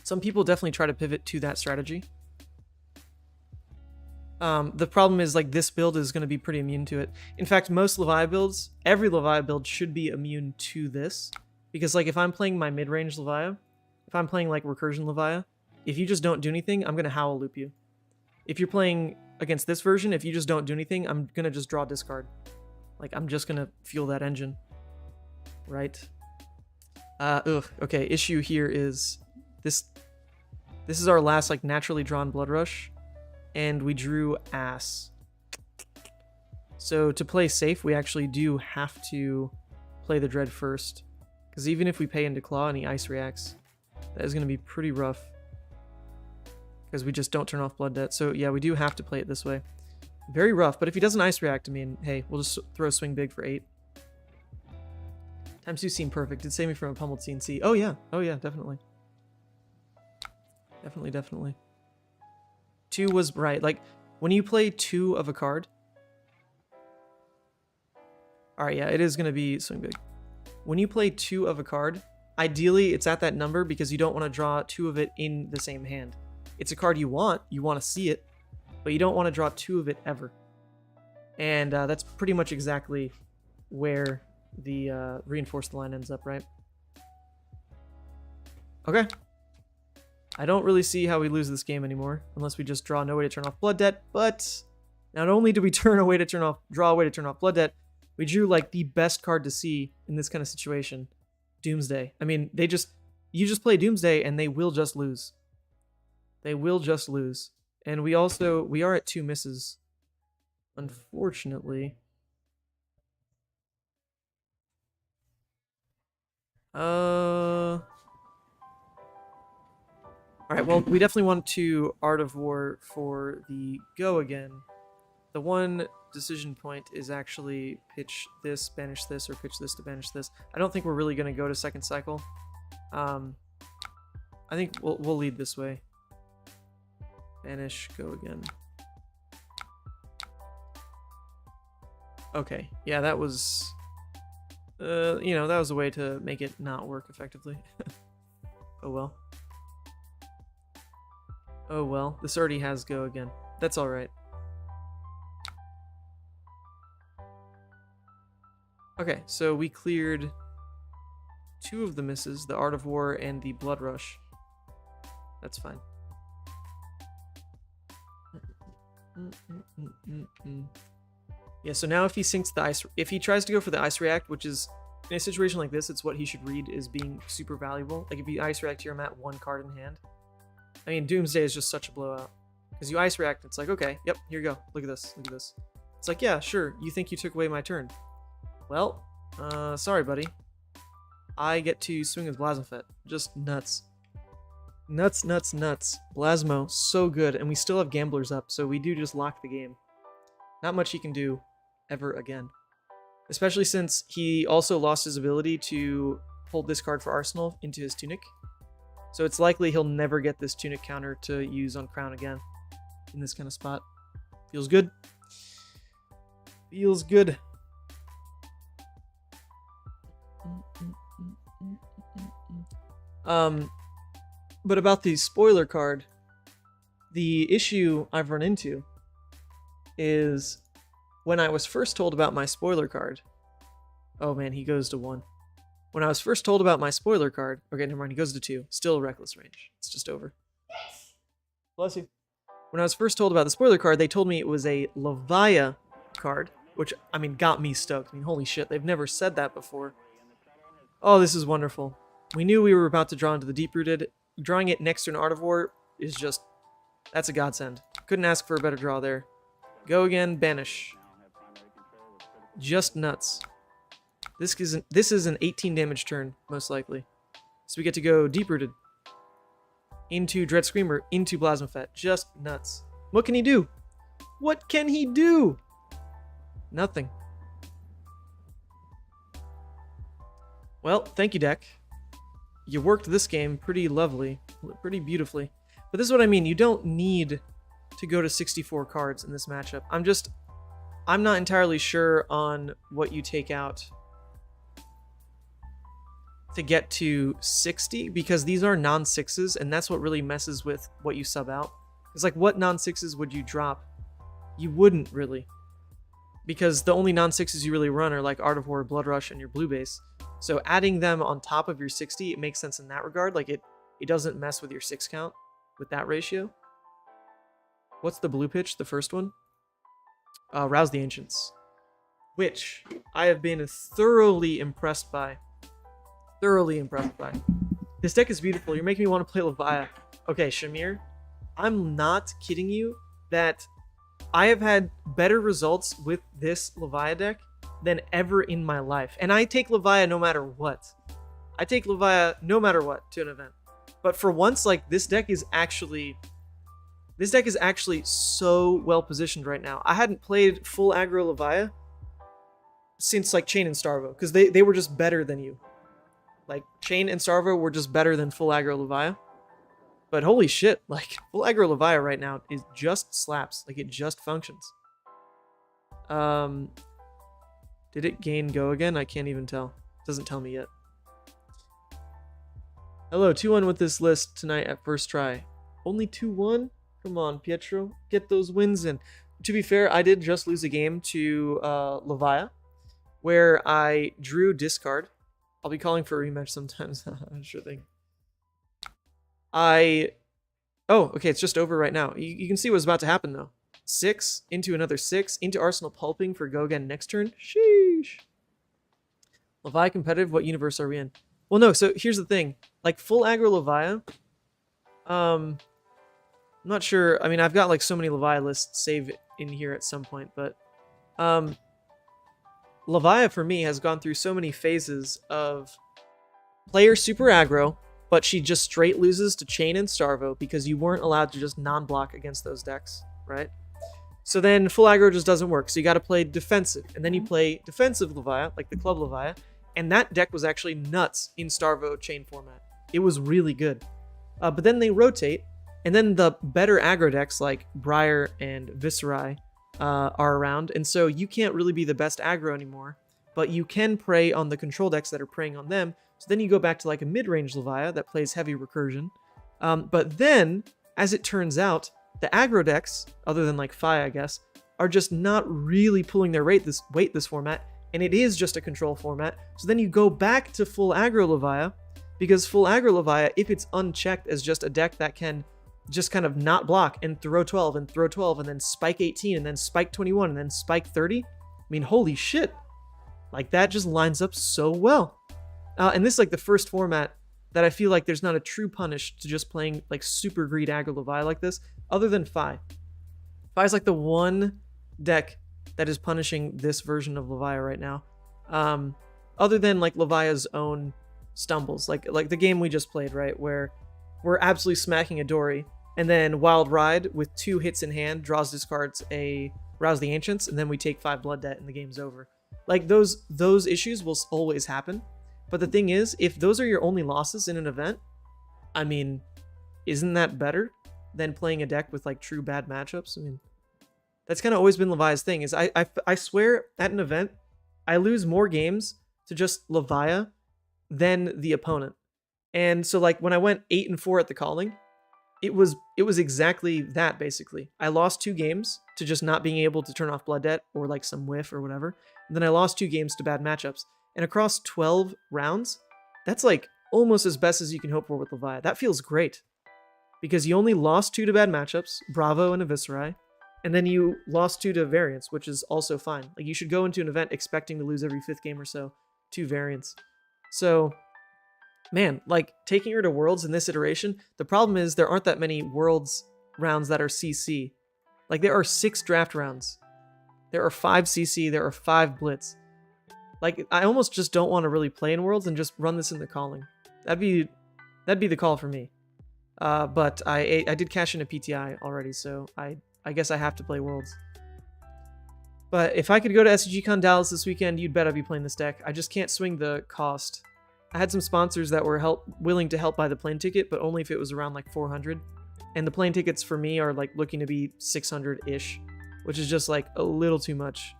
Some people definitely try to pivot to that strategy. The problem is, like, this build is going to be pretty immune to it. In fact, most Levia builds, every Levia build should be immune to this. Because, like, if I'm playing my mid-range Levia, if I'm playing, like, Recursion Levia, if you just don't do anything, I'm going to Howl Loop you. If you're playing against this version, if you just don't do anything, I'm going to just draw discard. Like, I'm just going to fuel that engine. Right? Okay, issue here is this is our last, like, naturally drawn Blood Rush. And we drew Ass. So to play safe, we actually do have to play the Dread first. Because even if we pay into Claw and he Ice reacts, that is going to be pretty rough. Because we just don't turn off Blood Debt. So yeah, we do have to play it this way. Very rough, but if he doesn't Ice react, I mean, hey, we'll just throw swing big for 8. Times 2 seem perfect. It'd save me from a pummeled CNC. Oh yeah, definitely. Definitely. 2 was right. Like, when you play 2 of a card... Alright, yeah, it is going to be swing big. When you play 2 of a card, ideally it's at that number because you don't want to draw 2 of it in the same hand. It's a card you want to see it, but you don't want to draw 2 of it ever. And that's pretty much exactly where the reinforced line ends up, right? Okay. I don't really see how we lose this game anymore, unless we just draw no way to turn off Blood Debt, but not only do we draw a way to turn off Blood Debt, we drew, like, the best card to see in this kind of situation. Doomsday. I mean, you just play Doomsday and they will just lose. They will just lose. And we are at 2 misses. Unfortunately. Alright, well, we definitely want to Art of War for the go again. The one decision point is actually pitch this, banish this, or pitch this to banish this. I don't think we're really going to go to second cycle. I think we'll lead this way. Banish, go again. Okay, yeah, that was... you know, that was a way to make it not work effectively. Oh well. Oh well, this already has go again. That's alright. Okay, so we cleared 2 of the misses, the Art of War and the Blood Rush. That's fine. Yeah, so now if he sinks the ice, if he tries to go for the ice react, which is in a situation like this, it's what he should read as being super valuable. Like if you ice react here, I'm at 1 card in hand. I mean, Doomsday is just such a blowout because you ice react. It's like, okay, yep, here you go. Look at this. Look at this. It's like, yeah, sure. You think you took away my turn? Well, sorry, buddy. I get to swing with Blasmafet. Just nuts. Nuts, nuts, nuts. Blasmo, so good. And we still have Gamblers up, so we do just lock the game. Not much he can do ever again. Especially since he also lost his ability to hold this card for Arsenal into his Tunic. So it's likely he'll never get this Tunic counter to use on Crown again in this kind of spot. Feels good. Feels good. But about the spoiler card, the issue I've run into is when I was first told about my spoiler card. Oh man, he goes to 1. When I was first told about my spoiler card, okay, never mind, he goes to 2. Still reckless range. It's just over. Bless you. When I was first told about the spoiler card, they told me it was a Levia card, which, I mean, got me stoked. I mean, holy shit, they've never said that before. Oh, this is wonderful. We knew we were about to draw into the Deep-Rooted. Drawing it next to an Art of War is just... that's a godsend. Couldn't ask for a better draw there. Go again, banish. Just nuts. This is an 18 damage turn, most likely. So we get to go Deep-Rooted. Into Dread Screamer, into Blasmafet. Just nuts. What can he do? What can he do? Nothing. Well, thank you, deck. You worked this game pretty lovely, pretty beautifully. But this is what I mean. You don't need to go to 64 cards in this matchup. I'm not entirely sure on what you take out to get to 60, because these are non-6s, and that's what really messes with what you sub out. It's like, what non-6s would you drop? You wouldn't really. Because the only non-6s you really run are like Art of War, Blood Rush, and your blue base. So adding them on top of your 60, it makes sense in that regard. Like it doesn't mess with your 6 count with that ratio. What's the blue pitch, the first one? Rouse the Ancients. Which I have been thoroughly impressed by. Thoroughly impressed by. This deck is beautiful. You're making me want to play Levia. Okay, Shamir, I'm not kidding you that I have had better results with this Levia deck than ever in my life. And I take Levia no matter what. I take Levia no matter what to an event. But for once, like, this deck is actually so well positioned right now. I hadn't played full aggro Levia since like Chain and Starvo, because they were just better than you. Like Chain and Starvo were just better than full aggro Levia. But holy shit, like full aggro Levia right now is just slaps. Like it just functions. Did it gain go again? I can't even tell. It doesn't tell me yet. Hello, 2-1 with this list tonight at first try. Only 2-1? Come on, Pietro. Get those wins in. To be fair, I did just lose a game to Levia, where I drew discard. I'll be calling for a rematch sometimes. Sure thing. Oh, okay, it's just over right now. You can see what's about to happen, though. 6 into another 6 into Arsenal pulping for go again next turn. Sheesh. Levia competitive. What universe are we in? Well, no. So here's the thing. Like full aggro Levia. I'm not sure. I mean, I've got like so many Levia lists saved in here at some point, but Levia for me has gone through so many phases of player super aggro, but she just straight loses to Chain and Starvo because you weren't allowed to just non-block against those decks, right? So then full aggro just doesn't work, so you gotta play defensive, and then you play defensive Levia, like the Club Levia, and that deck was actually nuts in Starvo Chain format. It was really good. But then they rotate, and then the better aggro decks like Briar and Viserai are around, and so you can't really be the best aggro anymore, but you can prey on the control decks that are preying on them. So then you go back to like a mid-range Levia that plays heavy recursion. But then, as it turns out, the aggro decks, other than like Fi, I guess, are just not really pulling their weight this format, and it is just a control format. So then you go back to full aggro Levia, because full aggro Levia, if it's unchecked as just a deck that can just kind of not block and throw 12 and throw 12 and then spike 18 and then spike 21 and then spike 30, I mean, holy shit. Like, that just lines up so well. And this is like the first format that I feel like there's not a true punish to just playing like super greed aggro Levia like this, other than Fi. Fi is like the one deck that is punishing this version of Levia right now. Other than like Levia's own stumbles, like the game we just played, right, where we're absolutely smacking a Dory, and then Wild Ride with 2 hits in hand discards a Rouse the Ancients, and then we take 5 blood debt and the game's over. Like, those issues will always happen. But the thing is, if those are your only losses in an event, I mean, isn't that better than playing a deck with like true bad matchups? I mean, that's kind of always been Levia's thing, is I swear at an event, I lose more games to just Levia than the opponent. And so like when I went 8-4 at the Calling, it was exactly that, basically. I lost 2 games to just not being able to turn off blood debt or like some whiff or whatever. And then I lost 2 games to bad matchups. And across 12 rounds, that's like almost as best as you can hope for with Levia. That feels great. Because you only lost 2 to bad matchups, Bravo and a Viserai, and then you lost 2 to variants, which is also fine. Like, you should go into an event expecting to lose every 5th game or so to variants. So, man, like, taking her to Worlds in this iteration, the problem is there aren't that many Worlds rounds that are CC. Like, there are 6 draft rounds. There are 5 CC, there are 5 Blitz. Like, I almost just don't want to really play in Worlds and just run this in the Calling. That'd be the call for me. But I did cash in a PTI already, so I guess I have to play Worlds. But if I could go to SCGCon Dallas this weekend, you'd bet I'd be playing this deck. I just can't swing the cost. I had some sponsors that were willing to help buy the plane ticket, but only if it was around like 400. And the plane tickets for me are like looking to be 600-ish, which is just like a little too much.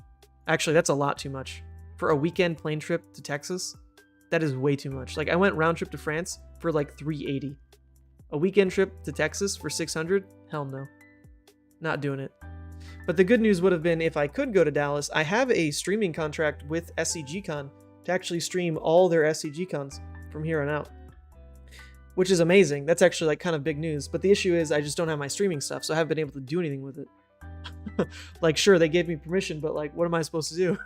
Actually, that's a lot too much. For a weekend plane trip to Texas, that is way too much. Like, I went round trip to France for like 380. A weekend trip to Texas for 600? Hell no. Not doing it. But the good news would have been, if I could go to Dallas, I have a streaming contract with SCGCon to actually stream all their SCGCons from here on out. Which is amazing. That's actually like kind of big news. But the issue is I just don't have my streaming stuff, so I haven't been able to do anything with it. Like, sure, they gave me permission, but like, what am I supposed to do?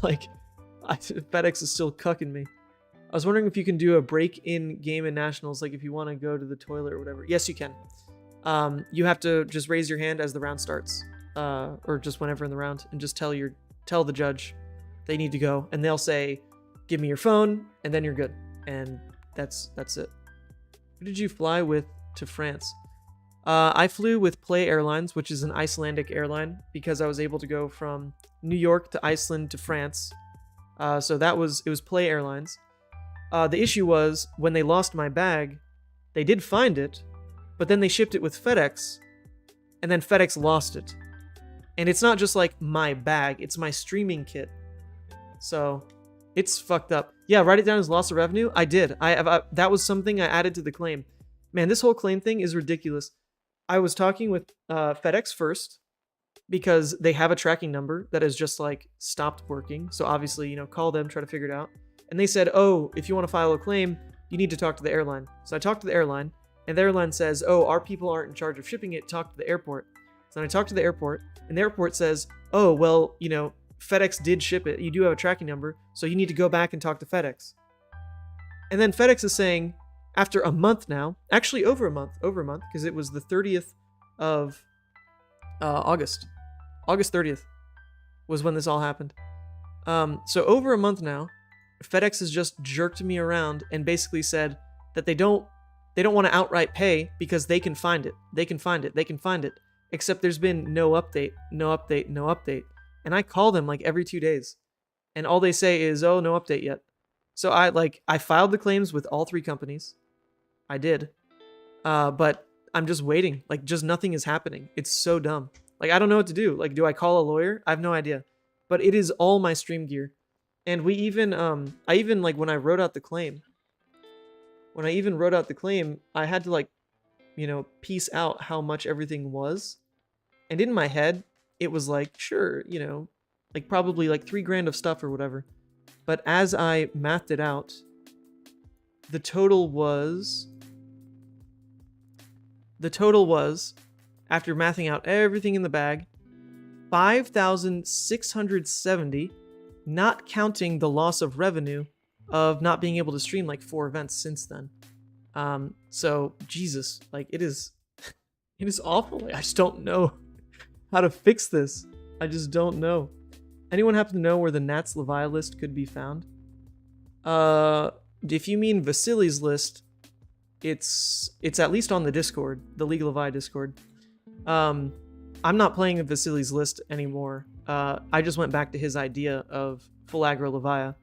Like, FedEx is still cucking me. I was wondering if you can do a break-in game in Nationals, like if you want to go to the toilet or whatever. Yes, you can. You have to just raise your hand as the round starts, or just whenever in the round, and just tell the judge they need to go, and they'll say, "Give me your phone," and then you're good. And that's it. Who did you fly with to France? I flew with Play Airlines, which is an Icelandic airline, because I was able to go from New York to Iceland to France. So it was Play Airlines. The issue was, when they lost my bag, they did find it, but then they shipped it with FedEx, and then FedEx lost it. And it's not just like my bag, it's my streaming kit. So it's fucked up. Yeah, write it down as loss of revenue. I did. That was something I added to the claim. Man, this whole claim thing is ridiculous. I was talking with FedEx first, because they have a tracking number that has just like stopped working. So obviously, call them, try to figure it out. And they said, oh, if you want to file a claim, you need to talk to the airline. So I talked to the airline, and the airline says, oh, our people aren't in charge of shipping it, talk to the airport. So then I talked to the airport, and the airport says, oh, well, FedEx did ship it. You do have a tracking number, so you need to go back and talk to FedEx. And then FedEx is saying, after a month now, actually over a month, because it was the 30th of August 30th. was when this all happened. So over a month now, FedEx has just jerked me around and basically said that they don't want to outright pay because they can find it. They can find it. They can find it. Except there's been no update, no update, no update. And I call them like every 2 days. And all they say is, oh, no update yet. So I filed the claims with all 3 companies. I did. But I'm just waiting. Like, just nothing is happening. It's so dumb. Like, I don't know what to do. Like, do I call a lawyer? I have no idea. But it is all my stream gear. And we even, I even, like, when I wrote out the claim, I had to, like, you know, piece out how much everything was. And in my head, it was like, sure, you know, like probably like $3,000 of stuff or whatever. But as I mathed it out, the total was, after mathing out everything in the bag, 5,670, not counting the loss of revenue of not being able to stream like 4 events since then. So Jesus, like it is awful. Like, I just don't know how to fix this. I just don't know. Anyone happen to know where the Blitz Levia list could be found? If you mean Vasiliy's list, it's at least on the Discord, the League of Levia Discord. I'm not playing Vasiliy's list anymore. I just went back to his idea of full aggro Levia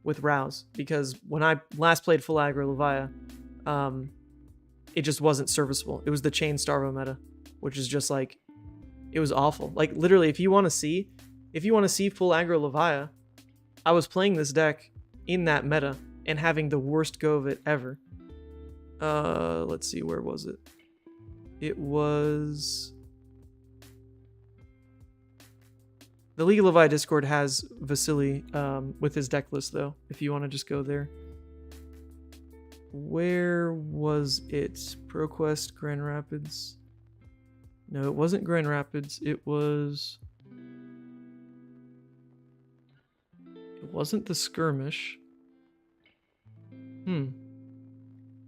with Rouse, because when I last played full aggro Levia, it just wasn't serviceable. It was the chain Starvo meta, which is just like, it was awful. Like literally, if you want to see full aggro Levia, I was playing this deck in that meta and having the worst go of it ever. Let's see, where was it? It was the League of Levia Discord has Vasily with his deck list though, if you want to just go there. Where was it? ProQuest Grand Rapids. No, it wasn't Grand Rapids. It wasn't the skirmish.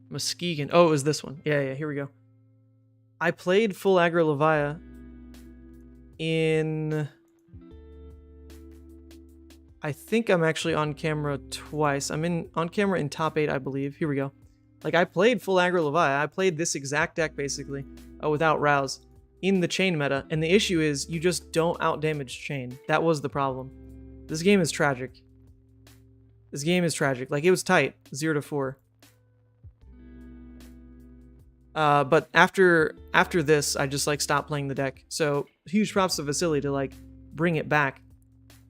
Muskegon. Oh, it was this one. Yeah, here we go. I played full aggro Levia in... I think I'm actually on camera twice. I'm on camera in top 8, I believe. Here we go. Like, I played full aggro Levia. I played this exact deck, basically, without Rouse, in the chain meta. And the issue is, you just don't outdamage chain. That was the problem. This game is tragic. This game is tragic. Like, it was tight. 0-4. But after this, I just, like, stopped playing the deck. So, huge props to Vasily to, like, bring it back.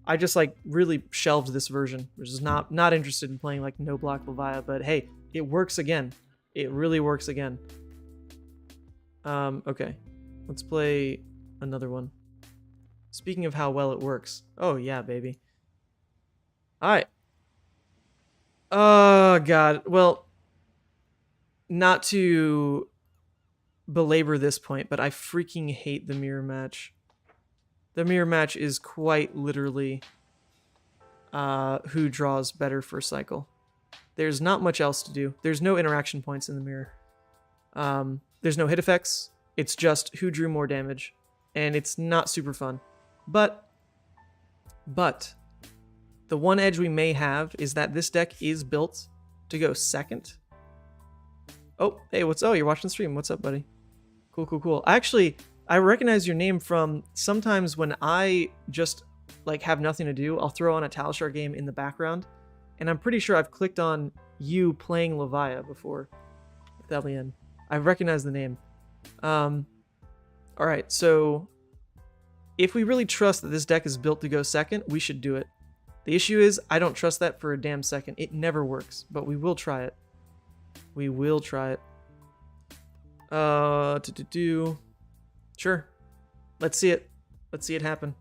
I just, like, really shelved this version, which is not interested in playing, like, no block Levia, but hey, it works again. It really works again. Okay. Let's play another one. Speaking of how well it works. Oh, yeah, baby. Alright. Oh, God. Well, not to belabor this point, but I freaking hate the mirror match. The mirror match is quite literally who draws better first cycle. There's not much else to do. There's no interaction points in the mirror. There's no hit effects. It's just who drew more damage. And it's not super fun. But the one edge we may have is that this deck is built to go second. Oh, hey, you're watching the stream. What's up, buddy? Cool. Actually, I recognize your name from sometimes when I just like have nothing to do, I'll throw on a Talishar game in the background, and I'm pretty sure I've clicked on you playing Levia before with Elian. I recognize the name. Alright, so if we really trust that this deck is built to go second, we should do it. The issue is, I don't trust that for a damn second. It never works, but we will try it. We will try it. Sure. Let's see it. Let's see it happen.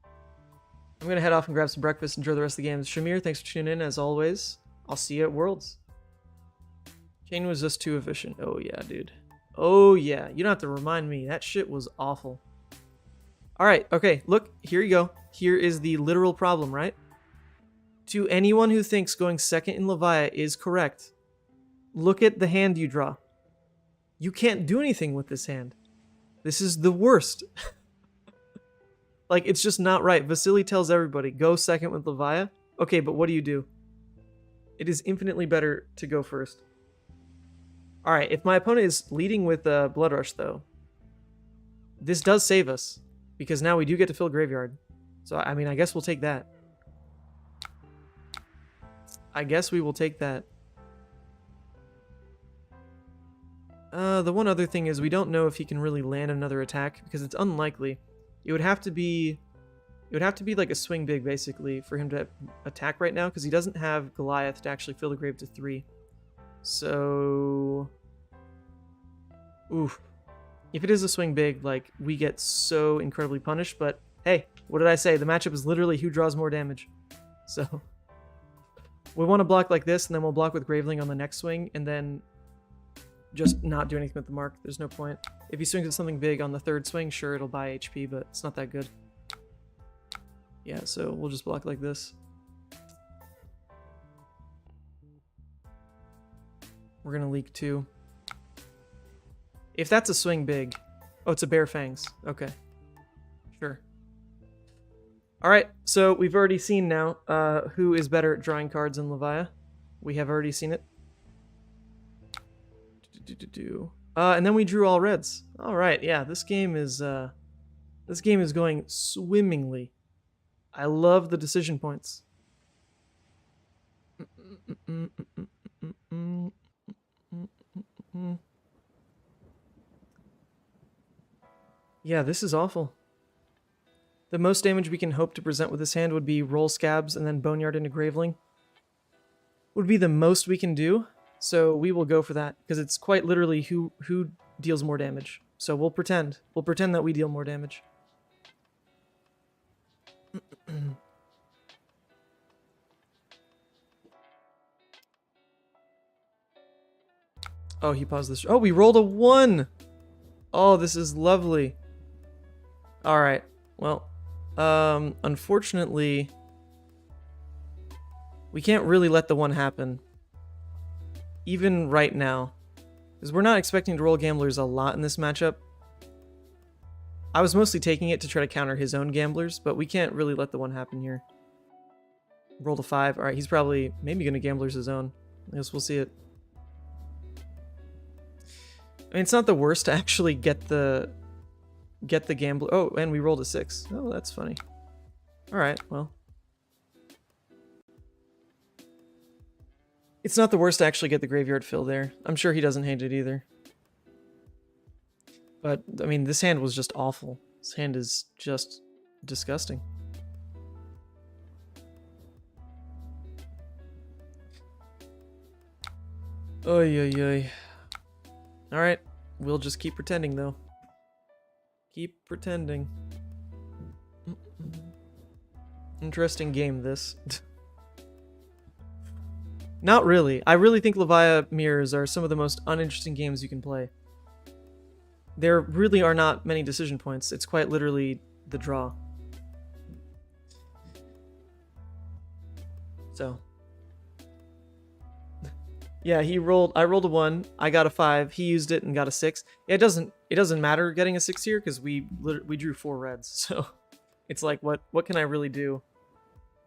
I'm going to head off and grab some breakfast, enjoy the rest of the games. Shamir, thanks for tuning in, as always. I'll see you at Worlds. Chain was just too efficient. Oh, yeah, dude. Oh, yeah. You don't have to remind me. That shit was awful. Alright, okay. Look, here you go. Here is the literal problem, right? To anyone who thinks going second in Levia is correct, look at the hand you draw. You can't do anything with this hand. This is the worst. Like, it's just not right. Vasily tells everybody, go second with Levia. Okay, but what do? It is infinitely better to go first. Alright, if my opponent is leading with Blood Rush, though, this does save us. Because now we do get to fill Graveyard. So, I mean, I guess we'll take that. I guess we will take that. The one other thing is we don't know if he can really land another attack because it's unlikely. It would have to be like a swing big basically for him to attack right now because he doesn't have Goliath to actually fill the grave to 3. So oof. If it is a swing big, like, we get so incredibly punished, but hey, what did I say? The matchup is literally who draws more damage. So we want to block like this, and then we'll block with Graveling on the next swing, and then just not do anything with the mark. There's no point. If he swings at something big on the 3rd swing, sure, it'll buy HP, but it's not that good. Yeah, so we'll just block like this. We're going to leak 2. If that's a swing big... Oh, it's a Bare Fangs. Okay. Sure. Alright, so we've already seen now who is better at drawing cards in Levia. We have already seen it. And then we drew all reds. Alright, yeah, this game is going swimmingly. I love the decision points. Yeah, this is awful. The most damage we can hope to present with this hand would be roll Scabs and then Boneyard into Graveling. Would be the most we can do, so we will go for that, because it's quite literally who deals more damage. So we'll pretend. We'll pretend that we deal more damage. Oh, he paused this. Oh, we rolled a 1! Oh, this is lovely. Alright, well, unfortunately, we can't really let the 1 happen. Even right now. Because we're not expecting to roll Gamblers a lot in this matchup. I was mostly taking it to try to counter his own Gamblers, but we can't really let the 1 happen here. Rolled a 5. Alright, he's probably maybe going to Gamblers his own. I guess we'll see it. I mean, it's not the worst to actually get the Gambler. Oh, and we rolled a 6. Oh, that's funny. Alright, well. It's not the worst to actually get the graveyard fill there. I'm sure he doesn't hate it either. But, I mean, this hand was just awful. This hand is just disgusting. Oy, oy, oy. Alright, we'll just keep pretending, though. Keep pretending. Interesting game, this. Not really. I really think Levia mirrors are some of the most uninteresting games you can play. There really are not many decision points. It's quite literally the draw. So. Yeah, I rolled a 1, I got a 5, he used it and got a 6. Yeah, it doesn't matter getting a 6 here because we drew 4 reds. So it's like what can I really do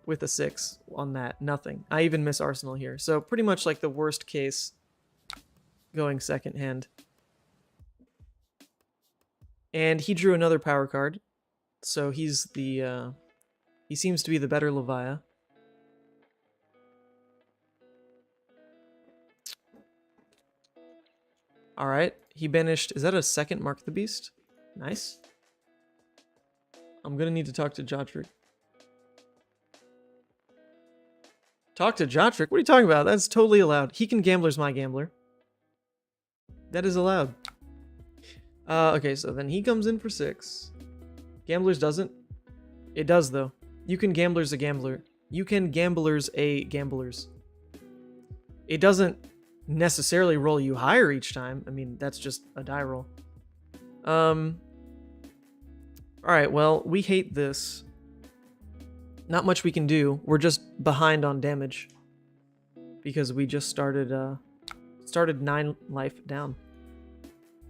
with a 6 on that? Nothing. I even miss Arsenal here. So pretty much like the worst case going second hand. And he drew another power card. So he's the he seems to be the better Levia. Alright, he banished... Is that a second Mark the Beast? Nice. I'm gonna need to talk to Jotrick. Talk to Jotrick? What are you talking about? That's totally allowed. He can Gambler's my Gambler. That is allowed. Okay, so then he comes in for 6. Gamblers doesn't? It does, though. You can Gambler's a Gambler. You can Gamblers a Gamblers. It doesn't necessarily roll you higher each time. I mean, that's just a die roll. Alright, well, we hate this. Not much we can do. We're just behind on damage. Because we just started 9 life down.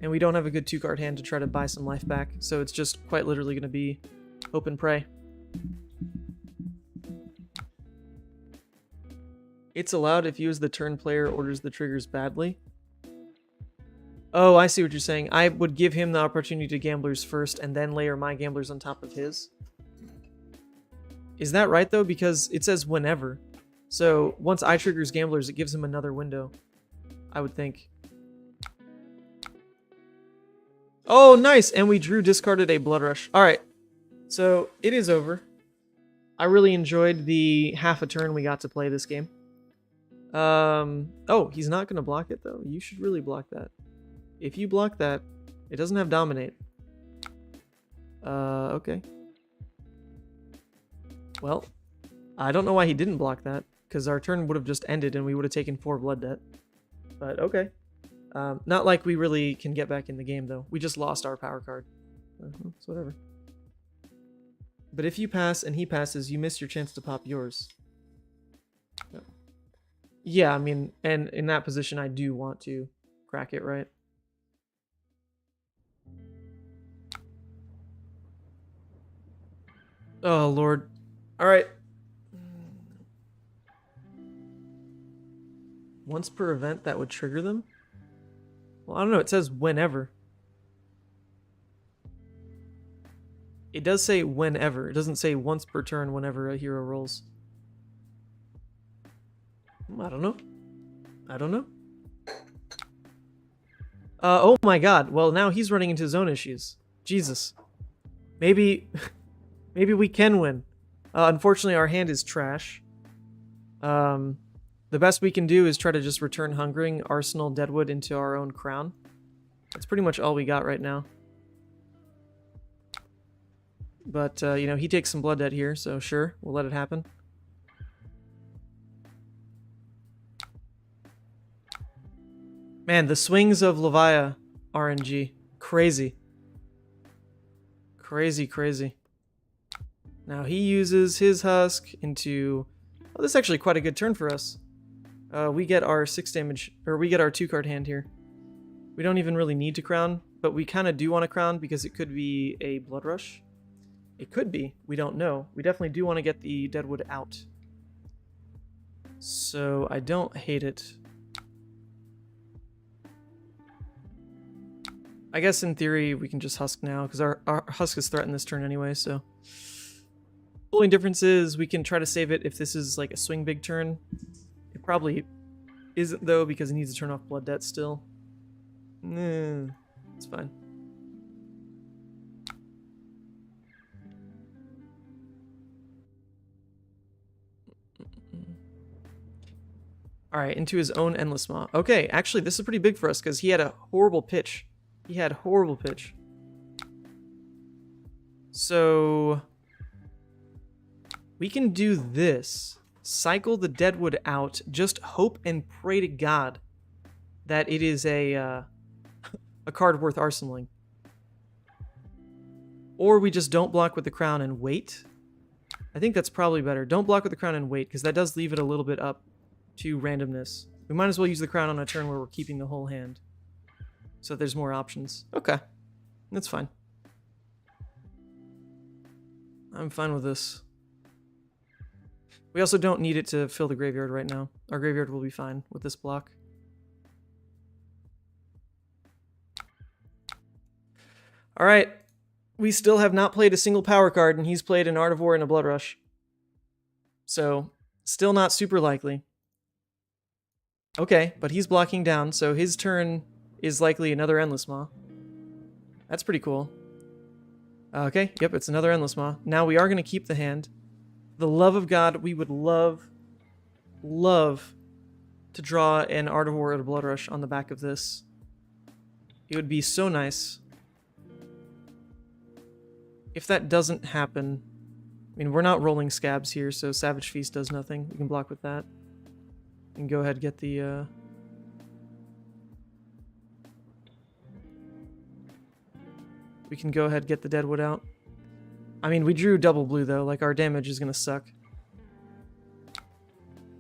And we don't have a good 2-card hand to try to buy some life back. So it's just quite literally going to be Hope and pray. It's allowed if you as the turn player orders the triggers badly. Oh, I see what you're saying. I would give him the opportunity to gamblers first and then layer my gamblers on top of his. Is that right, though? Because it says whenever. So once I triggers gamblers, it gives him another window, I would think. Oh, nice! And we discarded a Blood Rush. Alright, so it is over. I really enjoyed the half a turn we got to play this game. Oh, he's not going to block it, though. You should really block that. If you block that, it doesn't have Dominate. Okay. Well, I don't know why he didn't block that, because our turn would have just ended and we would have taken 4 blood debt. But okay. Not like we really can get back in the game, though. We just lost our power card. It's whatever. But if you pass and he passes, you miss your chance to pop yours. No. Yeah, I mean, and in that position, I do want to crack it, right? Oh, Lord. All right. Once per event, that would trigger them? Well, I don't know. It says whenever. It does say whenever. It doesn't say once per turn whenever a hero rolls. I don't know. I don't know. Oh my god. Well, now he's running into his own issues. Jesus. Maybe we can win. Unfortunately, our hand is trash. The best we can do is try to just return Hungering, Arsenal, Deadwood into our own crown. That's pretty much all we got right now. But, you know, he takes some blood debt here, so sure, we'll let it happen. Man, the swings of Levia RNG. Crazy. Crazy, crazy. Now he uses his husk into... Oh, this is actually quite a good turn for us. We get our 6 damage, or we get our 2-card hand here. We don't even really need to crown, but we kind of do want to crown because it could be a Blood Rush. It could be. We don't know. We definitely do want to get the Deadwood out. So I don't hate it. I guess in theory we can just husk now because our husk is threatened this turn anyway, so... The only difference is we can try to save it if this is like a swing big turn. It probably isn't though because it needs to turn off blood debt still. It's fine. Alright, into his own Endless Maw. Okay, actually this is pretty big for us because he had a horrible pitch. He had horrible pitch. So... we can do this. Cycle the Deadwood out. Just hope and pray to God that it is a card worth arsenaling. Or we just don't block with the crown and wait. I think that's probably better. Don't block with the crown and wait, because that does leave it a little bit up to randomness. We might as well use the crown on a turn where we're keeping the whole hand. So there's more options. Okay. That's fine. I'm fine with this. We also don't need it to fill the graveyard right now. Our graveyard will be fine with this block. Alright. We still have not played a single power card, and he's played an Art of War and a Blood Rush. So, still not super likely. Okay, but he's blocking down, so his turn is likely another Endless Maw. That's pretty cool. Okay, yep, it's another Endless Maw. Now we are going to keep the hand. The love of God, we would love to draw an Art of War or a Blood Rush on the back of this. It would be so nice. If that doesn't happen, I mean, we're not rolling scabs here, so Savage Feast does nothing. We can block with that. And go ahead and get the... We can go ahead and get the Deadwood out. I mean, we drew double blue, though. Like, our damage is going to suck.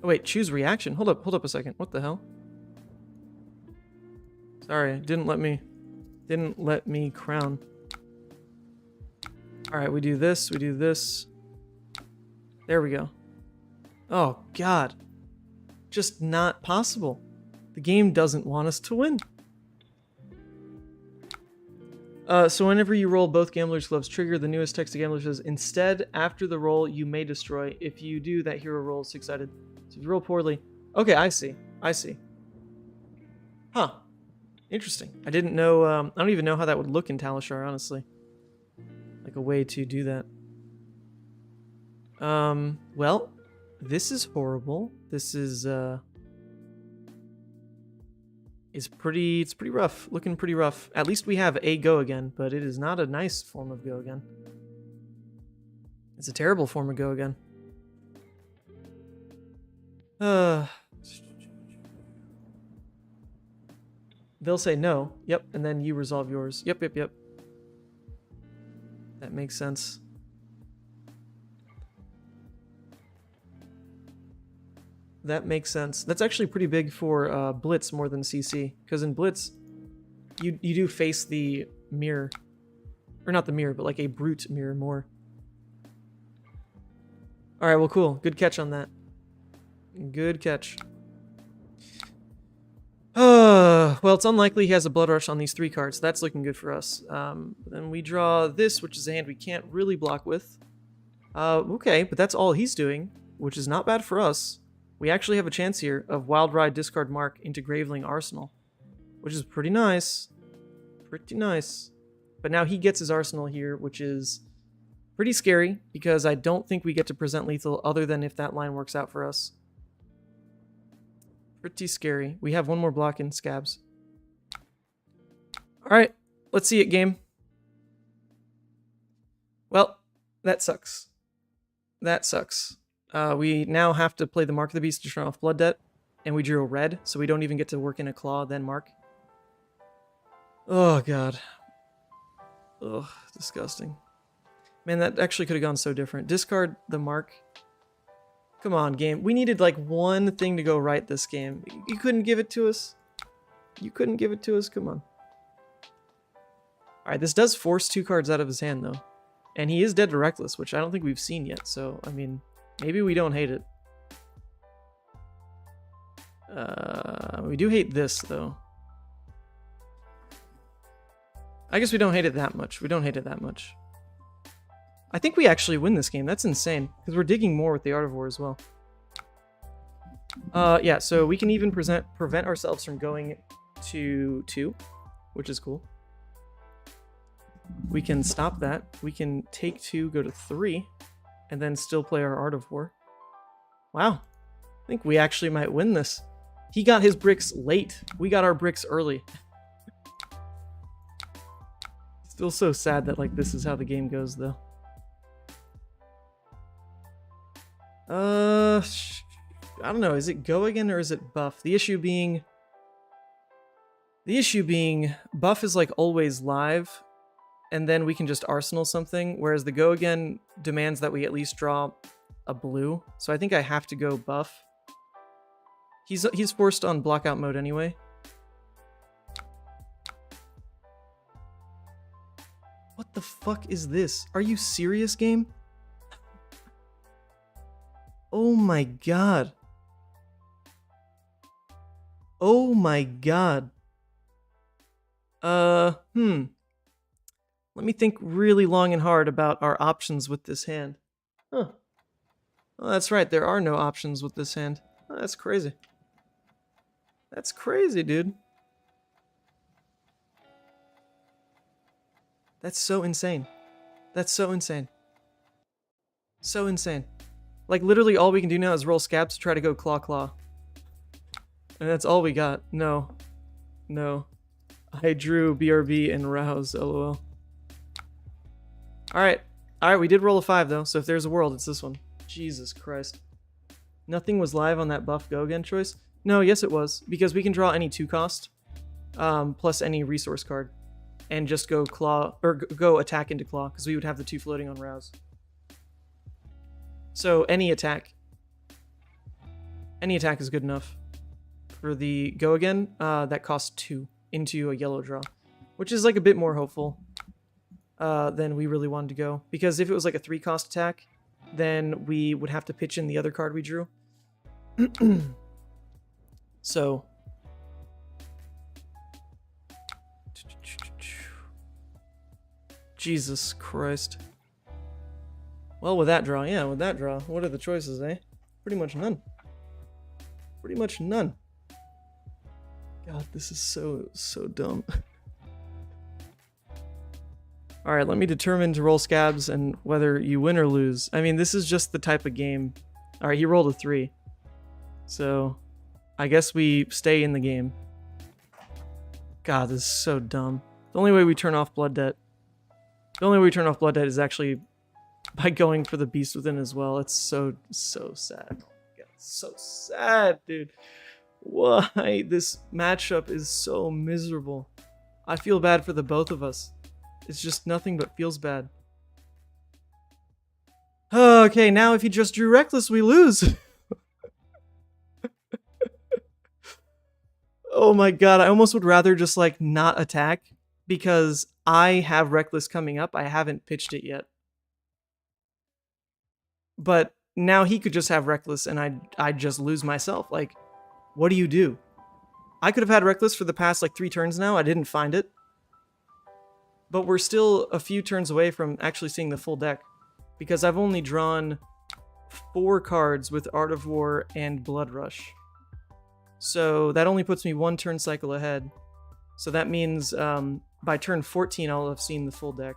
Oh, wait, choose reaction. Hold up a second. What the hell? Sorry, didn't let me crown. Alright, we do this, we do this. There we go. Oh, God. Just not possible. The game doesn't want us to win. So whenever you roll, both Gambler's Gloves trigger. The newest text to Gambler says, instead, after the roll, you may destroy. If you do, that hero rolls six-sided. So if you roll poorly... Okay, I see. I see. Huh. Interesting. I didn't know... I don't even know how that would look in Talishar, honestly. Like a way to do that. Well, this is horrible. This is pretty, it's pretty rough. Looking pretty rough. At least we have a go again, but it is not a nice form of go again. It's a terrible form of go again. They'll say no. Yep, and then you resolve yours. Yep, yep, yep. That makes sense. That makes sense. That's actually pretty big for Blitz more than CC. Because in Blitz, you do face the mirror. Or not the mirror, but like a brute mirror more. Alright, well cool. Good catch on that. Good catch. Well, it's unlikely he has a Blood Rush on these 3 cards. So that's looking good for us. Then we draw this, which is a hand we can't really block with. Okay, but that's all he's doing, which is not bad for us. We actually have a chance here of Wild Ride, discard Mark into Graveling Arsenal, which is pretty nice. Pretty nice. But now he gets his Arsenal here, which is pretty scary, because I don't think we get to present lethal other than if that line works out for us. Pretty scary. We have one more block in Scabs. Alright, let's see it, game. Well, that sucks. That sucks. We now have to play the Mark of the Beast to turn off Blood Debt, and we drew a red, so we don't even get to work in a Claw, then Mark. Oh, God. Ugh, disgusting. Man, that actually could have gone so different. Discard the Mark. Come on, game. We needed, like, one thing to go right this game. You couldn't give it to us? You couldn't give it to us? Come on. Alright, this does force 2 cards out of his hand, though. And he is dead to Reckless, which I don't think we've seen yet, so, I mean... Maybe we don't hate it. We do hate this, though. I guess we don't hate it that much. We don't hate it that much. I think we actually win this game. That's insane. Because we're digging more with the Art of War as well. Yeah, so we can even prevent ourselves from going to 2, which is cool. We can stop that. We can take 2, go to 3. And then still play our Art of War. Wow. I think we actually might win this. He got his bricks late. We got our bricks early. Still so sad that, like, this is how the game goes, though. I don't know. Is it go again or is it buff? The issue being, buff is, like, always live. And then we can just Arsenal something, whereas the go again demands that we at least draw a blue. So I think I have to go buff. He's forced on blockout mode anyway. What the fuck is this? Are you serious, game? Oh my god. Oh my god. Let me think really long and hard about our options with this hand. Huh. Oh, that's right, there are no options with this hand. Oh, that's crazy. That's crazy, dude. That's so insane. That's so insane. So insane. Like, literally all we can do now is roll Scabs to try to go Claw Claw. And that's all we got. No. No. I drew BRB and Rouse, lol. Alright. Alright, we did roll a 5, though, so if there's a world, it's this one. Jesus Christ. Nothing was live on that buff go again choice? No, yes it was, because we can draw any 2 cost, plus any resource card, and just go claw, or go attack into claw, because we would have the 2 floating on Rouse. So any attack is good enough. For the go again, that costs 2 into a yellow draw, which is like a bit more hopeful. than we really wanted to go. Because if it was like a 3-cost attack, then we would have to pitch in the other card we drew. So... Jesus Christ. Well, with that draw, what are the choices, eh? Pretty much none. Pretty much none. God, this is so dumb. Alright, let me determine to roll scabs and whether you win or lose. I mean, this is just the type of game. Alright, he rolled a 3. So, I guess we stay in the game. God, this is so dumb. The only way we turn off Blood Debt. The only way we turn off Blood Debt is actually by going for the Beast Within as well. It's so sad. God, so sad, dude. Why? This matchup is so miserable. I feel bad for the both of us. It's just nothing but feels bad. Okay, now if he just drew Reckless, we lose. Oh my god, I almost would rather just like not attack because I have Reckless coming up. I haven't pitched it yet. But now he could just have Reckless and I'd just lose myself. Like, what do you do? I could have had Reckless for the past like 3 turns now. I didn't find it. But we're still a few turns away from actually seeing the full deck. Because I've only drawn 4 cards with Art of War and Blood Rush. So that only puts me 1 turn cycle ahead. So that means by turn 14 I'll have seen the full deck.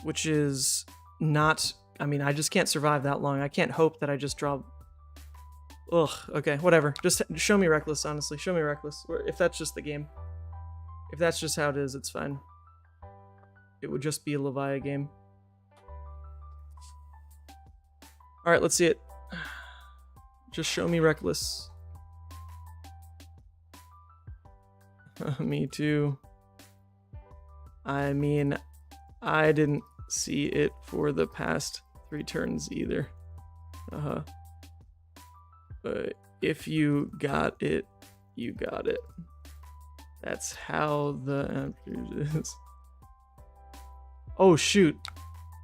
Which is not... I mean, I just can't survive that long. I can't hope that I just draw... Ugh, okay, whatever. Just show me Reckless, honestly. Show me Reckless. Or if that's just the game. If that's just how it is, it's fine. It would just be a Levia game. Alright, let's see it. Just show me Reckless. Me too. I mean, I didn't see it for the past 3 turns either. But if you got it, you got it. That's how the answer is. Oh shoot.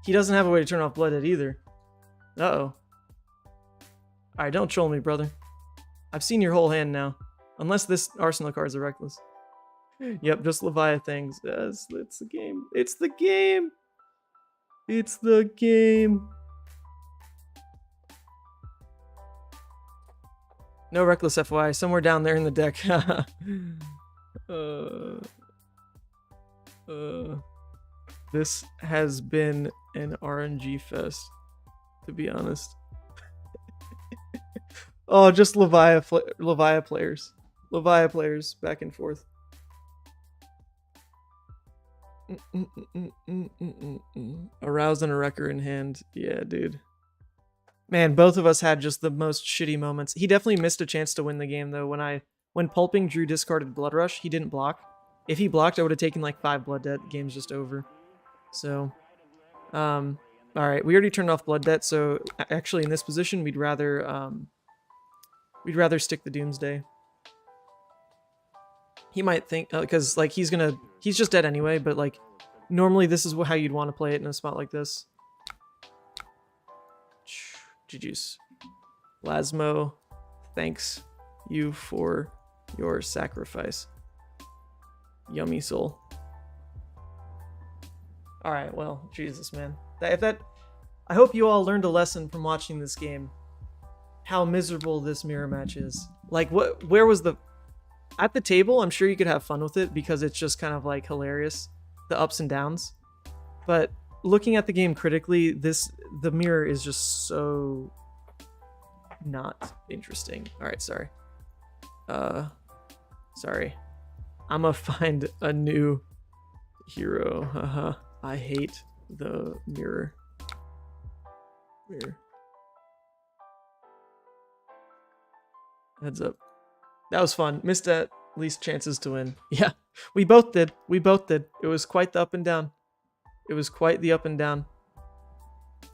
He doesn't have a way to turn off Blood Debt either. Uh-oh. Alright, don't troll me, brother. I've seen your whole hand now. Unless this arsenal cards are Reckless. Yep, just Levia things. Yes, it's the game. It's the game! It's the game! No Reckless FY, somewhere down there in the deck. This has been an RNG fest, to be honest. Oh, just Levia players. Levia players, back and forth. Aroused and a wrecker in hand. Yeah, dude. Man, both of us had just the most shitty moments. He definitely missed a chance to win the game, though. When Pulping drew discarded Blood Rush, he didn't block. If he blocked, I would have taken like 5 Blood Debt. The game's just over. So, alright, we already turned off Blood Debt, so actually in this position, we'd rather stick the Doomsday. He might think, because like he's just dead anyway, but like normally this is how you'd want to play it in a spot like this. GG's. Lasmo, thanks you for your sacrifice. Yummy soul. Alright, well, Jesus, man. I hope you all learned a lesson from watching this game. How miserable this mirror match is. Like, where was the... At the table, I'm sure you could have fun with it because it's just kind of like hilarious. The ups and downs. But looking at the game critically, the mirror is just so not interesting. Alright, sorry. Sorry. I'm gonna find a new hero. Haha. I hate the mirror. Heads up. That was fun. Missed at least chances to win. Yeah, we both did. We both did. It was quite the up and down. It was quite the up and down.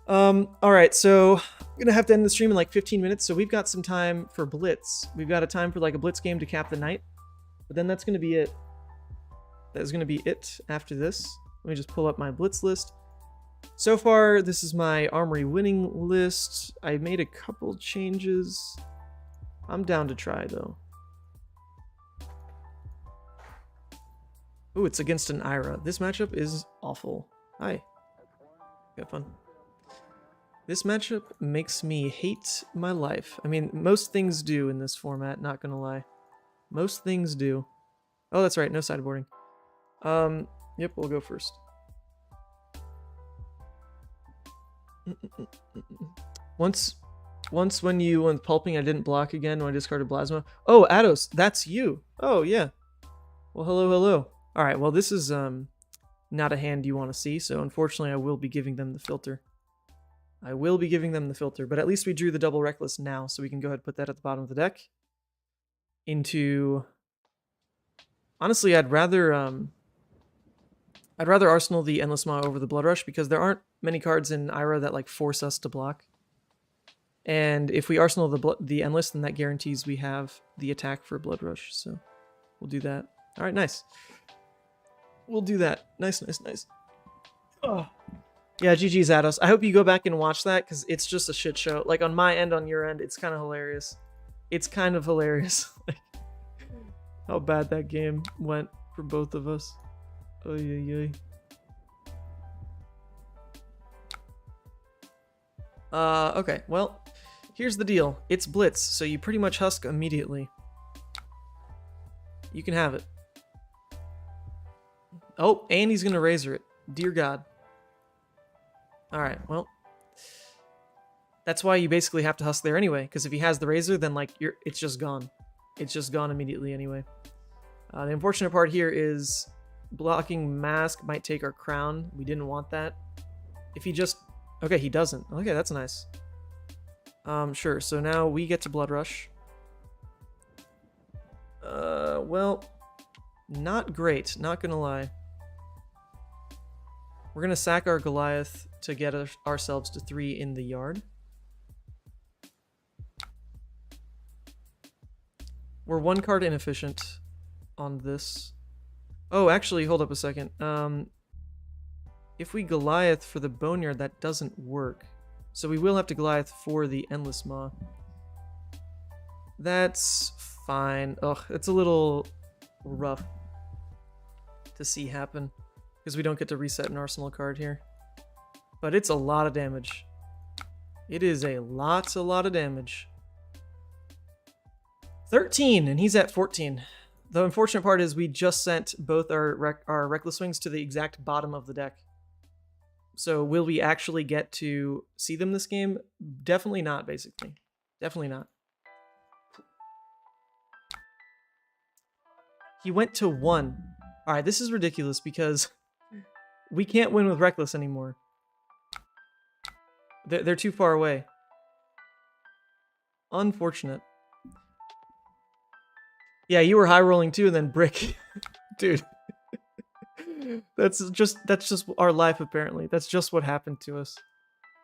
Alright, so I'm gonna have to end the stream in like 15 minutes, so we've got some time for Blitz. We've got a time for like a Blitz game to cap the night. But then that's gonna be it. that is going to be it after this. Let me just pull up my Blitz list. So far, this is my Armory winning list. I made a couple changes. I'm down to try, though. Ooh, it's against an Ira. This matchup is awful. Hi. Have fun. This matchup makes me hate my life. I mean, most things do in this format, not gonna lie. Most things do. Oh, that's right, no sideboarding. Yep, we'll go first. Once when pulping, I didn't block again when I discarded Plasma. Oh, Ados, that's you. Oh, yeah. Well, hello. All right, well, this is not a hand you want to see, so unfortunately I will be giving them the filter. But at least we drew the double Reckless now, so we can go ahead and put that at the bottom of the deck. Honestly, I'd rather arsenal the Endless Maw over the Blood Rush, because there aren't many cards in Ira that like force us to block. And if we arsenal the Endless, then that guarantees we have the attack for Blood Rush, so we'll do that. All right, nice. We'll do that. Nice. Oh. Yeah, GG's Ados. I hope you go back and watch that, because it's just a shit show. Like, on my end, on your end, it's kind of hilarious. Like, how bad that game went for both of us. Oy. Okay, well, here's the deal. It's Blitz, so you pretty much husk immediately. You can have it. Oh, and he's gonna Razor it. Dear God. Alright, well. That's why you basically have to husk there anyway, because if he has the Razor, then like it's just gone. It's just gone immediately anyway. The unfortunate part here is blocking Mask might take our crown. We didn't want that. If he just... Okay, he doesn't. Okay, that's nice. Sure, so now we get to Blood Rush. Well, not great, not gonna lie. We're gonna sack our Goliath to get ourselves to 3 in the yard. We're 1 card inefficient on this. Oh, actually, hold up a second. If we Goliath for the Boneyard, that doesn't work. So we will have to Goliath for the Endless Maw. That's fine. Ugh, it's a little rough to see happen, because we don't get to reset an Arsenal card here. But it's a lot of damage. It is a lot of damage. 13, and he's at 14. The unfortunate part is we just sent both our Reckless Wings to the exact bottom of the deck. So will we actually get to see them this game? Definitely not, basically. Definitely not. He went to 1. Alright, this is ridiculous because we can't win with Reckless anymore. They're too far away. Unfortunate. Yeah, you were high rolling too, and then Brick. Dude. That's just our life, apparently. That's just what happened to us.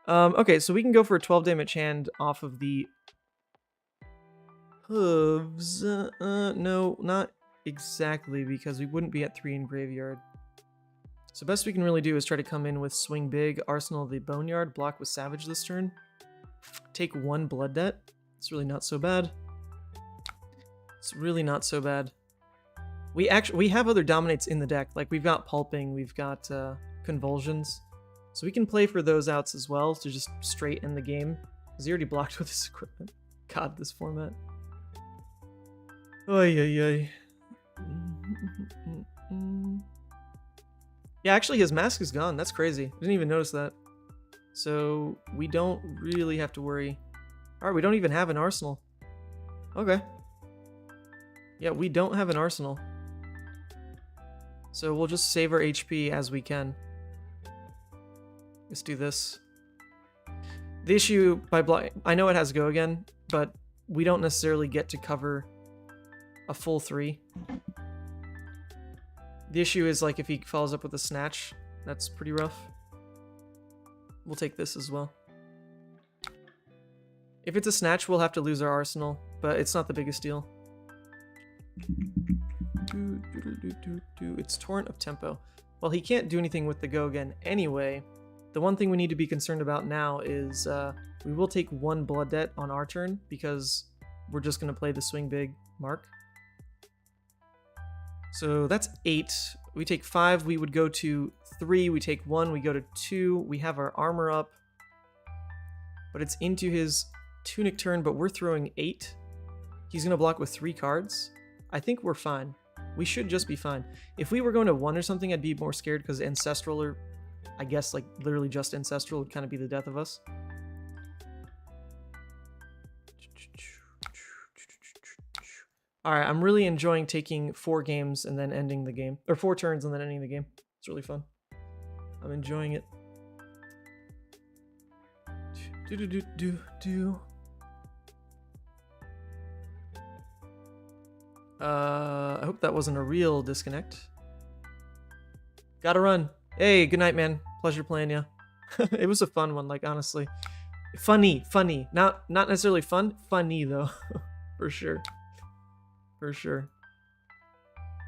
Okay, so we can go for a 12 damage hand off of the hooves. No, not exactly, because we wouldn't be at 3 in graveyard. So best we can really do is try to come in with Swing Big, Arsenal the Boneyard, block with Savage this turn. Take 1 Blood Debt. It's really not so bad. It's really not so bad. We have other dominates in the deck. Like, we've got Pulping, we've got Convulsions. So we can play for those outs as well to just straight end the game. Because he already blocked with his equipment. God, this format. Oy. Yeah, actually his mask is gone. That's crazy. I didn't even notice that. So we don't really have to worry. Alright, we don't even have an Arsenal. Okay. Yeah, we don't have an Arsenal. So we'll just save our HP as we can. Let's do this. The issue by block... I know it has Go Again, but we don't necessarily get to cover a full 3. The issue is, like, if he follows up with a Snatch, that's pretty rough. We'll take this as well. If it's a Snatch, we'll have to lose our Arsenal, but it's not the biggest deal. It's Torrent of Tempo. Well, he can't do anything with the go again anyway. The one thing we need to be concerned about now is we will take 1 blood debt on our turn because we're just going to play the swing big mark. So that's 8. We take 5, we would go to 3. We take 1, we go to 2. We have our armor up. But it's into his tunic turn, but we're throwing 8. He's going to block with 3 cards. I think we're fine. We should just be fine. If we were going to 1 or something, I'd be more scared because Ancestral, or I guess like literally just Ancestral, would kind of be the death of us. Alright, I'm really enjoying taking 4 games and then ending the game. Or 4 turns and then ending the game. It's really fun. I'm enjoying it. I hope that wasn't a real disconnect. Gotta run. Hey, good night, man. Pleasure playing ya. It was a fun one, like, honestly. Funny. Not necessarily fun. Funny, though. For sure. For sure.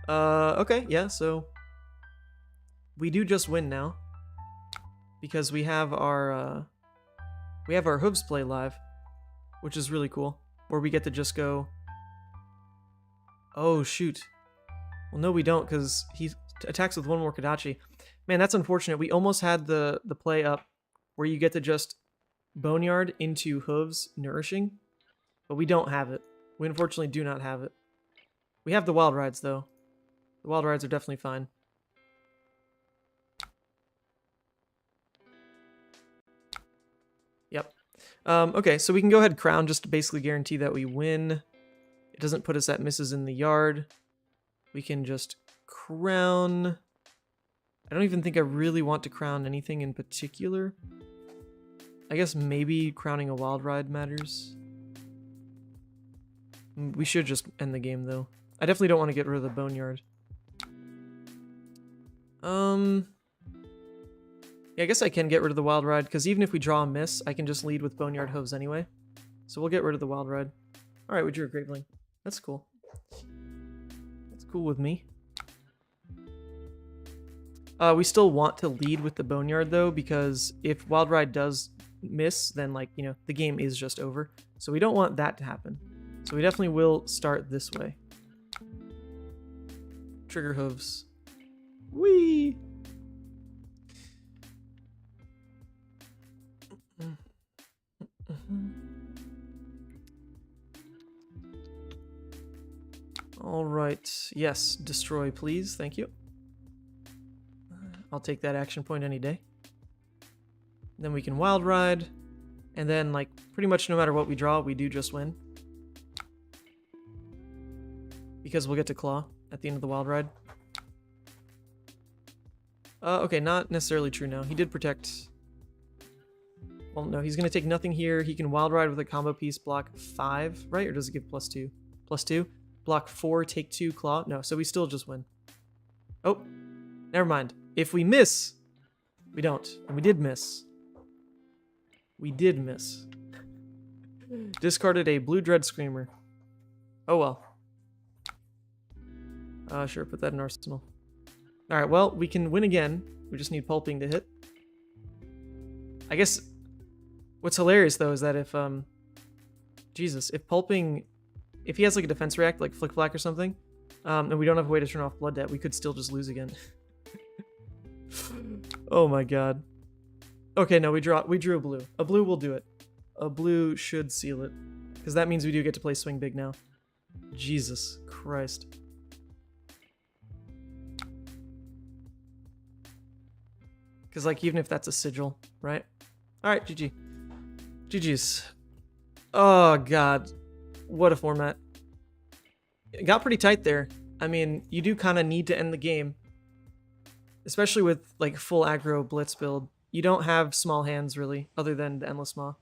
Okay, yeah, so we do just win now because we have our hooves play live, which is really cool, where we get to just go. Oh shoot. Well, no, we don't, because he attacks with 1 more Kodachi. Man, that's unfortunate. We almost had the play up where you get to just Boneyard into hooves nourishing, but we don't have it. We unfortunately do not have it. We have the wild rides, though. The wild rides are definitely fine. Yep. Okay, so we can go ahead and crown just to basically guarantee that we win. It doesn't put us at misses in the yard. We can just crown. I don't even think I really want to crown anything in particular. I guess maybe crowning a wild ride matters. We should just end the game, though. I definitely don't want to get rid of the boneyard. Yeah, I guess I can get rid of the wild ride, because even if we draw a miss, I can just lead with boneyard hooves anyway. So we'll get rid of the wild ride. Alright, we drew a graveling. That's cool. That's cool with me. We still want to lead with the boneyard, though, because if wild ride does miss, then, like, you know, the game is just over. So we don't want that to happen. So we definitely will start this way. Trigger hooves. Whee! Alright, yes, destroy please, thank you. I'll take that action point any day. Then we can wild ride, and then, like, pretty much no matter what we draw, we do just win. Because we'll get to claw at the end of the wild ride. Okay, not necessarily true now. He did protect. Well, no, he's going to take nothing here. He can wild ride with a combo piece, block 5, right? Or does it give +2? +2? Block 4, take 2, claw? No, so we still just win. Oh, never mind. If we miss, we don't. And we did miss. We did miss. Discarded a blue dread screamer. Oh well. Sure, put that in arsenal. Alright, well, we can win again. We just need pulping to hit. I guess what's hilarious, though, is that if, Jesus, if pulping, if he has, like, a defense react, like Flick Flack or something, and we don't have a way to turn off Blood Debt, we could still just lose again. Oh my god. Okay, no, we drew a blue. A blue will do it. A blue should seal it. Because that means we do get to play Swing Big now. Jesus Christ. Because, like, even if that's a sigil, right? Alright, GG. GG's. Oh, God. What a format. It got pretty tight there. I mean, you do kind of need to end the game. Especially with, like, full aggro Blitz build. You don't have small hands, really, other than the Endless Maw.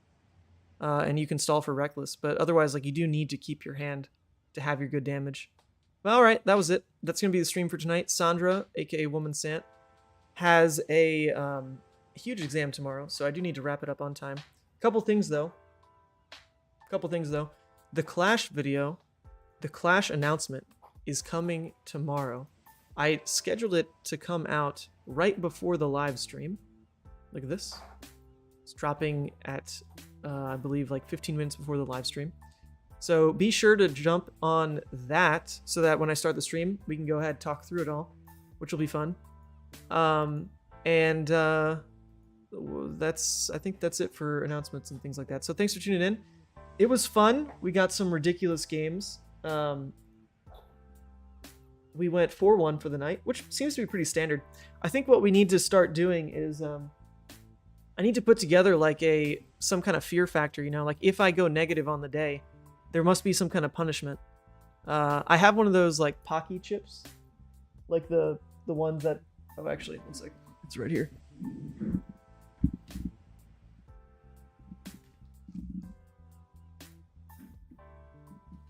And you can stall for Reckless. But otherwise, like, you do need to keep your hand to have your good damage. Well, alright, that was it. That's going to be the stream for tonight. Sandra, aka Woman Sant, has a huge exam tomorrow, so I do need to wrap it up on time. Couple things though. The Clash video, the Clash announcement is coming tomorrow. I scheduled it to come out right before the live stream. Look at this. It's dropping at, I believe, like 15 minutes before the live stream. So be sure to jump on that so that when I start the stream, we can go ahead and talk through it all, which will be fun. I think that's it for announcements and things like that. So thanks for tuning in. It was fun. We got some ridiculous games. We went 4-1 for the night, which seems to be pretty standard. I think what we need to start doing is I need to put together like some kind of fear factor, you know, like if I go negative on the day, there must be some kind of punishment. I have one of those like Pocky chips, like the ones that, oh actually, one second, it's right here.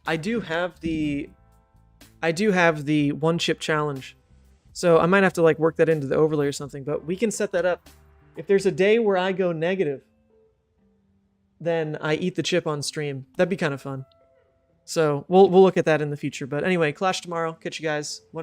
I do have the one chip challenge. So I might have to like work that into the overlay or something, but we can set that up. If there's a day where I go negative, then I eat the chip on stream. That'd be kind of fun. So we'll look at that in the future. But anyway, Clash tomorrow. Catch you guys 1 o'clock.